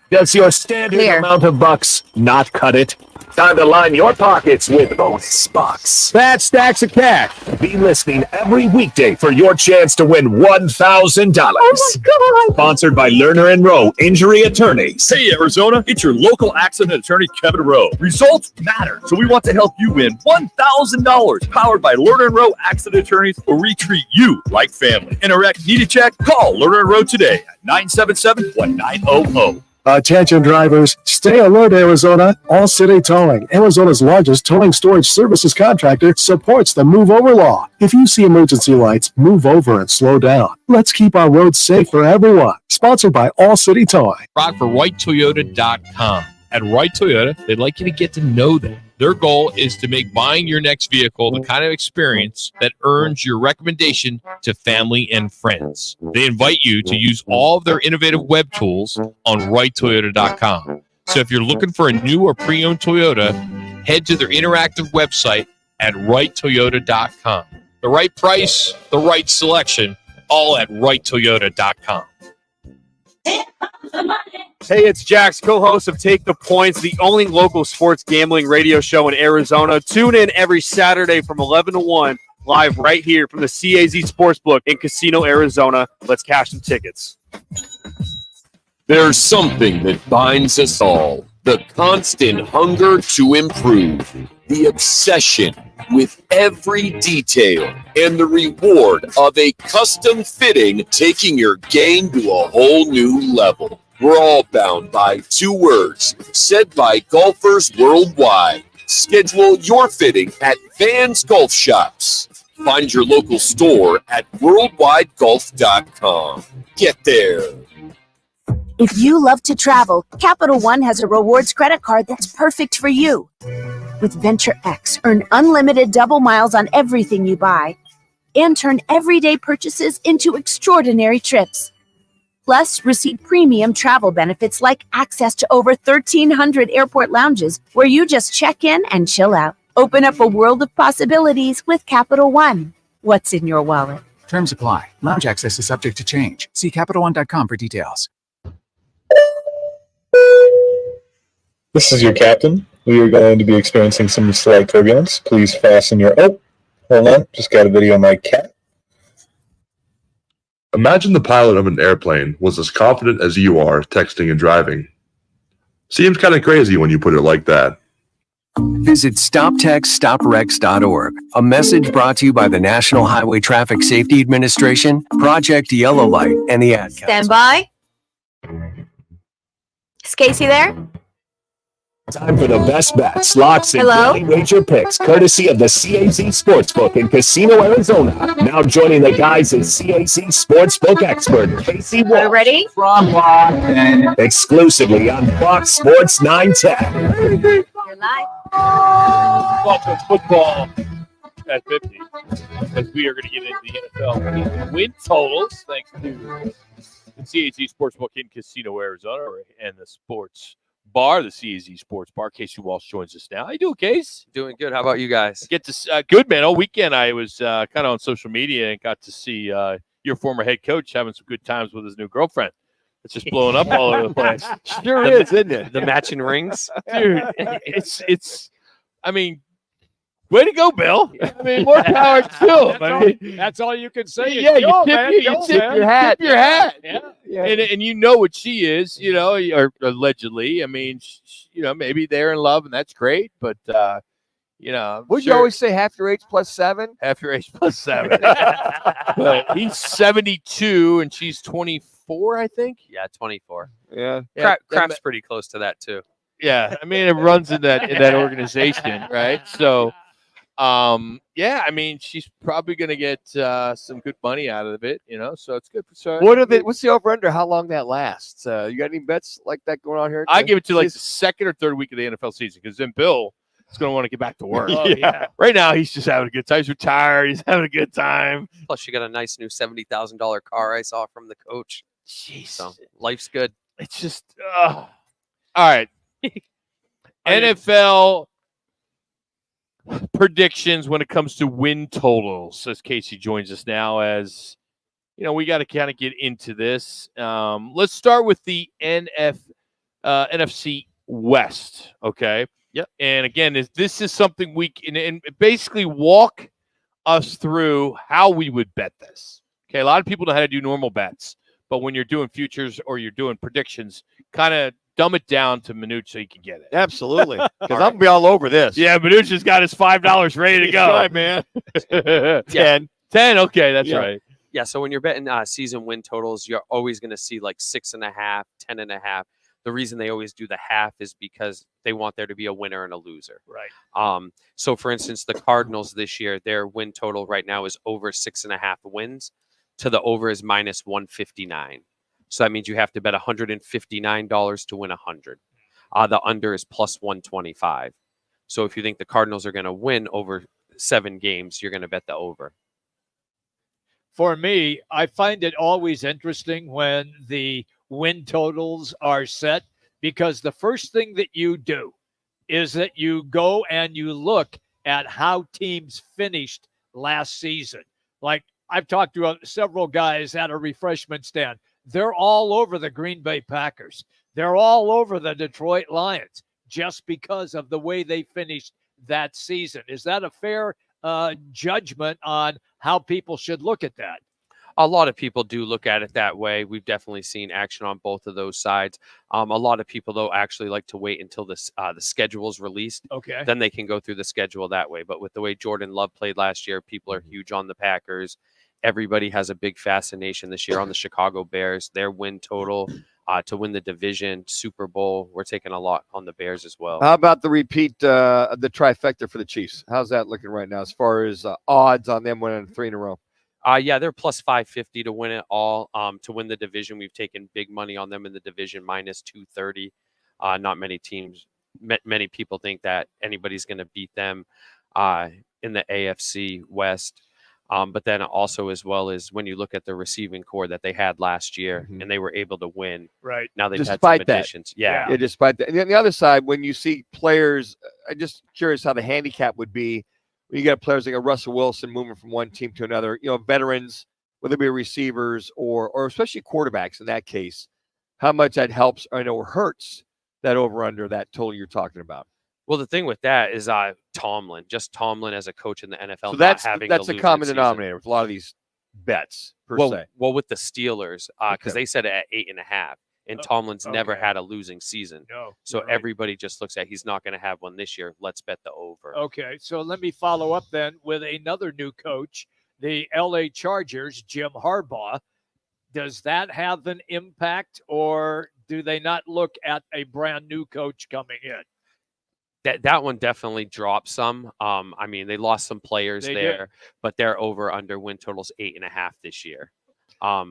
Does your standard amount of bucks not cut it? Time to line your pockets with bonus bucks. Fat stacks of cash. Be listening every weekday for your chance to win $1,000. Oh my God! Sponsored by Lerner and Rowe Injury Attorneys. Hey, Arizona, it's your local accident attorney, Kevin Rowe. Results matter, so we want to help you win $1,000. Powered by Lerner and Rowe Accident Attorneys, where we treat you like family. In a wreck, need a check? Call Lerner and Rowe today at 977-1900. Attention drivers, stay alert, Arizona. All City Towing, Arizona's largest towing storage services contractor, supports the move over law. If you see emergency lights, move over and slow down. Let's keep our roads safe for everyone. Sponsored by All City Towing. Rock for WhiteToyota.com. At Wright Toyota, they'd like you to get to know them. Their goal is to make buying your next vehicle the kind of experience that earns your recommendation to family and friends. They invite you to use all of their innovative web tools on WrightToyota.com. So if you're looking for a new or pre-owned Toyota, head to their interactive website at WrightToyota.com. The right price, the right selection, all at WrightToyota.com. Hey, it's Jax, co-host of Take the Points, the only local sports gambling radio show in Arizona. Tune in every Saturday from 11 to 1, live right here from the CAZ Sportsbook in Casino, Arizona. Let's cash some tickets. There's something that binds us all. The constant hunger to improve. The obsession with every detail. And the reward of a custom fitting taking your game to a whole new level. We're all bound by two words said by golfers worldwide. Schedule your fitting at Vans Golf Shops. Find your local store at worldwidegolf.com. Get there. If you love to travel, Capital One has a rewards credit card that's perfect for you. With Venture X, earn unlimited double miles on everything you buy and turn everyday purchases into extraordinary trips. Plus, receive premium travel benefits like access to over 1,300 airport lounges where you just check in and chill out. Open up a world of possibilities with Capital One. What's in your wallet? Terms apply. Lounge access is subject to change. See CapitalOne.com for details. This is your captain. We are going to be experiencing some slight turbulence. Please fasten your... Oh, hold on. Just got a video of my cat. Imagine the pilot of an airplane was as confident as you are texting and driving. Seems kind of crazy when you put it like that. Visit StopTextStopWrecks.org. A message brought to you by the National Highway Traffic Safety Administration, Project Yellow Light, and the Ad Council. Stand by. Is Casey there? Time for the best bets, locks, and Hello? daily wager picks, courtesy of the CAZ Sportsbook in Casino, Arizona. Now joining the guys is CAZ Sportsbook expert Casey Walsh. Ready? From Boston. Exclusively on Fox Sports 910. You're live. Welcome to football at 50, as we are going to get into the NFL win totals, thanks to the CAZ Sportsbook in Casino, Arizona, and the sports bar, the CAZ Sports Bar. Casey Walsh joins us now. How you doing, Case? Doing good. How about you guys? Get to good, man. All weekend I was kind of on social media and got to see your former head coach having some good times with his new girlfriend. It's just blowing up all over the place. Sure is, isn't it? The matching rings, dude. It's. I mean, way to go, Bill. I mean, more power to him. I mean, That's all you can say. yeah, you tip your hat. Tip your hat. Yeah. And you know what she is, you know, or allegedly. I mean, you know, maybe they're in love and that's great, but you know, Would you always say half your age plus 7? half your age plus 7? But he's 72 and she's 24, I think. Yeah, 24. Yeah. Crap's pretty close to that too. Yeah, I mean, it runs in that organization, right? So, yeah, I mean, she's probably going to get some good money out of it, you know. So it's good. So What's the over under? How long that lasts? You got any bets like that going on here? I give it to like the second or third week of the NFL season because then Bill is going to want to get back to work. Yeah. Right now, he's just having a good time. He's retired. He's having a good time. Plus, you got a nice new $70,000 car I saw from the coach. Jeez, so life's good. It's just all right. NFL predictions when it comes to win totals. As Casey joins us now, as you know, we got to kind of get into this. Let's start with the NFC West. Okay. Yep. And again, this is something we can and basically walk us through how we would bet this. Okay. A lot of people know how to do normal bets, but when you're doing futures or you're doing predictions, kind of dumb it down to Manuch so you can get it. Absolutely. Because I'm going to be all over this. Yeah, Manuch has got his $5 ready to go. Right, man. 10. Okay, that's right. Yeah, so when you're betting season win totals, you're always going to see like 6.5, 10.5. the reason they always do the half is because they want there to be a winner and a loser. Right. So for instance, the Cardinals this year, their win total right now is over 6.5 wins. To the over is minus 159. So that means you have to bet $159 to win 100. The under is plus 125. So if you think the Cardinals are going to win over 7 games, you're going to bet the over. For me, I find it always interesting when the win totals are set, because the first thing that you do is that you go and you look at how teams finished last season. Like, I've talked to several guys at a refreshment stand. They're all over the Green Bay Packers. They're all over the Detroit Lions just because of the way they finished that season. Is that a fair judgment on how people should look at that? A lot of people do look at it that way. We've definitely seen action on both of those sides. A lot of people, though, actually like to wait until the schedule is released. Okay. Then they can go through the schedule that way. But with the way Jordan Love played last year, people are huge on the Packers. Everybody has a big fascination this year on the Chicago Bears. Their win total to win the division, Super Bowl, we're taking a lot on the Bears as well. How about the repeat, the trifecta for the Chiefs? How's that looking right now as far as odds on them winning 3 in a row? Yeah, they're plus 550 to win it all. To win the division, we've taken big money on them in the division, minus 230. Not many teams, many people think that anybody's going to beat them in the AFC West. But then also, as well as when you look at the receiving core that they had last year, and they were able to win. Right. Now they've Despite had some additions. Yeah, despite that. And then the other side, when you see players, I'm just curious how the handicap would be when you got players like a Russell Wilson moving from one team to another, veterans, whether it be receivers or especially quarterbacks in that case, how much that helps or hurts that over-under, that total you're talking about. Well, the thing with that is Tomlin as a coach in the NFL. So that's a a common denominator with a lot of these bets, per se. Well, with the Steelers, because they set it at 8.5, and Tomlin's never had a losing season. No. So everybody just looks at he's not going to have one this year. Let's bet the over. Okay, so let me follow up then with another new coach, the LA Chargers, Jim Harbaugh. Does that have an impact, or do they not look at a brand new coach coming in? That one definitely dropped some. I mean, they lost some players there, but their over under win totals 8.5 this year.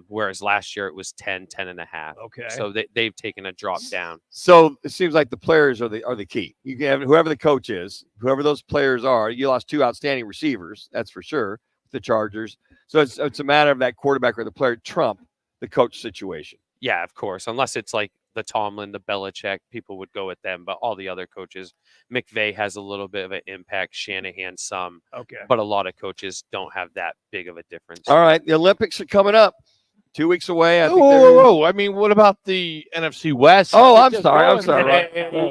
Whereas last year it was 10.5. Okay. So they've taken a drop down. So it seems like the players are the key. You can have whoever the coach is, whoever those players are. You lost 2 outstanding receivers, that's for sure, the Chargers. So it's a matter of that quarterback or the player trump the coach situation. Yeah, of course. Unless it's like the Tomlin, the Belichick, people would go with them. But all the other coaches, McVay has a little bit of an impact, Shanahan some. Okay. But a lot of coaches don't have that big of a difference. All right, the Olympics are coming up. 2 weeks away. I think whoa. I mean, what about the NFC West? Oh, I'm sorry.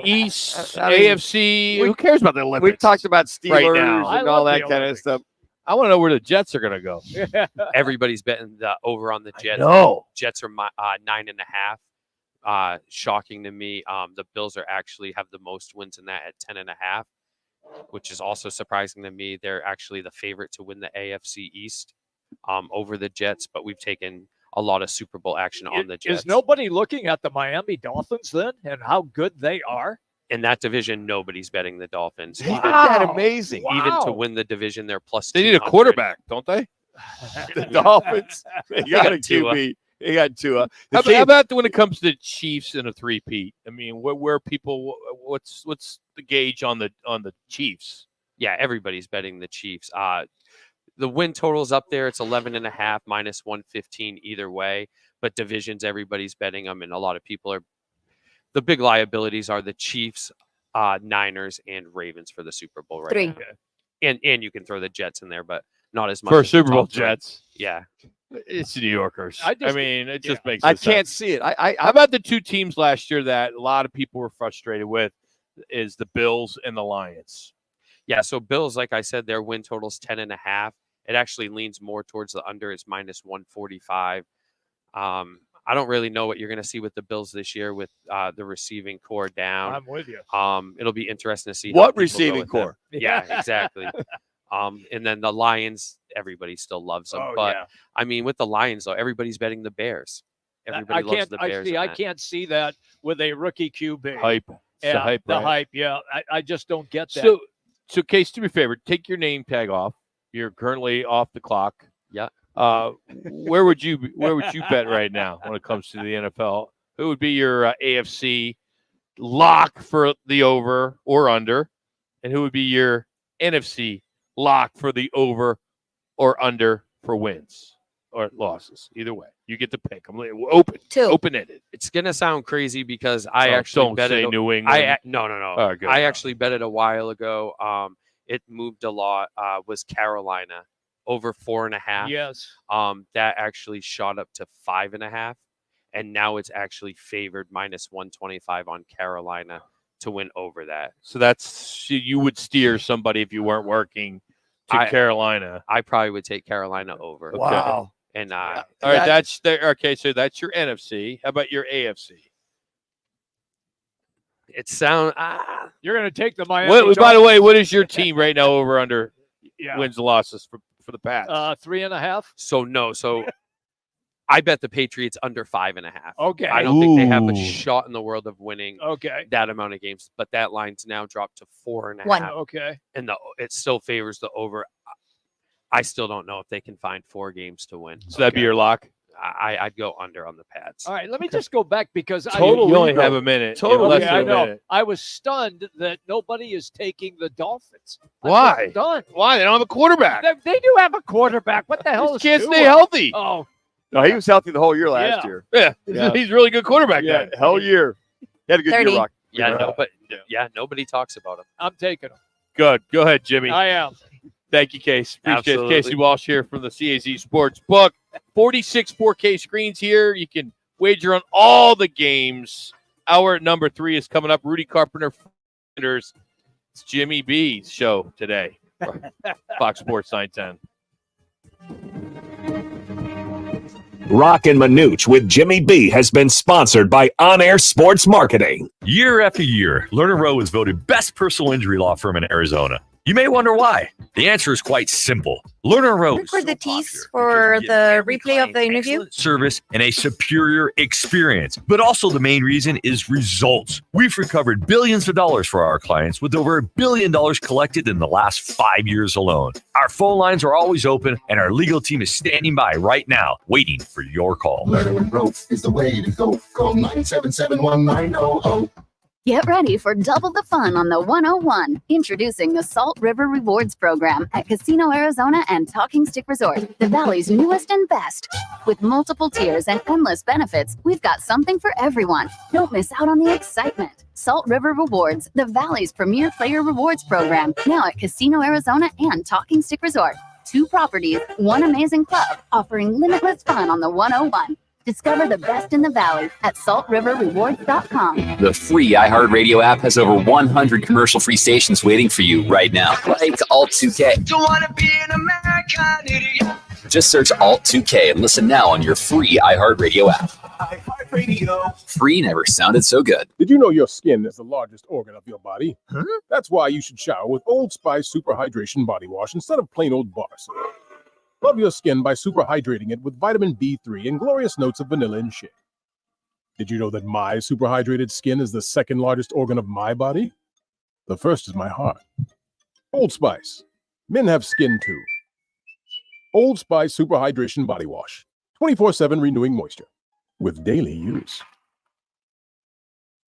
East, AFC. Who cares about the Olympics? We've talked about Steelers right now. and all that kind of stuff. I want to know where the Jets are going to go. Everybody's betting the over on the Jets. No. Jets are 9.5. Shocking to me. The Bills actually have the most wins in that at 10.5, which is also surprising to me. They're actually the favorite to win the AFC East over the Jets, but we've taken a lot of Super Bowl action on the Jets. Is nobody looking at the Miami Dolphins then and how good they are? In that division, nobody's betting the Dolphins. Isn't that amazing? Even to win the division, they're plus. They need a quarterback, don't they? The Dolphins. They got a QB. They got Tua. How about when it comes to the Chiefs in a three-peat? I mean, where people? What's the gauge on the Chiefs? Yeah, everybody's betting the Chiefs. The win total's up there. It's 11.5 minus 115 either way. But divisions, everybody's betting them, and a lot of people are. The big liabilities are the Chiefs, Niners, and Ravens for the Super Bowl right now. And you can throw the Jets in there, but not as much for as Super Bowl three. Jets. Yeah, it's the New Yorkers. I mean, it just makes. I no can't sense. see it. How about the 2 teams last year that a lot of people were frustrated with? Is the Bills and the Lions? Yeah. So Bills, like I said, their win total's 10.5. It actually leans more towards the under. It's minus 145. I don't really know what you're going to see with the Bills this year with the receiving core down. I'm with you. It'll be interesting to see what how people receiving go with core. them. Yeah, exactly. And then the Lions, everybody still loves them. I mean, with the Lions, though, everybody's betting the Bears. Everybody loves the Bears. I can't see that with a rookie QB. Hype. It's Yeah, the hype. the right? hype. Yeah, I just don't get that. So, Case, do me a favor. Take your name tag off. You're currently off the clock. Yeah. Where would you bet right now when it comes to the NFL? Who would be your AFC lock for the over or under, and who would be your NFC lock for the over or under for wins or losses? Either way, you get to pick. I'm open-ended. It's gonna sound crazy because I Oh, actually don't bet say it. New England. No. Oh, good. I actually bet it a while ago. It moved a lot. Was Carolina over 4.5? Yes. That actually shot up to 5.5, and now it's actually favored -125 on Carolina to win over that. So that's you would steer somebody if you weren't working to Carolina. I probably would take Carolina over. Okay. Wow. And all right, that's there. Okay, so that's your NFC. How about your AFC? It sound you're going to take the Miami. By the way, what is your team right now over under Yeah. wins and losses for the Pats? 3.5. So I bet the Patriots under 5.5. Okay. I don't think they have a shot in the world of winning that amount of games, but that line's now dropped to 4.5. One. Okay. And it still favors the over. I still don't know if they can find 4 games to win. So that'd be your lock? I'd go under on the Pats. All right, let me just go back because you only have a minute. Totally, I know. I was stunned that nobody is taking the Dolphins. Why? Done. Why? They don't have a quarterback. They do have a quarterback. What the hell is can't Tua? stay healthy. Oh, No, he was healthy the whole year last Yeah. year. Yeah. He's a really good quarterback. Yeah, then. hell year. He had a good 30. year, Rock. Yeah, nobody talks about him. I'm taking them. Good. Go ahead, Jimmy. I am. Thank you, Case. Appreciate it. Absolutely. Casey Walsh here from the CAZ Sports Book. 46 4K screens here. You can wager on all the games. Hour number 3 is coming up. Rudy Carpenter. It's Jimmy B's show today. Fox Sports 910. Roc and Manuch with Jimmy B has been sponsored by On Air Sports Marketing. Year after year, Lerner Rowe is voted best personal injury law firm in Arizona. You may wonder why. The answer is quite simple. Lerner Rowe is Record the tease for the replay of the interview. service and a superior experience. But also the main reason is results. We've recovered billions of dollars for our clients with over $1 billion collected in the last 5 years alone. Our phone lines are always open and our legal team is standing by right now waiting for your call. Lerner Rowe is the way to go. Call 977-1900. Get ready for double the fun on the 101. Introducing the Salt River Rewards Program at Casino Arizona and Talking Stick Resort, the Valley's newest and best. With multiple tiers and endless benefits, we've got something for everyone. Don't miss out on the excitement. Salt River Rewards, the Valley's premier player rewards program, now at Casino Arizona and Talking Stick Resort. 2 properties, 1 amazing club, offering limitless fun on the 101. Discover the best in the Valley at saltriverrewards.com. The free iHeartRadio app has over 100 commercial-free stations waiting for you right now. Like Alt 2K. Don't wanna be an American idiot. Just search Alt 2K and listen now on your free iHeartRadio app. iHeartRadio. Free never sounded so good. Did you know your skin is the largest organ of your body? Huh? That's why you should shower with Old Spice Super Hydration Body Wash instead of plain old bar soap. Love your skin by super hydrating it with vitamin B3 and glorious notes of vanilla and shea. Did you know that my super hydrated skin is the second largest organ of my body? The first is my heart. Old Spice. Men have skin too. Old Spice Super Hydration Body Wash. 24/7 renewing moisture with daily use.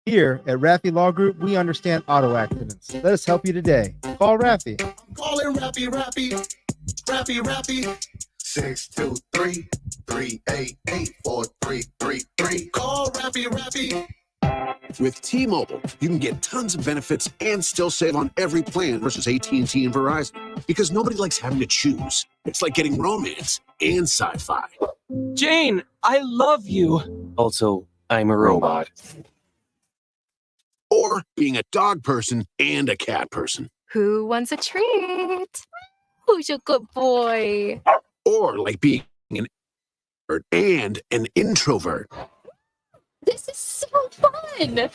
Here at Raffy Law Group, we understand auto accidents. Let us help you today. Call Raffy. Call it Rappy. 623-388-4333. Call Rappy. With T-Mobile, you can get tons of benefits and still save on every plan versus AT&T and Verizon. Because nobody likes having to choose. It's like getting romance and sci-fi. Jane, I love you. Also, I'm a robot. Or being a dog person and a cat person. Who wants a treat? Who's a good boy? Or like being an extrovert and an introvert. This is so fun.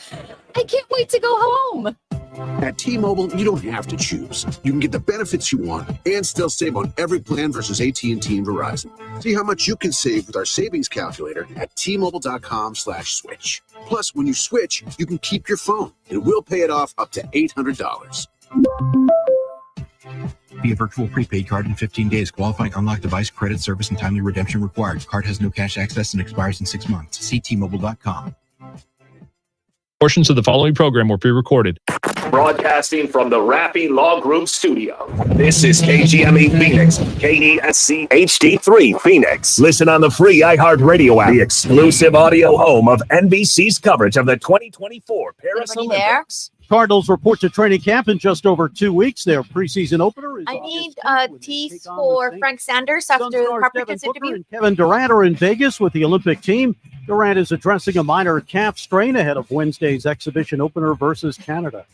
I can't wait to go home. At T-Mobile, you don't have to choose. You can get the benefits you want and still save on every plan versus AT&T and Verizon. See how much you can save with our savings calculator at T-Mobile.com/switch. Plus, when you switch, you can keep your phone, and we'll pay it off up to $800. Via virtual prepaid card in 15 days. Qualifying unlocked device, credit, service, and timely redemption required. Card has no cash access and expires in 6 months. See T-Mobile.com. Portions of the following program were pre-recorded. Broadcasting from the Rappy Law Group studio. This is KGME Phoenix, KDSC HD3 Phoenix. Listen on the free iHeartRadio app, the exclusive audio home of NBC's coverage of the 2024 Paris Olympics. Cardinals report to training camp in just over 2 weeks. Their preseason opener is I need teas for Frank Sanders after the Harper Kids interview. and Kevin Durant are in Vegas with the Olympic team. Durant is addressing a minor calf strain ahead of Wednesday's exhibition opener versus Canada.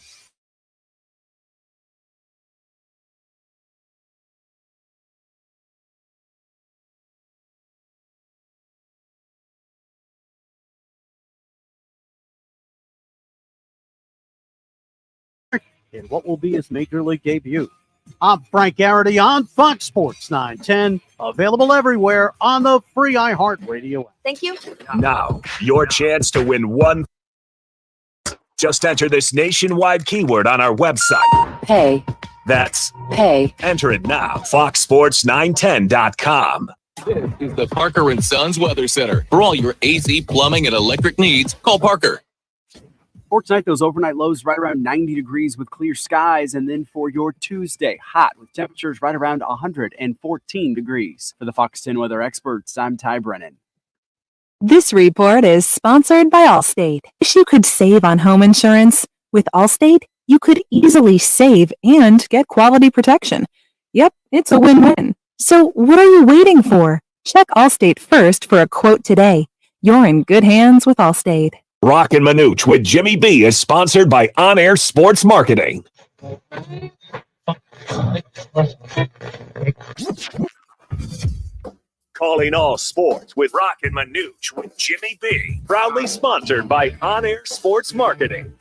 In what will be his Major League debut. I'm Frank Garrity on Fox Sports 910, available everywhere on the free iHeartRadio app. Thank you. Now, your chance to win one. Just enter this nationwide keyword on our website. Pay. That's Pay. Enter it now. FoxSports910.com. This is the Parker & Sons Weather Center. For all your AC, plumbing, and electric needs, call Parker. For tonight, those overnight lows right around 90 degrees with clear skies. And then for your Tuesday, hot with temperatures right around 114 degrees. For the Fox 10 weather experts, I'm Ty Brennan. This report is sponsored by Allstate. Wish you could save on home insurance? With Allstate, you could easily save and get quality protection. Yep, it's a win-win. So what are you waiting for? Check Allstate first for a quote today. You're in good hands with Allstate. Roc and Manuch with Jimmy B is sponsored by On Air Sports Marketing. Calling all sports with Roc and Manuch with Jimmy B. Proudly sponsored by On Air Sports Marketing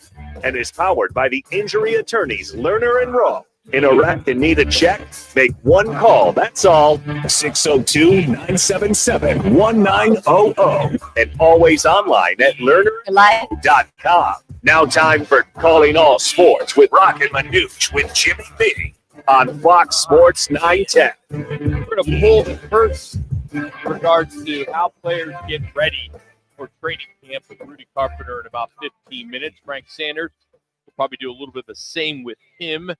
and is powered by the injury attorneys Lerner and Rowe. In a wreck and need a check? Make one call. That's all. 602-977-1900. And always online at lerner.com. Now time for Calling All Sports with Roc and Manuch with Jimmy B on Fox Sports 910. We're going to pull the first in regards to how players get ready for training camp with Rudy Carpenter in about 15 minutes. Frank Sanders will probably do a little bit of the same with him,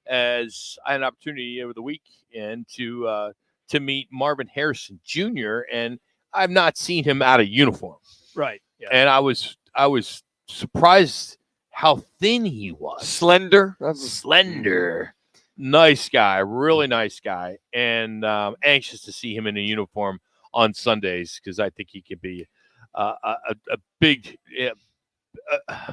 as I had an opportunity over the weekend to meet Marvin Harrison Jr., and I've not seen him out of uniform. Right. Yeah. And I was surprised how thin he was. Slender. Nice guy, really nice guy, and anxious to see him in a uniform on Sundays because I think he could be a big.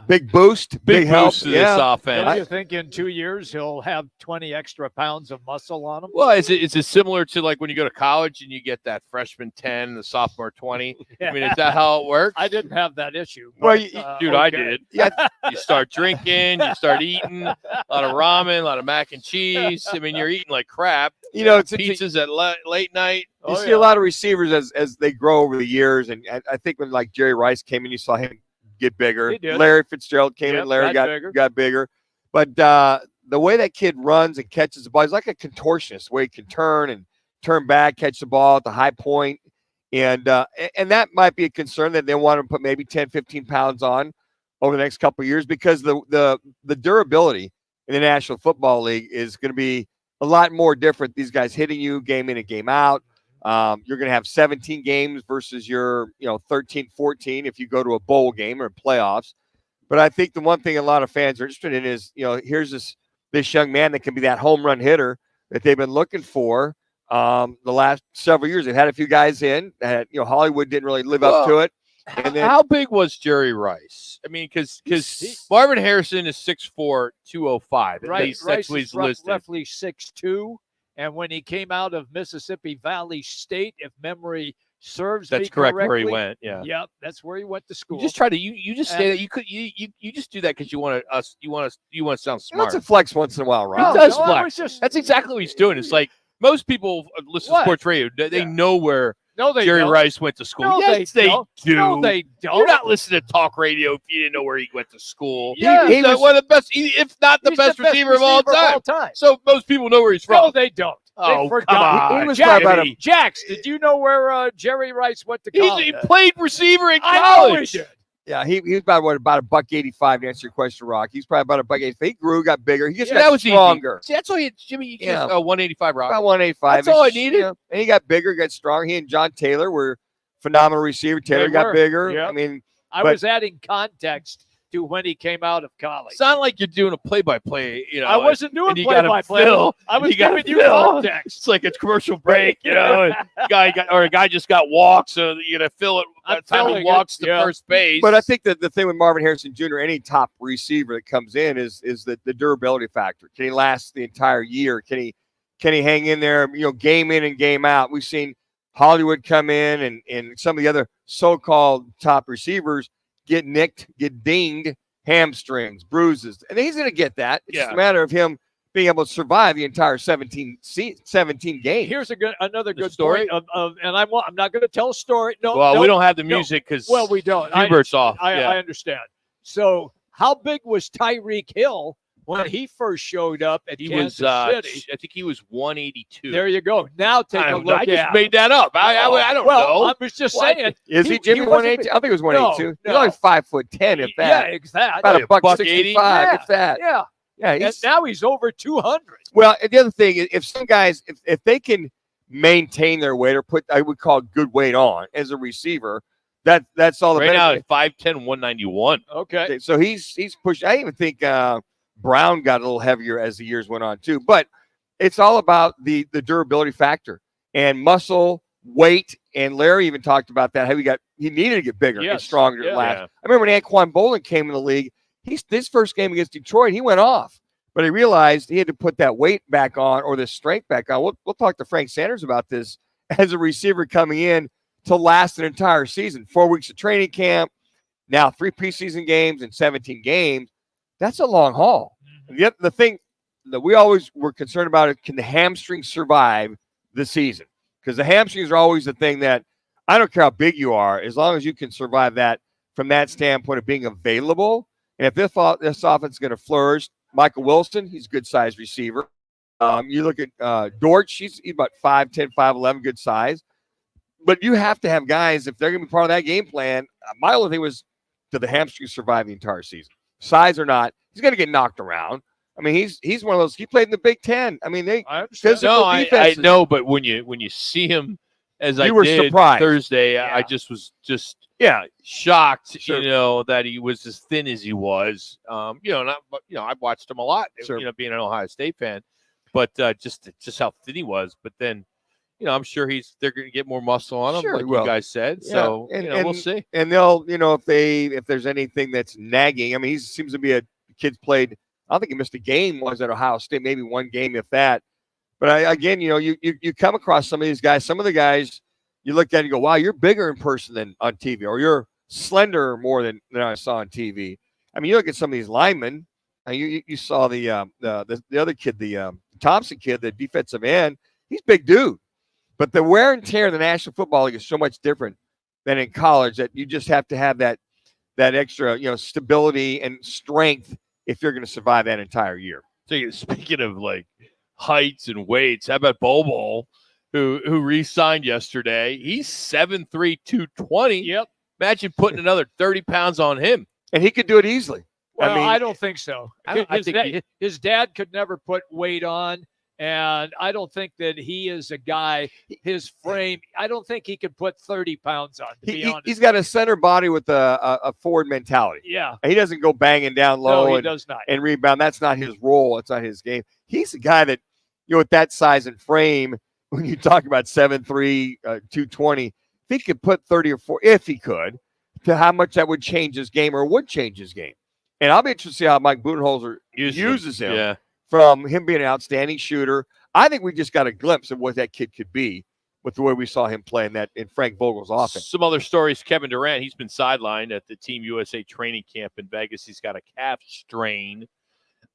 Big boost, big help to this offense. Don't you think in 2 years he'll have 20 extra pounds of muscle on him? Well, is it similar to like when you go to college and you get that freshman 10, the sophomore 20? I mean, is that how it works? I didn't have that issue. Well, But, dude, okay. I did. Yeah, you start drinking, you start eating a lot of ramen, a lot of mac and cheese. I mean, you're eating like crap. You know, it's pizzas at late night. You see a lot of receivers as they grow over the years, and I think when like Jerry Rice came in, you saw him get bigger. Larry Fitzgerald came in. Larry got bigger. But the way that kid runs and catches the ball, he's like a contortionist, where he can turn back, catch the ball at the high point. And that might be a concern that they want to put maybe 10, 15 pounds on over the next couple of years, because the durability in the National Football League is going to be a lot more different. These guys hitting you game in and game out. You're going to have 17 games versus your 13, 14 if you go to a bowl game or playoffs. But I think the one thing a lot of fans are interested in is, here's this young man that can be that home run hitter that they've been looking for the last several years. They've had a few guys in. Hollywood didn't really live up to it. And then, how big was Jerry Rice? I mean, because Marvin Harrison is 6'4", 205. At least that's what he's listed. Roughly 6'2". And when he came out of Mississippi Valley State, if memory serves That's me correct where he correctly. went, yeah. Yep, that's where he went to school. You just try to you just say And- that you just do that because you want to sound smart. That's a flex once in a while, He right? does no, I flex. was just- That's exactly what he's doing. It's like most people listen to What? sports radio. They know where No, they Jerry don't. Rice went to school. No, Yes, they they don't. do. No, they don't. You're not listening to talk radio if you didn't know where he went to school. Yeah. He's one of the best, if not the He's best receiver of all time. So most people know where he's from. No, they don't. Oh, they forgot. come on. He was Jack, probably about Jax, did you know where Jerry Rice went to college? He played receiver in I know college. he did. Yeah, he was about $1.85 to answer your question, Rock. He's probably about $1.85. He grew, got bigger. He just Yeah, that got was easy. stronger. See, that's all you, Jimmy. You Yeah. just 185 rock. About 185. That's all I needed. And he got bigger, got stronger. He and John Taylor were phenomenal receiver. Taylor They got were. bigger. Yep. I mean, I was adding context to when he came out of college. It's not like you're doing a play-by-play. I wasn't doing and you gotta play-by-play. fill, I was you gotta giving you fill. context. It's like it's commercial break, and a guy just got walked, so you're gonna fill it by the time he filling walks it, to yeah. first base. but I think that the thing with Marvin Harrison Jr., any top receiver that comes in is the durability factor. Can he last the entire year? Can he hang in there, game in and game out? We've seen Hollywood come in and some of the other so-called top receivers get nicked, get dinged, hamstrings, bruises. And he's going to get that. It's just a matter of him being able to survive the entire 17 games. Here's another good story? point and I'm not going to tell a story. No, Well, no, we don't have the no. music because Well, we don't. Hubert's off. I Yeah. understand. So, how big was Tyreek Hill when he first showed up at He Kansas was, City? I think he was 182. There you go. Now take a look I just at made that up. I don't well, know. I was just What? saying. Is he Jimmy wasn't 182? I think it was 182. No, He's only 5'10", if that. Yeah, exactly. About a buck $1.80. 65, if that. Yeah. Yeah, And now he's over 200. Well, and the other thing is, if some guys, if they can maintain their weight or put, I would call good weight on as a receiver, that's all the Right now, benefit. at 5'10", 191. Okay. So he's pushed. I even think Brown got a little heavier as the years went on too. But it's all about the durability factor and muscle, weight. And Larry even talked about that. How he needed to get bigger and Yes. stronger Yeah. last. Yeah. I remember when Anquan Bolden came in the league. His first game against Detroit, he went off, but he realized he had to put that weight back on or the strength back on. We'll talk to Frank Sanders about this as a receiver coming in to last an entire season. 4 weeks of training camp, now 3 preseason games and 17 games. That's a long haul. Mm-hmm. The thing that we always were concerned about is, can the hamstring survive the season? Because the hamstrings are always the thing that I don't care how big you are, as long as you can survive that from that standpoint of being available. And if this offense is going to flourish, Michael Wilson, he's a good-sized receiver. You look at Dortch, he's about 5'10", 5'11", good size. But you have to have guys, if they're going to be part of that game plan, my only thing was, do the hamstrings survive the entire season? Size or not, he's going to get knocked around. I mean, he's one of those, he played in the Big Ten. I mean, they physical I defenses. know, but when you see him, as I You were did surprised. Thursday, Yeah. I just was Yeah. shocked, Sure. that he was as thin as he was. I've watched him a lot, Sure. being an Ohio State fan, but just how thin he was. But then, I'm sure they're going to get more muscle on him, Sure, like he will. you guys said. Yeah. So And- we'll see. And they'll, if there's anything that's nagging, I mean, he seems to be a kid's played. I don't think he missed a game was at Ohio State, maybe one game if that. But again, you come across some of these guys. Some of the guys you look at and you go, wow, you're bigger in person than on TV, or you're slender more than I saw on TV. I mean, you look at some of these linemen. You saw the other kid, the Thompson kid, the defensive end. He's a big dude. But the wear and tear in the National Football League is so much different than in college that you just have to have that extra, stability and strength if you're going to survive that entire year. So speaking of like heights and weights, how about Bobo, who re-signed yesterday? He's 7'3", 220. Yep. Imagine putting another 30 pounds on him. And he could do it easily. Well, I mean, I don't think so. I think His dad could never put weight on, and I don't think that he is a guy. His frame, I don't think he could put 30 pounds on. To be honest, he's got a center body with a forward mentality. Yeah. He doesn't go banging down low No, he and, does not. and rebound. That's not his role. It's not his game. He's a guy that, with that size and frame, when you talk about 7'3", 220, if he could put 30 or 40, if he could, to how much that would change his game or would change his game. And I'll be interested to see how Mike Budenholzer uses him. Yeah. From him being an outstanding shooter. I think we just got a glimpse of what that kid could be with the way we saw him play in Frank Vogel's offense. Some other stories, Kevin Durant, he's been sidelined at the Team USA training camp in Vegas. He's got a calf strain.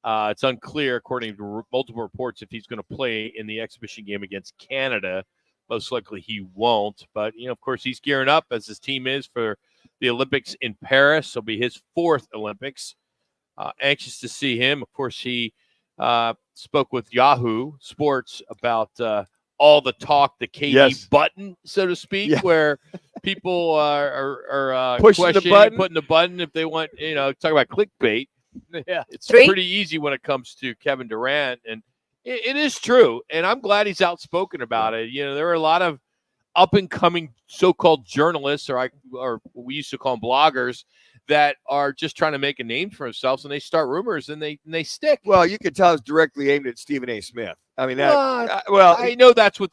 It's unclear, according to multiple reports, if he's going to play in the exhibition game against Canada. Most likely he won't. But, of course, he's gearing up, as his team is, for the Olympics in Paris. It'll be his 4th Olympics. Anxious to see him. Of course, he spoke with Yahoo Sports about all the talk, the KD button, so to speak, where people are pushing the button, putting the button if they want, talk about clickbait. Yeah, it's pretty easy when it comes to Kevin Durant, and it is true. And I'm glad he's outspoken about it. There are a lot of up and coming so-called journalists, or we used to call them bloggers, that are just trying to make a name for themselves, and they start rumors and they stick. Well, you can tell it's directly aimed at Stephen A. Smith. I mean, I know that's what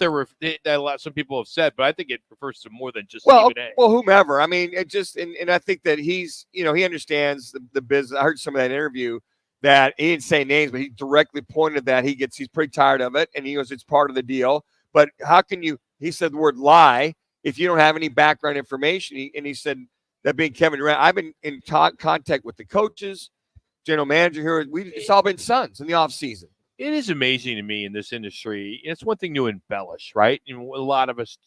some people have said, but I think it refers to more than just Stephen A. Well, whomever. I mean, it just and I think that he's he understands the business. I heard some of that interview that he didn't say names, but he directly pointed that he's pretty tired of it, and he goes, it's part of the deal. But how can you? He said the word lie if you don't have any background information. He said that being Kevin Durant, I've been in contact with the coaches, general manager here. It's all been sons in the offseason. It is amazing to me in this industry. It's one thing to embellish, right? A lot of us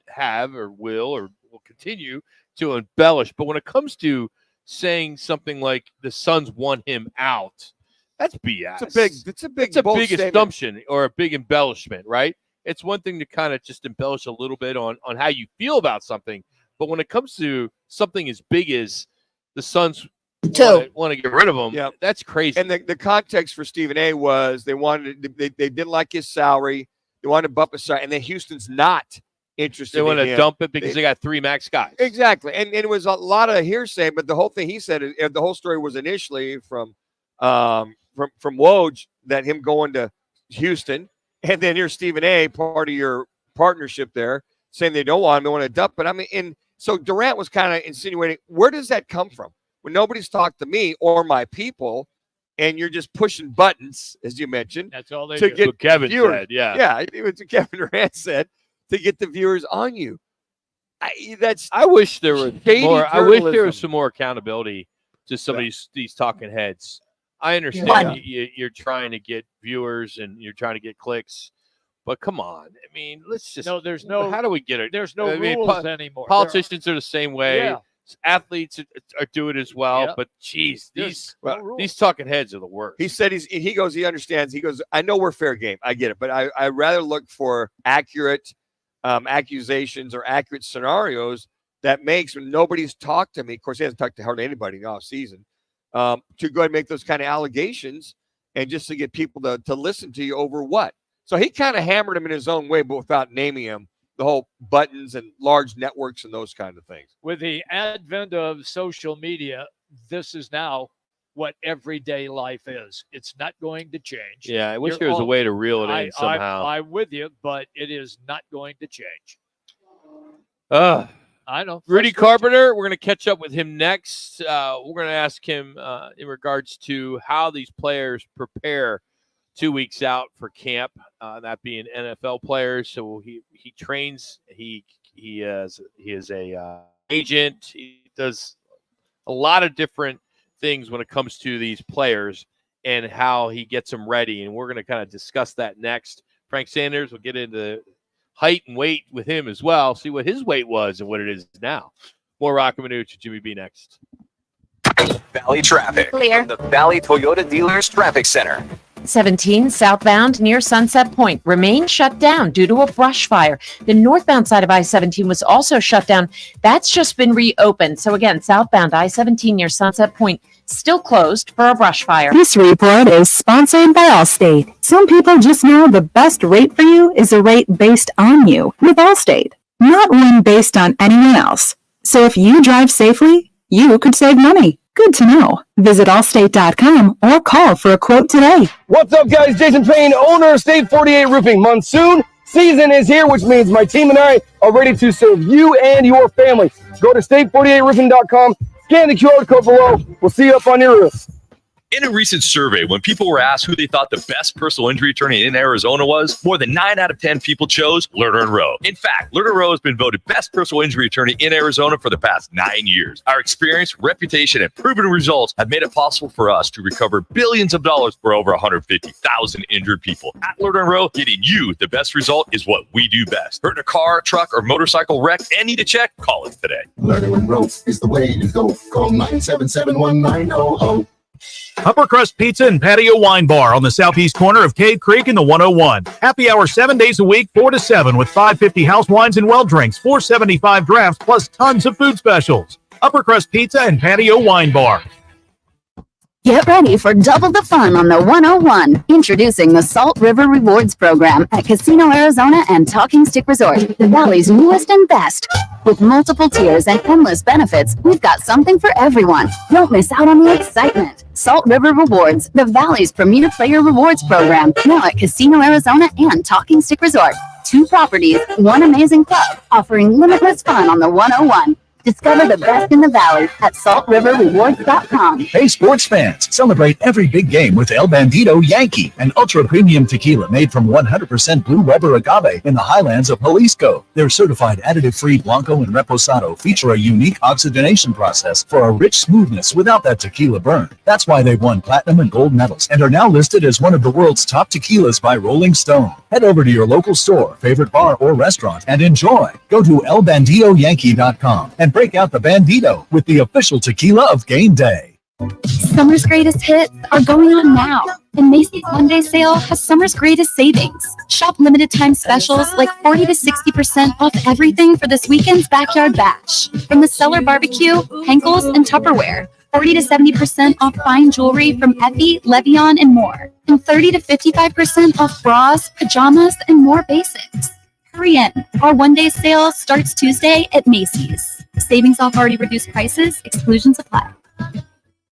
have or will continue to embellish. But when it comes to saying something like the Suns want him out, that's BS. It's a big assumption or a big embellishment, right? It's one thing to kind of just embellish a little bit on how you feel about something. But when it comes to something as big as the Suns want to get rid of him, that's crazy. And the context for Stephen A. was they didn't like his salary. They wanted to bump his salary. And then Houston's not interested in him. They want to dump it because they got 3 max guys. Exactly. And it was a lot of hearsay, but the whole thing he said, the whole story was initially from Woj, that him going to Houston. And then here's Stephen A., part of your partnership there, saying they don't want him, they want to dump it. I mean, so Durant was kind of insinuating, where does that come from? When nobody's talked to me or my people, and you're just pushing buttons, as you mentioned. That's all they to do. get what Kevin viewers. said, yeah. Yeah, it was what Kevin Durant said, to get the viewers on you. I wish there was shady more. I wish there journalism. was some more accountability to some of these talking heads. I understand you're trying to get viewers and you're trying to get clicks, but come on. I mean, let's just there's no. How do we get it? There's no I mean, rules anymore. Politicians are the same way. Yeah. Athletes are doing it as well. Yep. But geez, There's these talking heads are the worst. He said he understands. He goes, I know we're fair game. I get it. But I rather look for accurate accusations or accurate scenarios that makes when nobody's talked to me. Of course, he hasn't talked to hardly anybody in the offseason. To go ahead and make those kind of allegations and just to get people to listen to you over what. So he kind of hammered him in his own way, but without naming him, the whole buttons and large networks and those kind of things. With the advent of social media, this is now what everyday life is. It's not going to change. Yeah, I wish there was a way to reel it in somehow. I'm with you, but it is not going to change. I know. Rudy Carpenter, we're going to catch up with him next. We're going to ask him in regards to how these players prepare 2 weeks out for camp, that being NFL players. So he trains. He is a agent. He does a lot of different things when it comes to these players and how he gets them ready. And we're going to kind of discuss that next. Frank Sanders will get into height and weight with him as well, see what his weight was and what it is now. More Roc and Manuch and Jimmy B next. Valley traffic. Clear. From the Valley Toyota Dealers Traffic Center. 17 southbound near Sunset Point remains shut down due to a brush fire. The northbound side of I-17 was also shut down. That's just been reopened. So again, southbound I-17 near Sunset Point still closed for a brush fire. This report is sponsored by Allstate. Some people just know the best rate for you is a rate based on you with Allstate, not one based on anyone else. So if you drive safely, you could save money. Good to know. Visit allstate.com or call for a quote today. What's up, guys? Jason Payne, owner of State 48 Roofing. Monsoon season is here, which means my team and I are ready to serve you and your family. Go to state48roofing.com, scan the QR code below. We'll see you up on your roof. In a recent survey, when people were asked who they thought the best personal injury attorney in Arizona was, more than 9 out of 10 people chose Lerner and Rowe. In fact, Lerner and Rowe has been voted best personal injury attorney in Arizona for the past 9 years. Our experience, reputation, and proven results have made it possible for us to recover billions of dollars for over 150,000 injured people. At Lerner and Rowe, getting you the best result is what we do best. Hurt in a car, truck, or motorcycle wreck and need a check? Call us today. Lerner and Rowe is the way to go. Call 977-1900. Upper Crust Pizza and Patio Wine Bar on the southeast corner of Cave Creek and the 101. Happy hour 7 days a week, 4 to 7, with $5.50 house wines and well drinks, $4.75 drafts, plus tons of food specials. Upper Crust Pizza and Patio Wine Bar. Get ready for double the fun on the 101. Introducing the Salt River Rewards Program at Casino Arizona and Talking Stick Resort, the Valley's newest and best. With multiple tiers and endless benefits, we've got something for everyone. Don't miss out on the excitement. Salt River Rewards, the Valley's premier player rewards program, now at Casino Arizona and Talking Stick Resort. 2 properties, 1 amazing club, offering limitless fun on the 101. Discover the best in the Valley at saltriverrewards.com. Hey, sports fans, celebrate every big game with El Bandito Yankee, an ultra-premium tequila made from 100% Blue Weber agave in the highlands of Jalisco. Their certified additive-free Blanco and Reposado feature a unique oxygenation process for a rich smoothness without that tequila burn. That's why they've won platinum and gold medals and are now listed as one of the world's top tequilas by Rolling Stone. Head over to your local store, favorite bar, or restaurant and enjoy. Go to elbanditoyankee.com and break out the Bandito with the official tequila of game day. Summer's greatest hits are going on now, and Macy's Monday sale has summer's greatest savings. Shop limited time specials like 40 to 60% off everything for this weekend's backyard bash. From the Cellar Barbecue, Henkel's, and Tupperware. 40 to 70% off fine jewelry from Effie, Levion, and more. And 30 to 55% off bras, pajamas, and more basics. Hurry in. Our one-day sale starts Tuesday at Macy's. Savings off already reduced prices. Exclusions apply.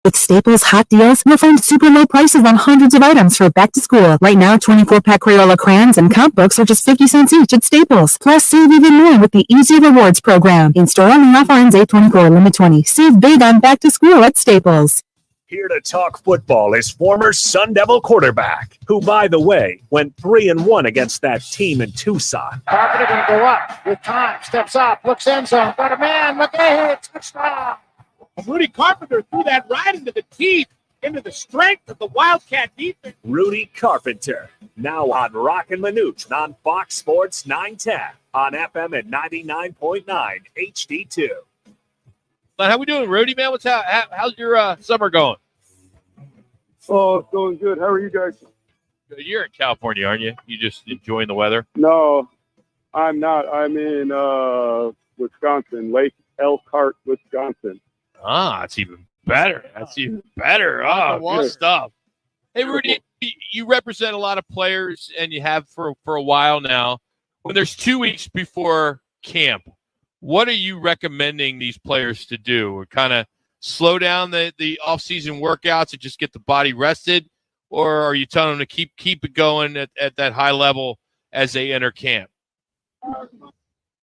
With Staples Hot Deals, you'll find super low prices on hundreds of items for back to school. Right now, 24-pack Crayola crayons and count books are just 50 cents each at Staples. Plus, save even more with the Easy Rewards program. In-store only, offer ends 8/24, limit 20. Save big on back to school at Staples. Here to talk football is former Sun Devil quarterback, who, by the way, went 3-1 against that team in Tucson. Carpenter going to go up with time, steps up, looks end zone, got a man, look ahead, touchdown. Rudy Carpenter threw that right into the teeth, into the strength of the Wildcat defense. Rudy Carpenter, now on Roc and Manuch on Fox Sports 910 on FM at 99.9 HD2. How we doing, Rudy, man? How's your summer going? Oh, it's going good. How are you guys? You're in California, aren't you? You just enjoying the weather? No, I'm not. I'm in Wisconsin, Lake Elkhart, Wisconsin. Ah, that's even better. Oh, good stuff. Hey, Rudy, you represent a lot of players, and you have for a while now. When there's 2 weeks before camp, what are you recommending these players to do? Kind of slow down the off-season workouts and just get the body rested? Or are you telling them to keep it going at that high level as they enter camp?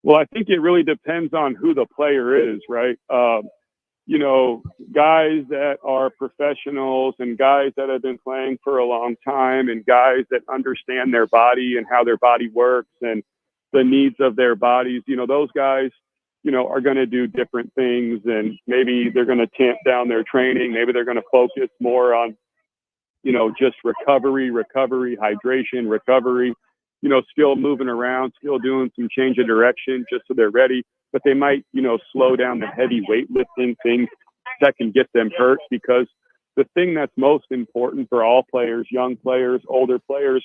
Well, I think it really depends on who the player is, right? Guys that are professionals and guys that have been playing for a long time and guys that understand their body and how their body works and the needs of their bodies, those guys, are going to do different things, and maybe they're going to tamp down their training. Maybe they're going to focus more on, just recovery, hydration, recovery, still moving around, still doing some change of direction just so they're ready. But they might, slow down the heavy weightlifting things that can get them hurt, because the thing that's most important for all players, young players, older players,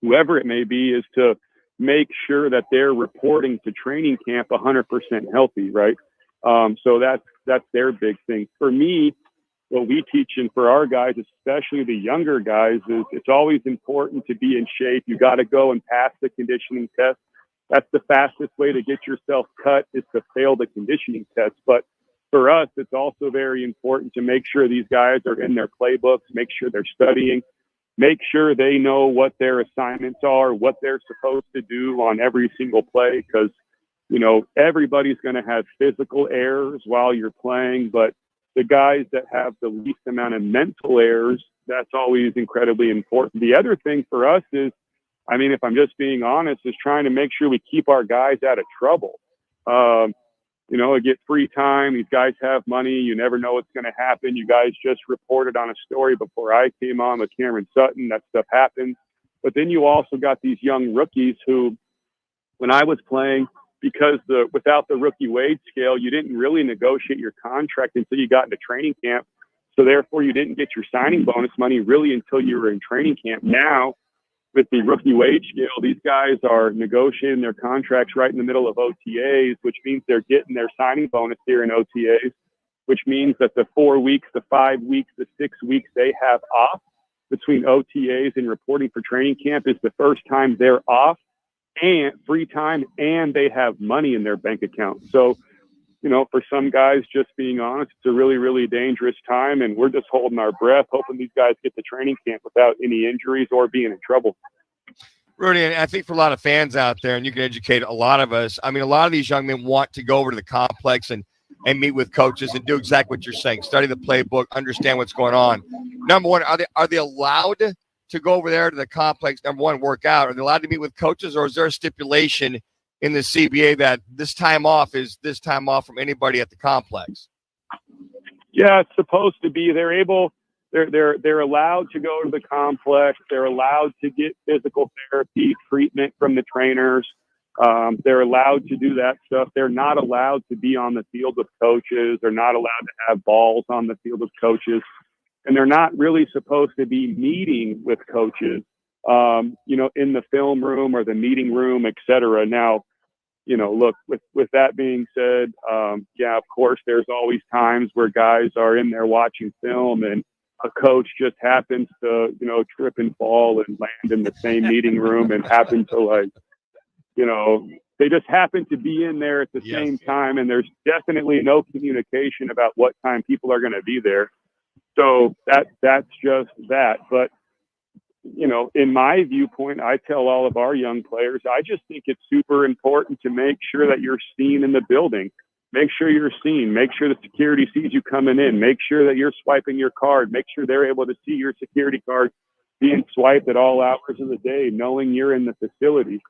whoever it may be, is to make sure that they're reporting to training camp 100% healthy, right? So that's their big thing. For me, what we teach, and for our guys, especially the younger guys, is it's always important to be in shape. You got to go and pass the conditioning test. That's the fastest way to get yourself cut, is to fail the conditioning test. But for us, it's also very important to make sure these guys are in their playbooks, make sure they're studying, make sure they know what their assignments are, what they're supposed to do on every single play, because, everybody's going to have physical errors while you're playing, but the guys that have the least amount of mental errors, that's always incredibly important. The other thing for us is, I mean, if I'm just being honest, is trying to make sure we keep our guys out of trouble. You know, get free time. These guys have money. You never know what's going to happen. You guys just reported on a story before I came on with Cameron Sutton. That stuff happens. But then you also got these young rookies who, when I was playing, because without the rookie wage scale, you didn't really negotiate your contract until you got into training camp. So therefore, you didn't get your signing bonus money really until you were in training camp. Now, with the rookie wage scale, these guys are negotiating their contracts right in the middle of OTAs, which means they're getting their signing bonus here in OTAs, which means that the 4 weeks, the 5 weeks, the 6 weeks they have off between OTAs and reporting for training camp is the first time they're off and free time, and they have money in their bank account. So, you know, for some guys, just being honest, it's a really, really dangerous time, and we're just holding our breath, hoping these guys get to training camp without any injuries or being in trouble. Rudy, and I think for a lot of fans out there, and you can educate a lot of us, I mean, a lot of these young men want to go over to the complex and meet with coaches and do exactly what you're saying, study the playbook, understand what's going on. Number one, are they allowed to go over there to the complex, number one, work out? Are they allowed to meet with coaches, or is there a stipulation in the CBA that this time off is this time off from anybody at the complex? Yeah, it's supposed to be. They're allowed to go to the complex. They're allowed to get physical therapy treatment from the trainers. They're allowed to do that stuff. They're not allowed to be on the field with coaches. They're not allowed to have balls on the field with coaches. And they're not really supposed to be meeting with coaches, you know, in the film room or the meeting room, et cetera. Now, you know, look, with that being said, yeah, of course, there's always times where guys are in there watching film and a coach just happens to, you know, trip and fall and land in the same meeting room and happen to, like, you know, they just happen to be in there at the same time. And there's definitely no communication about what time people are going to be there. So that's just that. But, you know, in my viewpoint, I tell all of our young players, I just think it's super important to make sure that you're seen in the building. Make sure you're seen. Make sure the security sees you coming in. Make sure that you're swiping your card. Make sure they're able to see your security card being swiped at all hours of the day, knowing you're in the facility,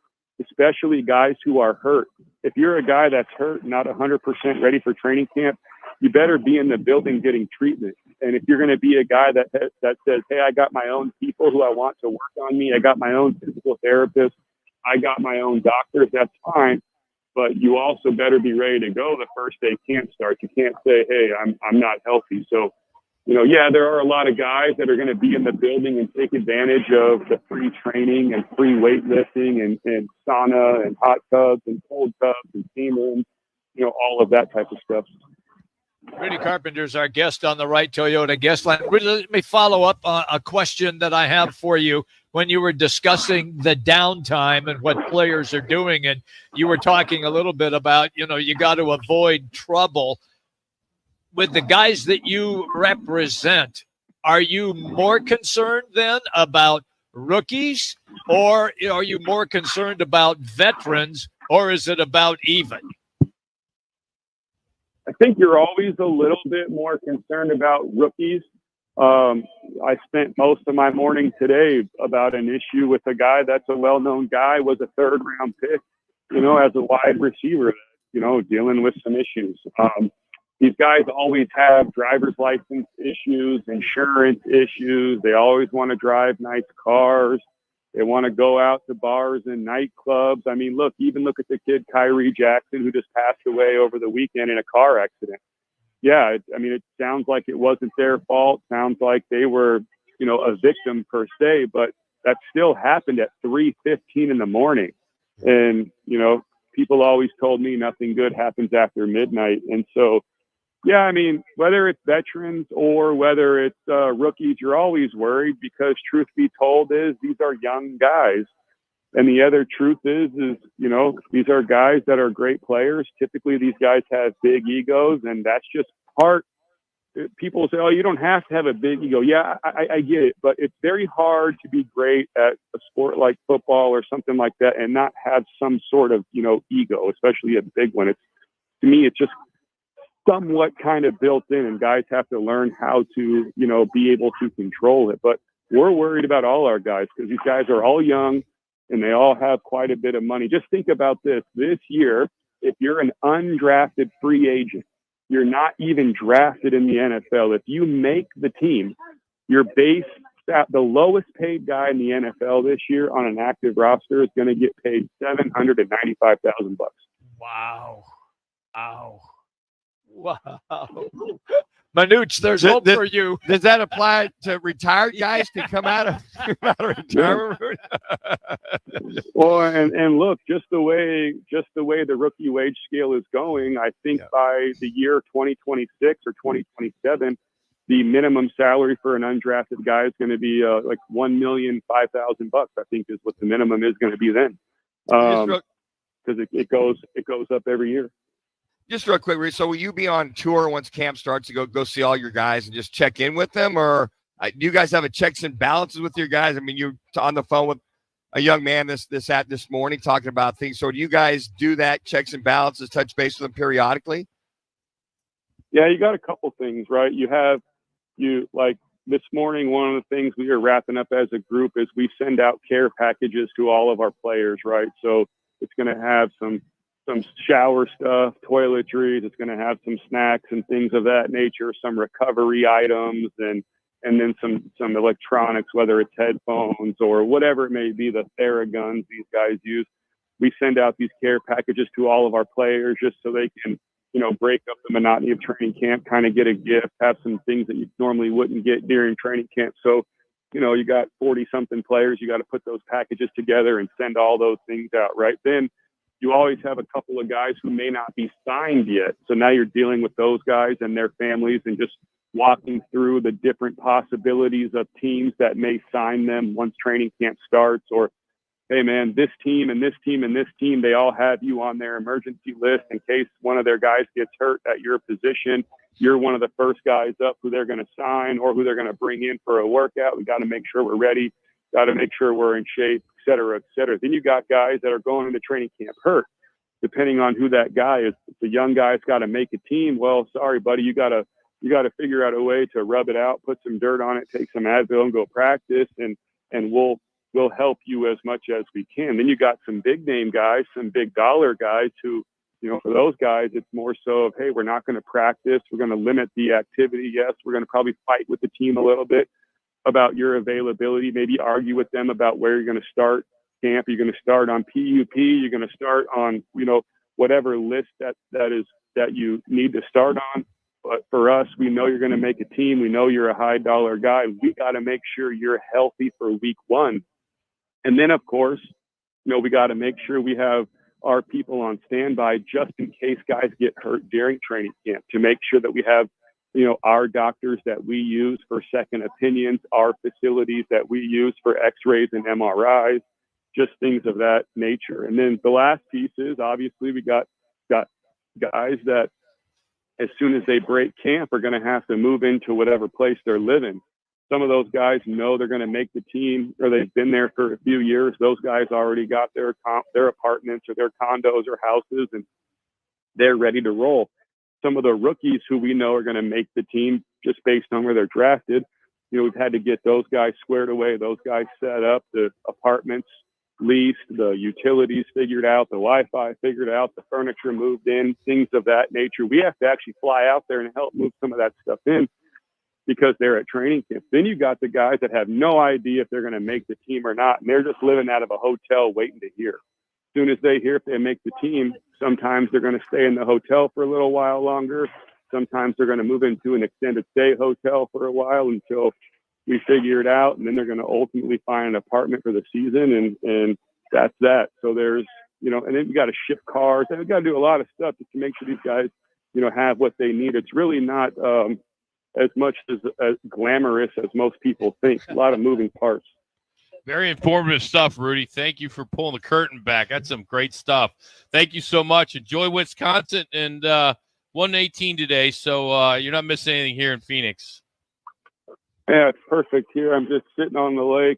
especially guys who are hurt. If you're a guy that's hurt, not 100% ready for training camp, you better be in the building getting treatment. And if you're going to be a guy that says, hey, I got my own people who I want to work on me, I got my own physical therapist, I got my own doctors, that's fine. But you also better be ready to go the first day camp starts. You can't say, hey, I'm not healthy. So, you know, yeah, there are a lot of guys that are going to be in the building and take advantage of the free training and free weightlifting and sauna and hot tubs and cold tubs and steam rooms, you know, all of that type of stuff. Rudy Carpenter's our guest on the Right Toyota guest line. Rudy, let me follow up on a question that I have for you. When you were discussing the downtime and what players are doing, and you were talking a little bit about, you know, you got to avoid trouble. With the guys that you represent, are you more concerned then about rookies, or are you more concerned about veterans, or is it about even? I think you're always a little bit more concerned about rookies. I spent most of my morning today about an issue with a guy that's a well-known guy, was a third-round pick, you know, as a wide receiver, you know, dealing with some issues. These guys always have driver's license issues, insurance issues. They always want to drive nice cars. They want to go out to bars and nightclubs. I mean, look at the kid Kyrie Jackson, who just passed away over the weekend in a car accident. Yeah, it sounds like it wasn't their fault. Sounds like they were, you know, a victim per se, but that still happened at 3:15 in the morning. And, you know, people always told me nothing good happens after midnight. And so, yeah, I mean, whether it's veterans or whether it's rookies, you're always worried because truth be told is these are young guys. And the other truth is, you know, these are guys that are great players. Typically, these guys have big egos, and that's just part. People say, oh, you don't have to have a big ego. Yeah, I get it. But it's very hard to be great at a sport like football or something like that and not have some sort of, you know, ego, especially a big one. To me, it's just somewhat kind of built in, and guys have to learn how to, be able to control it. But we're worried about all our guys because these guys are all young and they all have quite a bit of money. Just think about this. This year, if you're an undrafted free agent, you're not even drafted in the NFL. If you make the team, your base, the lowest paid guy in the NFL this year on an active roster is going to get paid $795,000. Wow. Manuch, there's hope for you. Does that apply to retired guys to come out of retirement? Well, and look, just the way the rookie wage scale is going, I think by the year 2026 or 2027, the minimum salary for an undrafted guy is going to be like $1,005,000. I think is what the minimum is going to be then, because it goes up every year. Just real quick, so will you be on tour once camp starts to go see all your guys and just check in with them, or do you guys have a checks and balances with your guys? I mean, you're on the phone with a young man this morning talking about things. So do you guys do that, checks and balances, touch base with them periodically? Yeah, you got a couple things, right? You like this morning, one of the things we are wrapping up as a group is we send out care packages to all of our players, right? So it's going to have some shower stuff, toiletries. It's going to have some snacks and things of that nature, some recovery items, and then some electronics, whether it's headphones or whatever it may be, the Theraguns these guys use. We send out these care packages to all of our players just so they can, break up the monotony of training camp, kind of get a gift, have some things that you normally wouldn't get during training camp. So, you got 40-something players. You got to put those packages together and send all those things out, right? Then you always have a couple of guys who may not be signed yet. So now you're dealing with those guys and their families and just walking through the different possibilities of teams that may sign them once training camp starts. Or, hey, man, this team and this team and this team, they all have you on their emergency list in case one of their guys gets hurt at your position. You're one of the first guys up who they're going to sign or who they're going to bring in for a workout. We got to make sure we're ready, got to make sure we're in shape, et cetera, et cetera. Then you got guys that are going into training camp hurt. Depending on who that guy is, if the young guy's got to make a team, well, sorry, buddy, you got to figure out a way to rub it out, put some dirt on it, take some Advil and go practice, and we'll help you as much as we can. Then you got some big name guys, some big dollar guys who, for those guys, it's more so of, hey, we're not going to practice. We're going to limit the activity. Yes, we're going to probably fight with the team a little bit about your availability, maybe argue with them about where you're going to start camp. You're going to start on PUP. You're going to start on, whatever list that you need to start on. But for us, we know you're going to make a team. We know you're a high dollar guy. We got to make sure you're healthy for week one. And then, of course, we got to make sure we have our people on standby just in case guys get hurt during training camp, to make sure that we have, our doctors that we use for second opinions, our facilities that we use for x-rays and MRIs, just things of that nature. And then the last piece is, obviously, we got guys that as soon as they break camp are going to have to move into whatever place they're living. Some of those guys know they're going to make the team, or they've been there for a few years. Those guys already got their apartments or their condos or houses, and they're ready to roll. Some of the rookies who we know are going to make the team just based on where they're drafted, we've had to get those guys squared away, those guys set up, the apartments leased, the utilities figured out, the Wi-Fi figured out, the furniture moved in, things of that nature. We have to actually fly out there and help move some of that stuff in, because they're at training camp. Then you got the guys that have no idea if they're going to make the team or not, and they're just living out of a hotel waiting to hear. As soon as they hear if they make the team, sometimes they're going to stay in the hotel for a little while longer. Sometimes they're going to move into an extended stay hotel for a while until we figure it out, and then they're going to ultimately find an apartment for the season, and that's that. So there's, and then you got to ship cars, and we got to do a lot of stuff just to make sure these guys, have what they need. It's really not as much as glamorous as most people think. A lot of moving parts. Very informative stuff, Rudy. Thank you for pulling the curtain back. That's some great stuff. Thank you so much. Enjoy Wisconsin, and 118 today, so you're not missing anything here in Phoenix. Yeah, it's perfect here. I'm just sitting on the lake,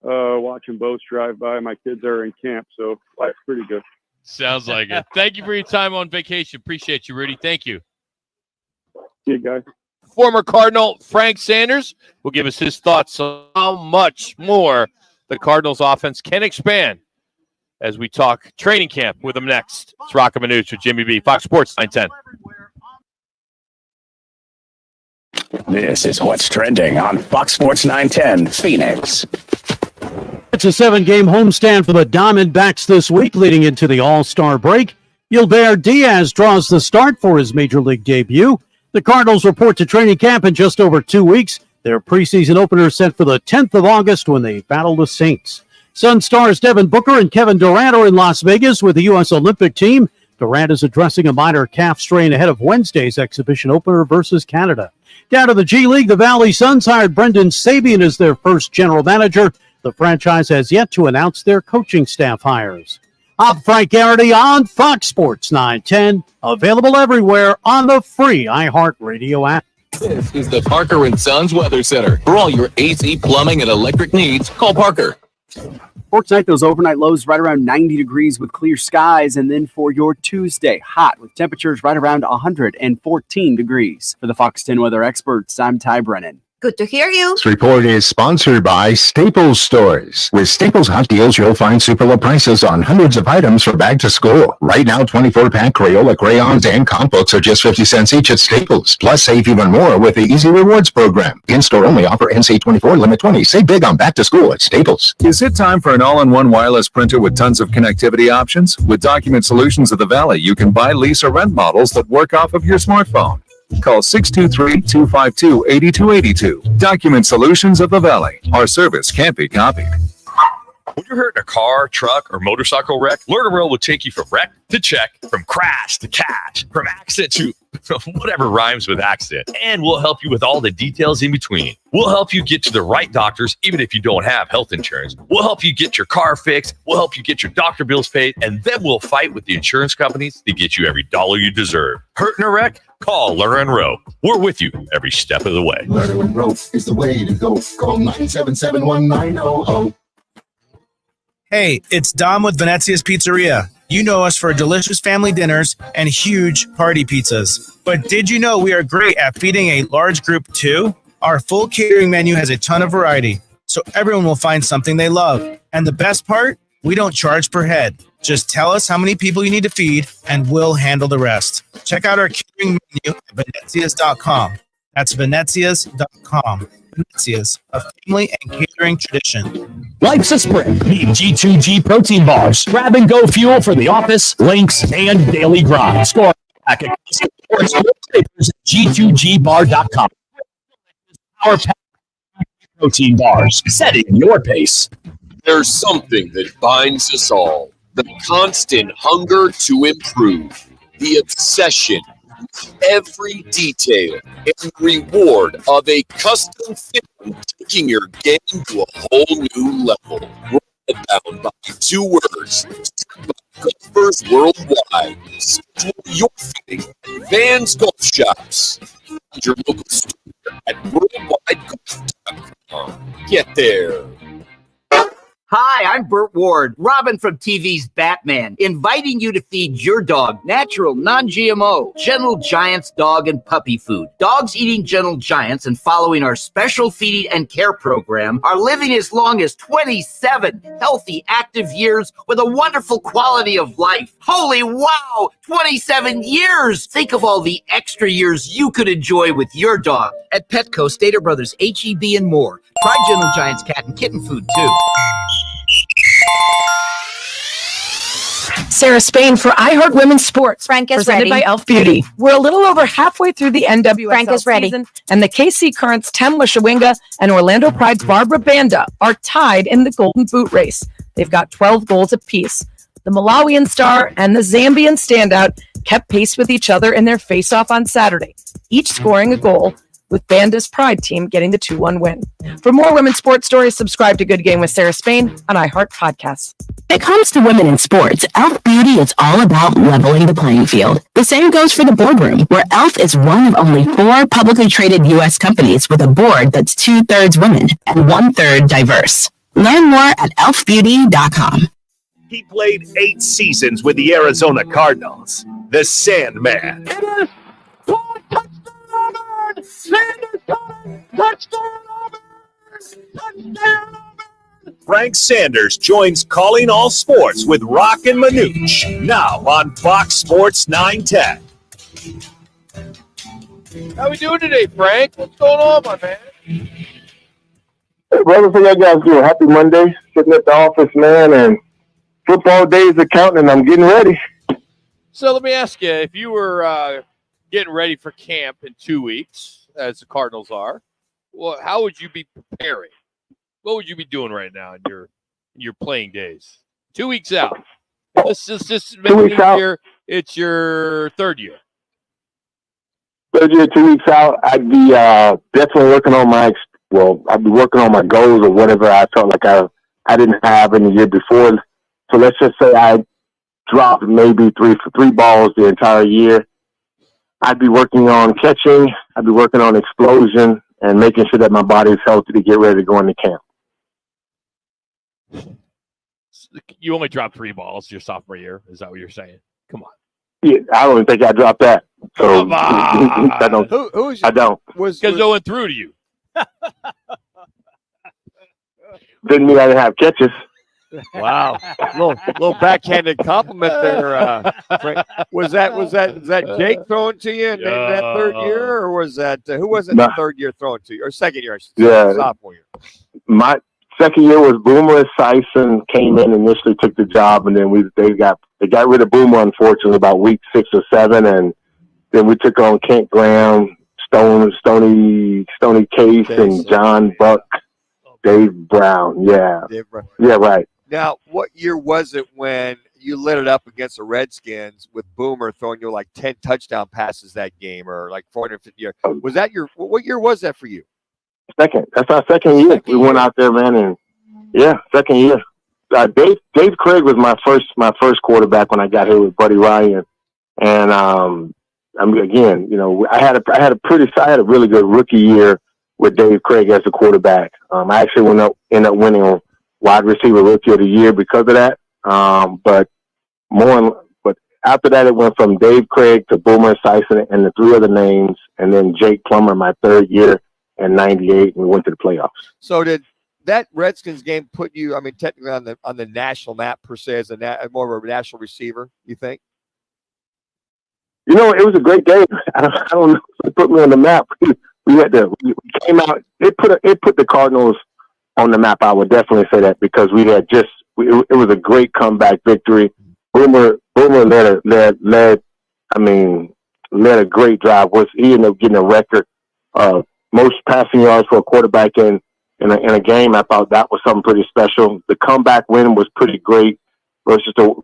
watching boats drive by. My kids are in camp, so life's pretty good. Sounds like it. Thank you for your time on vacation. Appreciate you, Rudy. Thank you. See you guys. Former Cardinal Frank Sanders will give us his thoughts on how much more the Cardinals offense can expand as we talk training camp with him next. It's Roc and Manuch with Jimmy B. Fox Sports 910. This is what's trending on Fox Sports 910 Phoenix. It's a 7-game homestand for the Diamondbacks this week leading into the All-Star break. Gilbert Diaz draws the start for his Major League debut. The Cardinals report to training camp in just over 2 weeks. Their preseason opener is set for the 10th of August when they battle the Saints. Sun stars Devin Booker and Kevin Durant are in Las Vegas with the U.S. Olympic team. Durant is addressing a minor calf strain ahead of Wednesday's exhibition opener versus Canada. Down to the G League, the Valley Suns hired Brendan Sabian as their first general manager. The franchise has yet to announce their coaching staff hires. I'm Frank Garrity on Fox Sports 910, available everywhere on the free iHeartRadio app. This is the Parker and Sons Weather Center. For all your AC, plumbing, and electric needs, call Parker. For tonight, those overnight lows right around 90 degrees with clear skies. And then for your Tuesday, hot with temperatures right around 114 degrees. For the Fox 10 weather experts, I'm Ty Brennan. Good to hear you. This report is sponsored by Staples Stores. With Staples Hot Deals, you'll find super low prices on hundreds of items for back to school. Right now, 24-pack Crayola crayons and comp books are just 50 cents each at Staples. Plus, save even more with the Easy Rewards program. In-store only offer NC24 limit 20. Save big on back to school at Staples. Is it time for an all-in-one wireless printer with tons of connectivity options? With Document Solutions of the Valley, you can buy, lease, or rent models that work off of your smartphone. Call 623-252-8282. Document Solutions of the Valley. Our service can't be copied. When you're hurt in a car, truck, or motorcycle wreck, Learn and Row will take you from wreck to check, from crash to catch, from accident to whatever rhymes with accident. And we'll help you with all the details in between. We'll help you get to the right doctors, even if you don't have health insurance. We'll help you get your car fixed. We'll help you get your doctor bills paid. And then we'll fight with the insurance companies to get you every dollar you deserve. Hurt in a wreck? Call Lerner and Rowe. We're with you every step of the way. Lerner and Rowe is the way to go. Call 977-1900. Hey, it's Dom with Venezia's Pizzeria. You know us for delicious family dinners and huge party pizzas. But did you know we are great at feeding a large group too? Our full catering menu has a ton of variety, so everyone will find something they love. And the best part? We don't charge per head. Just tell us how many people you need to feed, and we'll handle the rest. Check out our catering menu at Venezias.com. That's Venezias.com. Venezias, a family and catering tradition. Life's a sprint. Need G2G protein bars. Grab and go fuel for the office, links, and daily grind. Score pack at G2GBar.com. Power pack protein bars, setting your pace. There's something that binds us all. The constant hunger to improve. The obsession with every detail and reward of a custom fit, taking your game to a whole new level. Bound by 2 words. Golfers worldwide. Schedule your fitting at Vans Golf Shops. Find your local store at worldwidegolf.com. Get there. Hi, I'm Burt Ward, Robin from TV's Batman, inviting you to feed your dog natural, non-GMO, Gentle Giants dog and puppy food. Dogs eating Gentle Giants and following our special feeding and care program are living as long as 27 healthy, active years with a wonderful quality of life. Holy wow, 27 years! Think of all the extra years you could enjoy with your dog. At Petco, Stater Brothers, H-E-B, and more. Try Gentle Giants cat and kitten food, too. Sarah Spain for iHeart Women's Sports. Frank is presented ready. by Elf Beauty. We're a little over halfway through the NWSL Frank is ready. season, and the KC Currents' Tem Wishawinga and Orlando Pride's Barbara Banda are tied in the Golden Boot race. They've got 12 goals apiece. The Malawian star and the Zambian standout kept pace with each other in their face-off on Saturday, each scoring a goal, with Banda's Pride team getting the 2-1 win. For more women's sports stories, subscribe to Good Game with Sarah Spain on iHeart Podcasts. When it comes to women in sports, Elf Beauty is all about leveling the playing field. The same goes for the boardroom, where Elf is one of only 4 publicly traded U.S. companies with a board that's 2/3 women and 1/3 diverse. Learn more at elfbeauty.com. He played 8 seasons with the Arizona Cardinals. The Sandman. Sanders got it. Touchdown, Auburn. Touchdown, Auburn. Frank Sanders joins Calling All Sports with Roc and Manuch now on Fox Sports 910. How we doing today, Frank? What's going on, my man? Hey, brother, how y'all guys doing? Happy Monday. Sitting at the office, man, and football days are counting, and I'm getting ready. So let me ask you, if you were getting ready for camp in 2 weeks, as the Cardinals are, well, how would you be preparing? What would you be doing right now in your playing days? 2 weeks out. This is just 2 weeks out. It's your third year. Third year, 2 weeks out, I'd be definitely working on I'd be working on my goals or whatever I felt like I didn't have in the year before. So let's just say I dropped maybe three balls the entire year. I'd be working on catching. I'd be working on explosion and making sure that my body is healthy to get ready to go into camp. You only dropped 3 balls your sophomore year. Is that what you're saying? Come on. Yeah, I don't even think I dropped that. So Come on. I don't. I don't. Because no one threw to you. Didn't mean I didn't have catches. Wow, little backhanded compliment there. Frank. Was that Jake throwing to you in that third year, or was that who was it? The third year throwing to you, or second year? I should say, Yeah, sophomore year. My second year was Boomer. Sison came in initially, took the job, and then they got rid of Boomer unfortunately about week 6 or 7, and then we took on Kent Graham, Stony Case, and John Buck, Dave Brown. Yeah, yeah, right. Now, what year was it when you lit it up against the Redskins with Boomer throwing you like 10 touchdown passes that game, or like 450 yards? Was that what year was that for you? Second. That's our second year. We went out there, man, and second year. Dave Craig was my first quarterback when I got here with Buddy Ryan, and I mean, again, I had a really good rookie year with Dave Craig as the quarterback. I actually ended up winning wide receiver rookie of the year because of that. But after that, it went from Dave Craig to Boomer Sison and the 3 other names, and then Jake Plummer my third year in '98, and we went to the playoffs. So did that Redskins game put you, I mean, technically on the national map per se as more of a national receiver, you think? It was a great game. I don't know if it put me on the map. We came out. It put the Cardinals on the map. I would definitely say that because it was a great comeback victory. Boomer led a great drive. He ended up getting a record most passing yards for a quarterback in a game. I thought that was something pretty special. The comeback win was pretty great versus the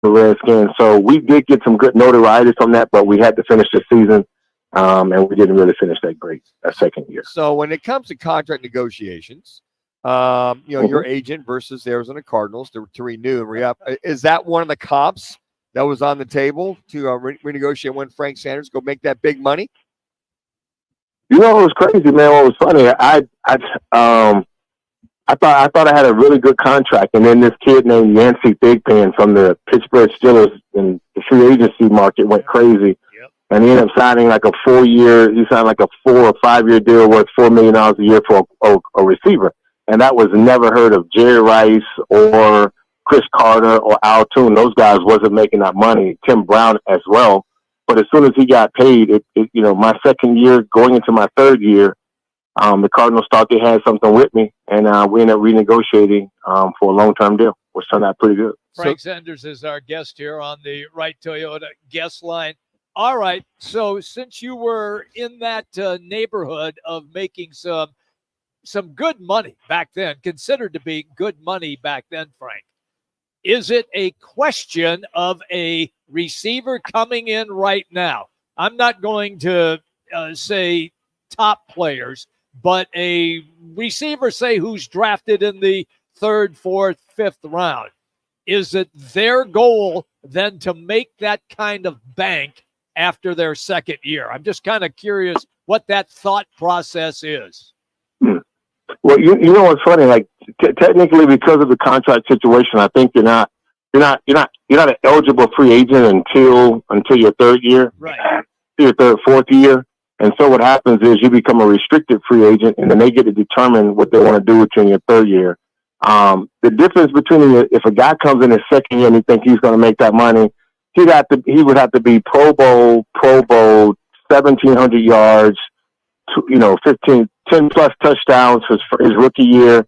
Redskins. So we did get some good notoriety from that, but we had to finish the season, and we didn't really finish that great that second year. So when it comes to contract negotiations, your agent versus the Arizona Cardinals to renew and re-up, is that one of the comps that was on the table to renegotiate when Frank Sanders go make that big money? It was crazy, man. What was funny, I thought I had a really good contract, and then this kid named Yancey Thigpen from the Pittsburgh Steelers in the free agency market went crazy, and he ended up signing like a 4-year. He signed like a 4 or 5 year deal worth $4 million a year for a receiver, and that was never heard of. Jerry Rice or Chris Carter or Al Toon. Those guys wasn't making that money. Tim Brown as well. But as soon as he got paid, my second year going into my third year, the Cardinals thought they had something with me, and we ended up renegotiating for a long-term deal, which turned out pretty good. Frank Sanders is our guest here on the Right Toyota guest line. All right, so since you were in that neighborhood of making some good money back then, considered to be good money back then, Frank, is it a question of a receiver coming in right now? I'm not going to say top players, but a receiver, say, who's drafted in the 3rd, 4th, 5th round. Is it their goal then to make that kind of bank after their second year? I'm just kind of curious what that thought process is. Well, you know what's funny? Like technically, because of the contract situation, I think you're not an eligible free agent until your third year, right? Your third, 4th year. And so what happens is you become a restricted free agent, and then they get to determine what they want to do with you in your third year. The difference between if a guy comes in his second year and he thinks he's going to make that money, he would have to be Pro Bowl, 1,700 yards, 10 plus touchdowns for his rookie year.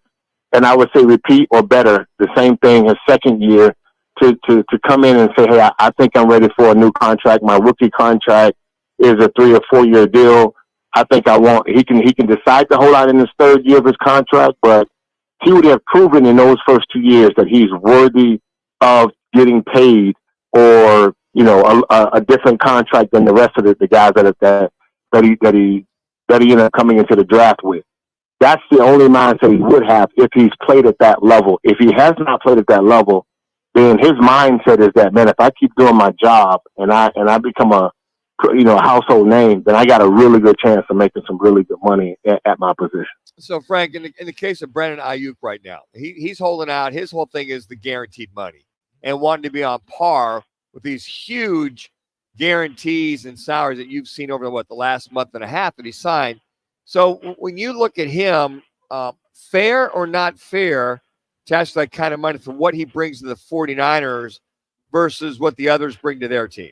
And I would say repeat or better, the same thing his second year to come in and say, hey, I think I'm ready for a new contract. My rookie contract is a 3 or 4 year deal. I think he can decide to hold out in his third year of his contract, but he would have proven in those first 2 years that he's worthy of getting paid or, a different contract than the rest of the guys that he ended up coming into the draft with. That's the only mindset he would have if he's played at that level. If he has not played at that level, then his mindset is that, man, if I keep doing my job and I become a household name, then I got a really good chance of making some really good money at my position. So, Frank, in the case of Brandon Ayuk right now, he's holding out. His whole thing is the guaranteed money and wanting to be on par with these huge guarantees and salaries that you've seen over the last month and a half that he signed. So when you look at him, fair or not fair to ask that kind of money for what he brings to the 49ers versus what the others bring to their team?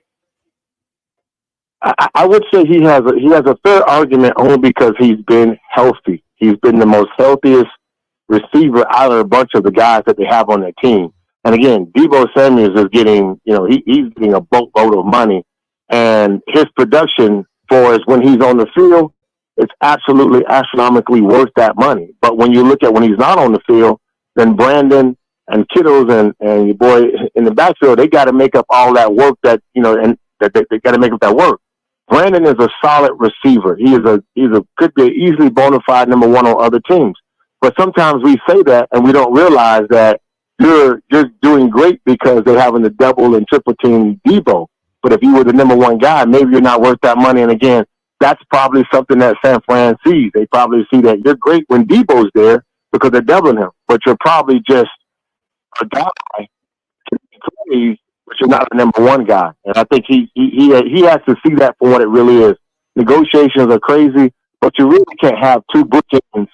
I would say he has a fair argument only because he's been healthy. He's been the most healthiest receiver out of a bunch of the guys that they have on their team. And again, Deebo Samuels is getting, he's getting a boatload of money, and his production for us when he's on the field, it's absolutely astronomically worth that money. But when you look at when he's not on the field, then Brandon and Kittles and your boy in the backfield, they got to make up all that work that, and that they got to make up that work. Brandon is a solid receiver. Could be easily bona fide number one on other teams. But sometimes we say that and we don't realize that you're doing great because they're having to double and triple team Deebo. But if you were the number one guy, maybe you're not worth that money. And again, that's probably something that San Fran sees. They probably see that you're great when Deebo's there because they're doubling him, but you're probably just a guy, but you're not the number one guy. And I think he has to see that for what it really is. Negotiations are crazy, but you really can't have two bookends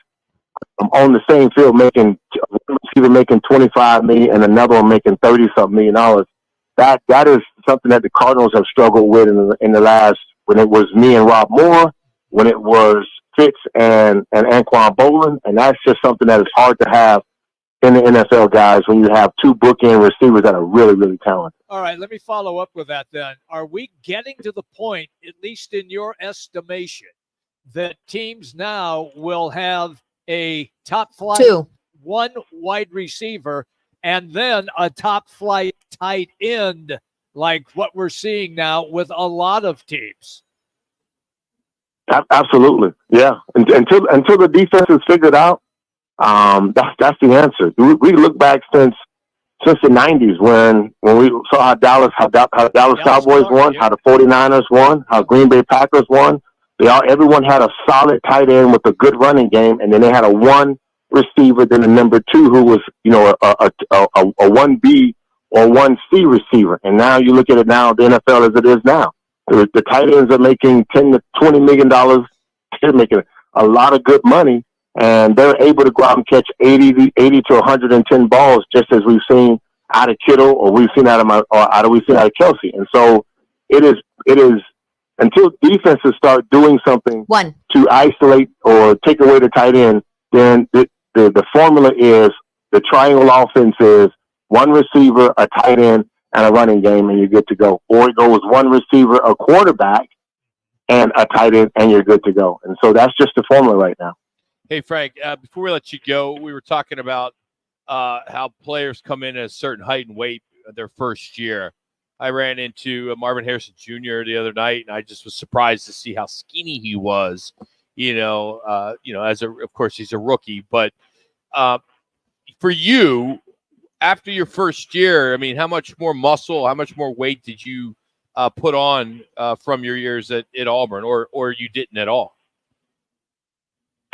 on the same field making one receiver making $25 million and another one making $30-something million. That is something that the Cardinals have struggled with in the last, when it was me and Rob Moore, when it was Fitz and Anquan Bolin, and that's just something that is hard to have in the NFL, guys, when you have two bookend receivers that are really, really talented. All right, let me follow up with that then. Are we getting to the point, at least in your estimation, that teams now will have a top flight one wide receiver and then a top flight tight end like what we're seeing now with a lot of teams? Absolutely, yeah. Until the defense is figured out, that's the answer. We look back since the 90s when we saw how Dallas Cowboys won, how the 49ers won, how Green Bay Packers won. Everyone had a solid tight end with a good running game, and then they had a one receiver, then a number two who was, a 1B or 1C receiver. And now you look at it now, the NFL as it is now. The tight ends are making $10 to $20 million. They're making a lot of good money, and they're able to go out and catch 80 to 110 balls, just as we've seen out of Kittle or we've seen out of Kelsey. And so it is until defenses start doing something to isolate or take away the tight end, then the formula is the triangle offense is one receiver, a tight end, and a running game, and you're good to go. Or it goes one receiver, a quarterback, and a tight end, and you're good to go. And so that's just the formula right now. Hey, Frank, before we let you go, we were talking about how players come in at a certain height and weight their first year. I ran into Marvin Harrison Jr. the other night, and I just was surprised to see how skinny he was. Of course, he's a rookie, but for you, after your first year, I mean, how much more muscle, how much more weight did you put on from your years at Auburn, or you didn't at all?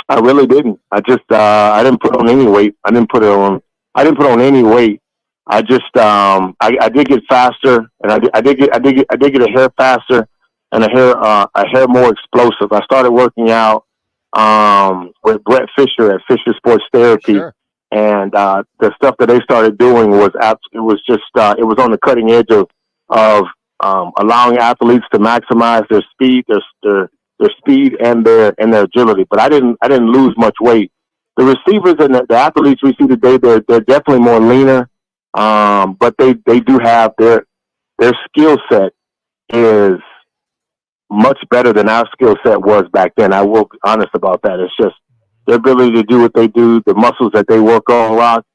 I really didn't. I just I didn't put on any weight. I didn't put on any weight. I just I did get faster, and I did get a hair faster. and a hair more explosive. I started working out with Brett Fisher at Fisher Sports Therapy. Sure. And the stuff that they started doing was it was on the cutting edge of allowing athletes to maximize their speed, their speed and their agility. But I didn't lose much weight. The receivers and the athletes we see today, they're definitely more leaner, but they do have their skill set is much better than our skill set was back then. I will be honest about that. It's just their ability to do what they do, the muscles that they work on, Rock,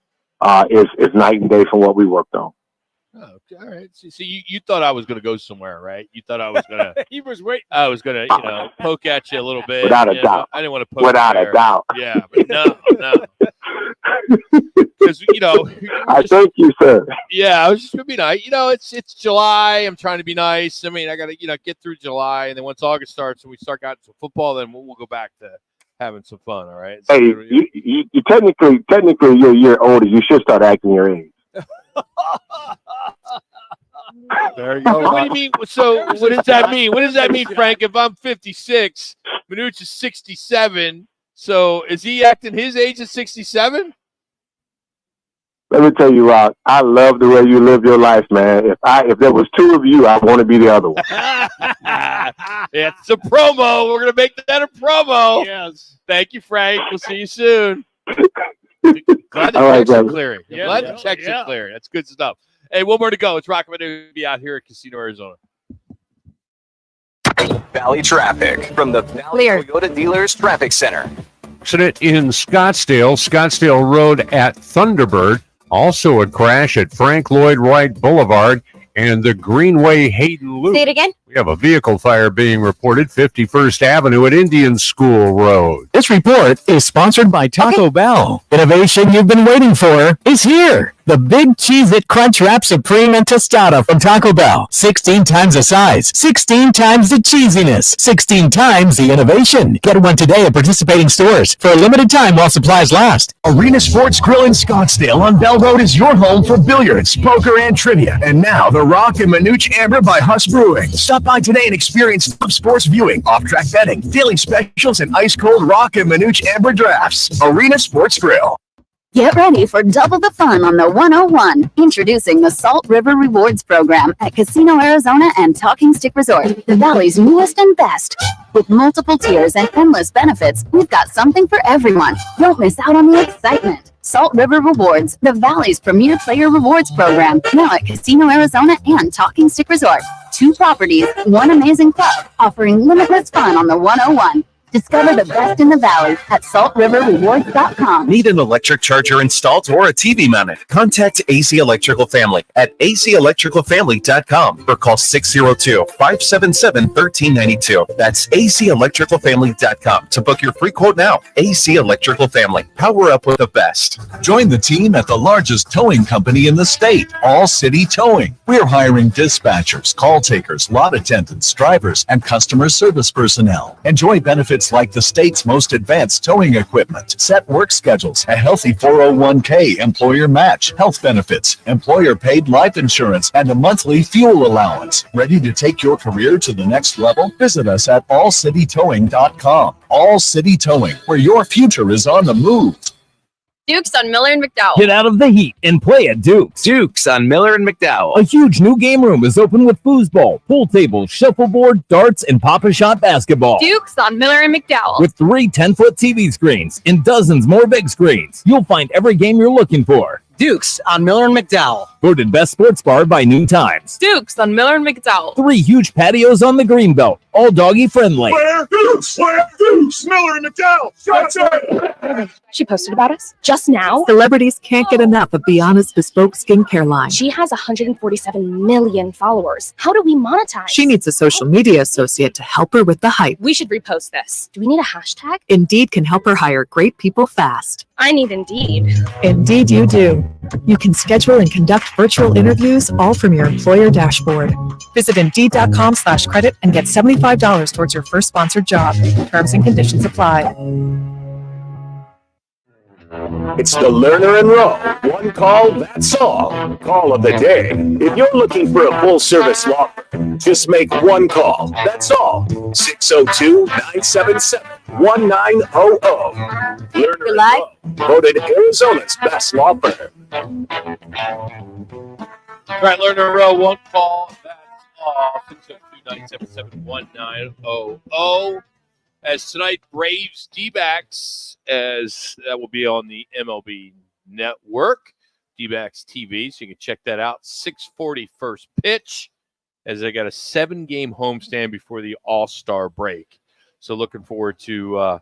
is night and day from what we worked on. Oh, all right. See, you thought I was going to go somewhere, right? You thought I was going to. He was waiting. I was going to, poke at you a little bit. Without a doubt. I didn't want to poke. Without a doubt. Yeah, but no. Because I thank you, sir. Yeah, I was just going to be nice. It's July. I'm trying to be nice. I mean, I got to get through July, and then once August starts and we start getting some football, then we'll go back to having some fun. All right. So hey, you technically you're a year older. You should start acting your age. There you go. What do you mean? So what does that mean? What does that mean, Frank? If I'm 56, Manuch is 67. So is he acting his age at 67? Let me tell you, Rock, I love the way you live your life, man. If there was two of you, I want to be the other one. It's a promo. We're gonna make that a promo. Yes. Thank you, Frank. We'll see you soon. Glad the All right, checks are brother. clearing. Yeah, Glad the checks are clearing. That's good stuff. Hey, one more to go. It's Roc and Manuch out here at Casino Arizona. Valley traffic from the Valley Toyota Dealers Traffic Center. Accident in Scottsdale Road at Thunderbird. Also a crash at Frank Lloyd Wright Boulevard and the Greenway Hayden Loop. Say it again. We have a vehicle fire being reported 51st Avenue at Indian School Road. This report is sponsored by Taco Bell. Innovation you've been waiting for is here. The Big Cheez-It Crunch Wrap Supreme and Tostada from Taco Bell. 16 times the size, 16 times the cheesiness, 16 times the innovation. Get one today at participating stores for a limited time while supplies last. Arena Sports Grill in Scottsdale on Bell Road is your home for billiards, poker, and trivia. And now the Roc and Manuch Amber by Huss Brewing. Stop by today and experience top sports viewing, off-track betting, daily specials, and ice-cold Roc and Manuch Amber drafts. Arena Sports Grill. Get ready for double the fun on the 101. Introducing the Salt River Rewards Program at Casino Arizona and Talking Stick Resort, the Valley's newest and best. With multiple tiers and endless benefits, we've got something for everyone. Don't miss out on the excitement. Salt River Rewards, the Valley's premier player rewards program, now at Casino Arizona and Talking Stick Resort. 2 properties, 1 amazing club, offering limitless fun on the 101. Discover the best in the Valley at saltriverrewards.com. Need an electric charger installed or a TV mounted? Contact AC Electrical Family at acelectricalfamily.com or call 602-577-1392. That's acelectricalfamily.com to book your free quote now. AC Electrical Family. Power up with the best. Join the team at the largest towing company in the state, All City Towing. We're hiring dispatchers, call takers, lot attendants, drivers, and customer service personnel. Enjoy benefits like the state's most advanced towing equipment, set work schedules, a healthy 401k employer match, health benefits, employer paid life insurance, and a monthly fuel allowance. Ready to take your career to the next level? Visit us at allcitytowing.com. All City Towing, where your future is on the move. Duke's on Miller and McDowell. Get out of the heat and play at Duke's. Duke's on Miller and McDowell. A huge new game room is open with foosball, pool table, shuffleboard, darts, and Pop-A-Shot basketball. Duke's on Miller and McDowell. With 3 10-foot TV screens and dozens more big screens, you'll find every game you're looking for. Duke's on Miller and McDowell. Voted best sports bar by New Times. Duke's on Miller and McDowell. 3 huge patios on the Greenbelt, all doggy friendly. Where Duke's, Miller and McDowell. She posted about us just now. Celebrities can't get enough of Biana's bespoke skincare line. She has 147 million followers. How do we monetize? She needs a social media associate to help her with the hype. We should repost this. Do we need a hashtag? Indeed can help her hire great people fast. I need Indeed. Indeed you do. You can schedule and conduct virtual interviews all from your employer dashboard. Visit Indeed.com/credit and get $75 towards your first sponsored job. Terms and conditions apply. It's the Lerner and Rowe. One call, that's all. Call of the day. If you're looking for a full-service law firm, just make one call. That's all. 602-977-1900. Lerner and Rowe, voted Arizona's best law firm. All right, Lerner and Rowe, one call, that's all. 602-977-1900. As tonight, Braves D-backs, as that will be on the MLB Network, D-backs TV, so you can check that out. 6:40 first pitch, as they got a 7-game homestand before the All-Star break. So looking forward to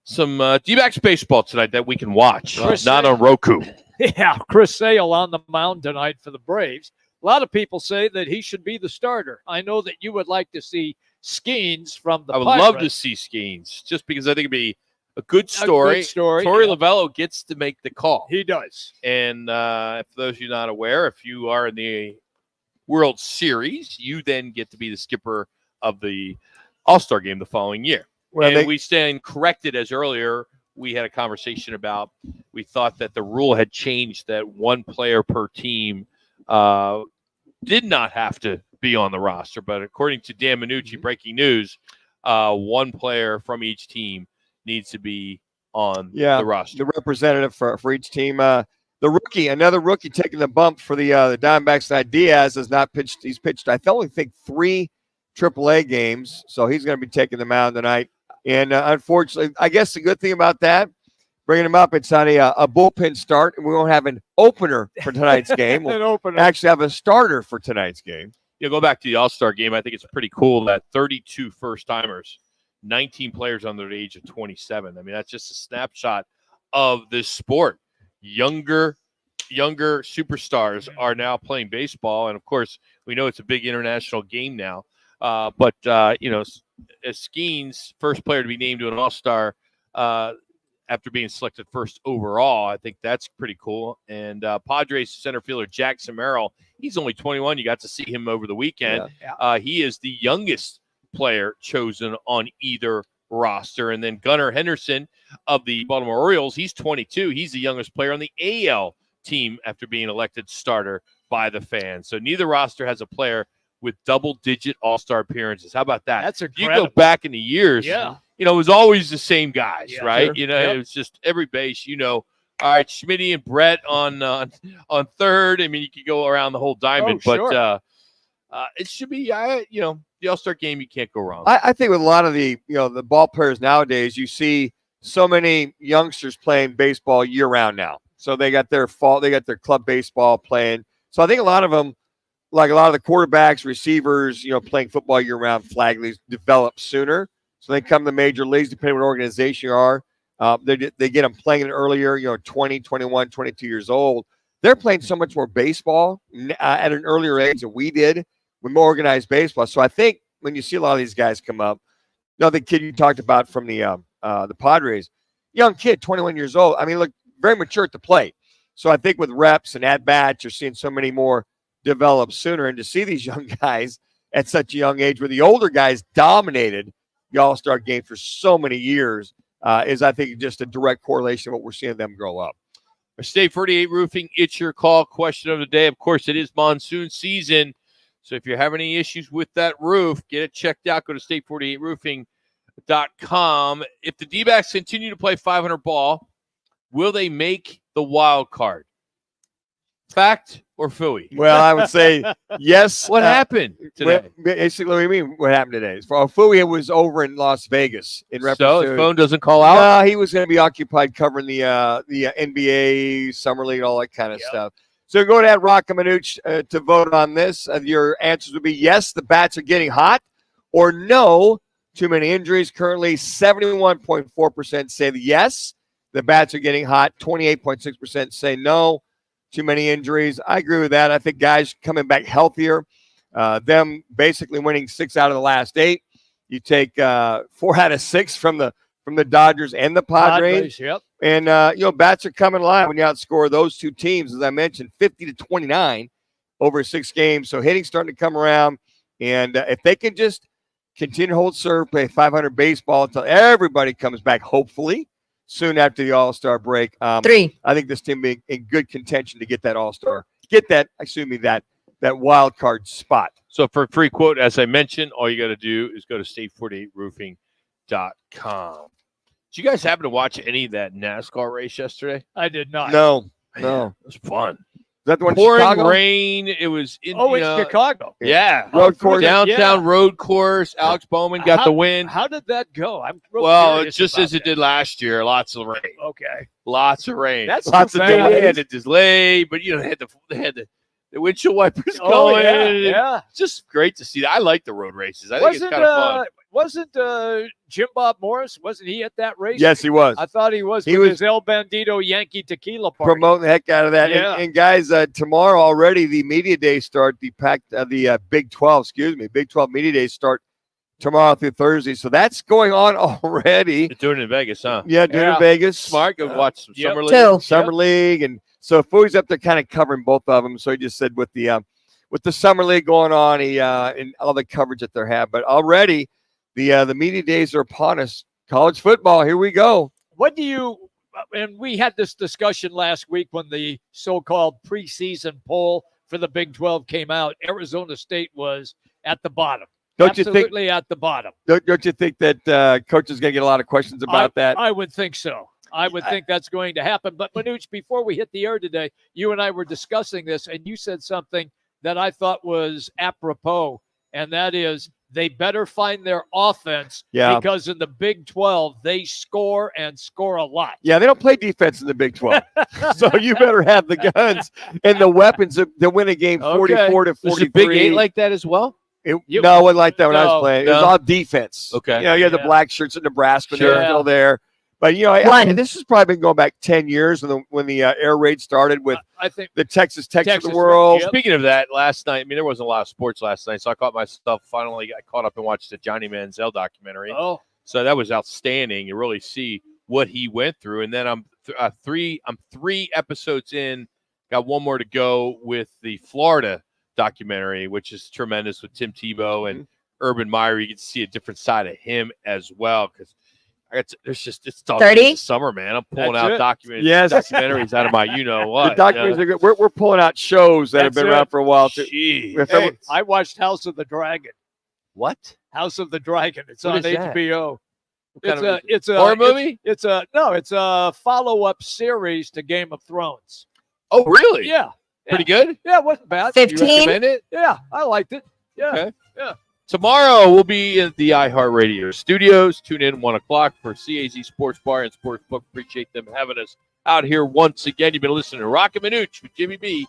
some D-backs baseball tonight that we can watch, not on Roku. Yeah, Chris Sale on the mound tonight for the Braves. A lot of people say that he should be the starter. I know that you would like to see Skeens from the I would Pirates. love to see Skeens, just because I think it'd be a good story. Torey Lovello gets to make the call. He does. And for those of you not aware, if you are in the World Series, you then get to be the skipper of the All-Star game the following year. Well, and we stand corrected, as earlier we had a conversation about, we thought that the rule had changed, that one player per team did not have to be on the roster. But according to Dan Manucci, breaking news, one player from each team needs to be on the roster. The representative for each team. The rookie, another rookie taking the bump for the Diamondbacks. Diaz has not pitched. He's pitched, I only think, 3 AAA games, so he's going to be taking the mound tonight. And unfortunately, I guess the good thing about that, bringing him up, it's on a bullpen start, and we won't have an opener for tonight's game. We'll actually have a starter for tonight's game. Go back to the All-Star game. I think it's pretty cool that 32 first-timers, 19 players under the age of 27. I mean, that's just a snapshot of this sport. Younger superstars are now playing baseball, and of course, we know it's a big international game now. But as Skeens, first player to be named to an All-Star after being selected first overall, I think that's pretty cool. And Padres center fielder Jackson Merrill, he's only 21. You got to see him over the weekend. Yeah. He is the youngest player chosen on either roster. And then Gunnar Henderson of the Baltimore Orioles, he's 22. He's the youngest player on the AL team after being elected starter by the fans. So neither roster has a player with double-digit All-Star appearances. How about that? That's incredible. You go back in the years, it was always the same guys, right? Sure. It was just every base, all right, Schmitty and Brett on third. I mean, you could go around the whole diamond, but it should be, the All-Star game, you can't go wrong. I think with a lot of the ball players nowadays, you see so many youngsters playing baseball year-round now. So they got their club baseball playing. So I think a lot of them, like a lot of the quarterbacks, receivers, playing football year-round, flag leagues, develop sooner. So they come to the major leagues, depending on what organization you are. They get them playing earlier, 20, 21, 22 years old. They're playing so much more baseball at an earlier age than we did with more organized baseball. So I think when you see a lot of these guys come up, the kid you talked about from the Padres, young kid, 21 years old. I mean, look, very mature at the plate. So I think with reps and at-bats, you're seeing so many more develop sooner, and to see these young guys at such a young age where the older guys dominated the All-Star game for so many years is, I think, just a direct correlation of what we're seeing them grow up. State 48 Roofing, it's your call. Question of the day. Of course, it is monsoon season, so if you're having any issues with that roof, get it checked out. Go to state48roofing.com. If the D-backs continue to play 500 ball, will they make the wild card? Fact or phooey? Well, I would say yes. What happened today? Basically, what do you mean? What happened today? For Phooey, it was over in Las Vegas. In reference so to, his phone doesn't call out? No, he was going to be occupied covering the NBA, Summer League, all that kind of stuff. So go to Roc and Manuch to vote on this. Your answers would be yes, the bats are getting hot, or no, too many injuries. Currently, 71.4% say yes, the bats are getting hot. 28.6% say no, too many injuries. I agree with that. I think guys coming back healthier, them basically winning 6 out of the last 8. You take 4 out of 6 from the Dodgers and the Padres. Yep. And bats are coming alive when you outscore those two teams, as I mentioned, 50-29 over 6 games. So hitting starting to come around, and if they can just continue to hold serve, play 500 baseball until everybody comes back, hopefully. soon after the All-Star break. 3. I think this team be in good contention to get that All-Star, that wild card spot. So for a free quote, as I mentioned, all you got to do is go to state48roofing.com. Did you guys happen to watch any of that NASCAR race yesterday? I did not. No. It was fun. Is that the one in Pouring Chicago? rain. It was in Chicago. Yeah. Road course. Downtown road course. Alex Bowman got the win. How did that go? I'm Well, just as it did last year. Lots of rain. Okay. Lots of rain. That's lots too of bad. delay. They had a delay, but they had the windshield wipers Oh, going. yeah. It's just great to see that. I like the road races. I think it's kind of fun. Wasn't Jim Bob Morris, wasn't he at that race? Yes, he was. I thought he was He with was his El Bandito Yankee Tequila party. promoting the heck out of that. Yeah. And guys, tomorrow already the media days start. The Big 12, Big 12 media days start tomorrow through Thursday. So that's going on already. They're doing it in Vegas, huh? Yeah, doing it in Vegas. Smart. Go watch some Summer League. 2. Summer League, and so Fooey's up there kind of covering both of them. So he just said with the Summer League going on, and all the coverage that they have, but already the media days are upon us. College football, here we go. What do you, and we had this discussion last week when the so-called preseason poll for the Big 12 came out. Arizona State was at the bottom. Absolutely at the bottom. Don't you think that Coach is going to get a lot of questions about that? I would think so. I would think that's going to happen. But Manuch, before we hit the air today, you and I were discussing this, and you said something that I thought was apropos, and that is they better find their offense because in the Big 12, they score and score a lot. Yeah, they don't play defense in the Big 12. So you better have the guns and the weapons to win a game 44 to 43. Was the Big 8 like that as well? No, it wasn't like that when I was playing. It was all defense. Okay. You had the black shirts in Nebraska. Sure. They're still there. But, this has probably been going back 10 years when the air raid started with I think the Texas of the world. Speaking of that, last night, there wasn't a lot of sports last night, so I caught myself finally got caught up and watched the Johnny Manziel documentary. Oh. So that was outstanding. You really see what he went through. And then I'm 3 episodes in, got one more to go with the Florida documentary, which is tremendous with Tim Tebow and Urban Meyer. You get to see a different side of him as well because it's all 30 summer, man. I'm pulling That's out it. documentaries out of my what. The documentaries are good. We're pulling out shows that have been around for a while too. Hey, I watched House of the Dragon. What? House of the Dragon. It's What on is that? HBO. What It's a horror movie? It's a follow-up series to Game of Thrones. Oh, really? Yeah. Pretty good? Yeah, it wasn't bad. 15? You recommend it? Yeah, I liked it. Yeah. Okay. Yeah. Tomorrow we'll be in the iHeartRadio studios. Tune in 1 o'clock for CAZ Sports Bar and Sportsbook. Appreciate them having us out here once again. You've been listening to Roc and Manuch with Jimmy B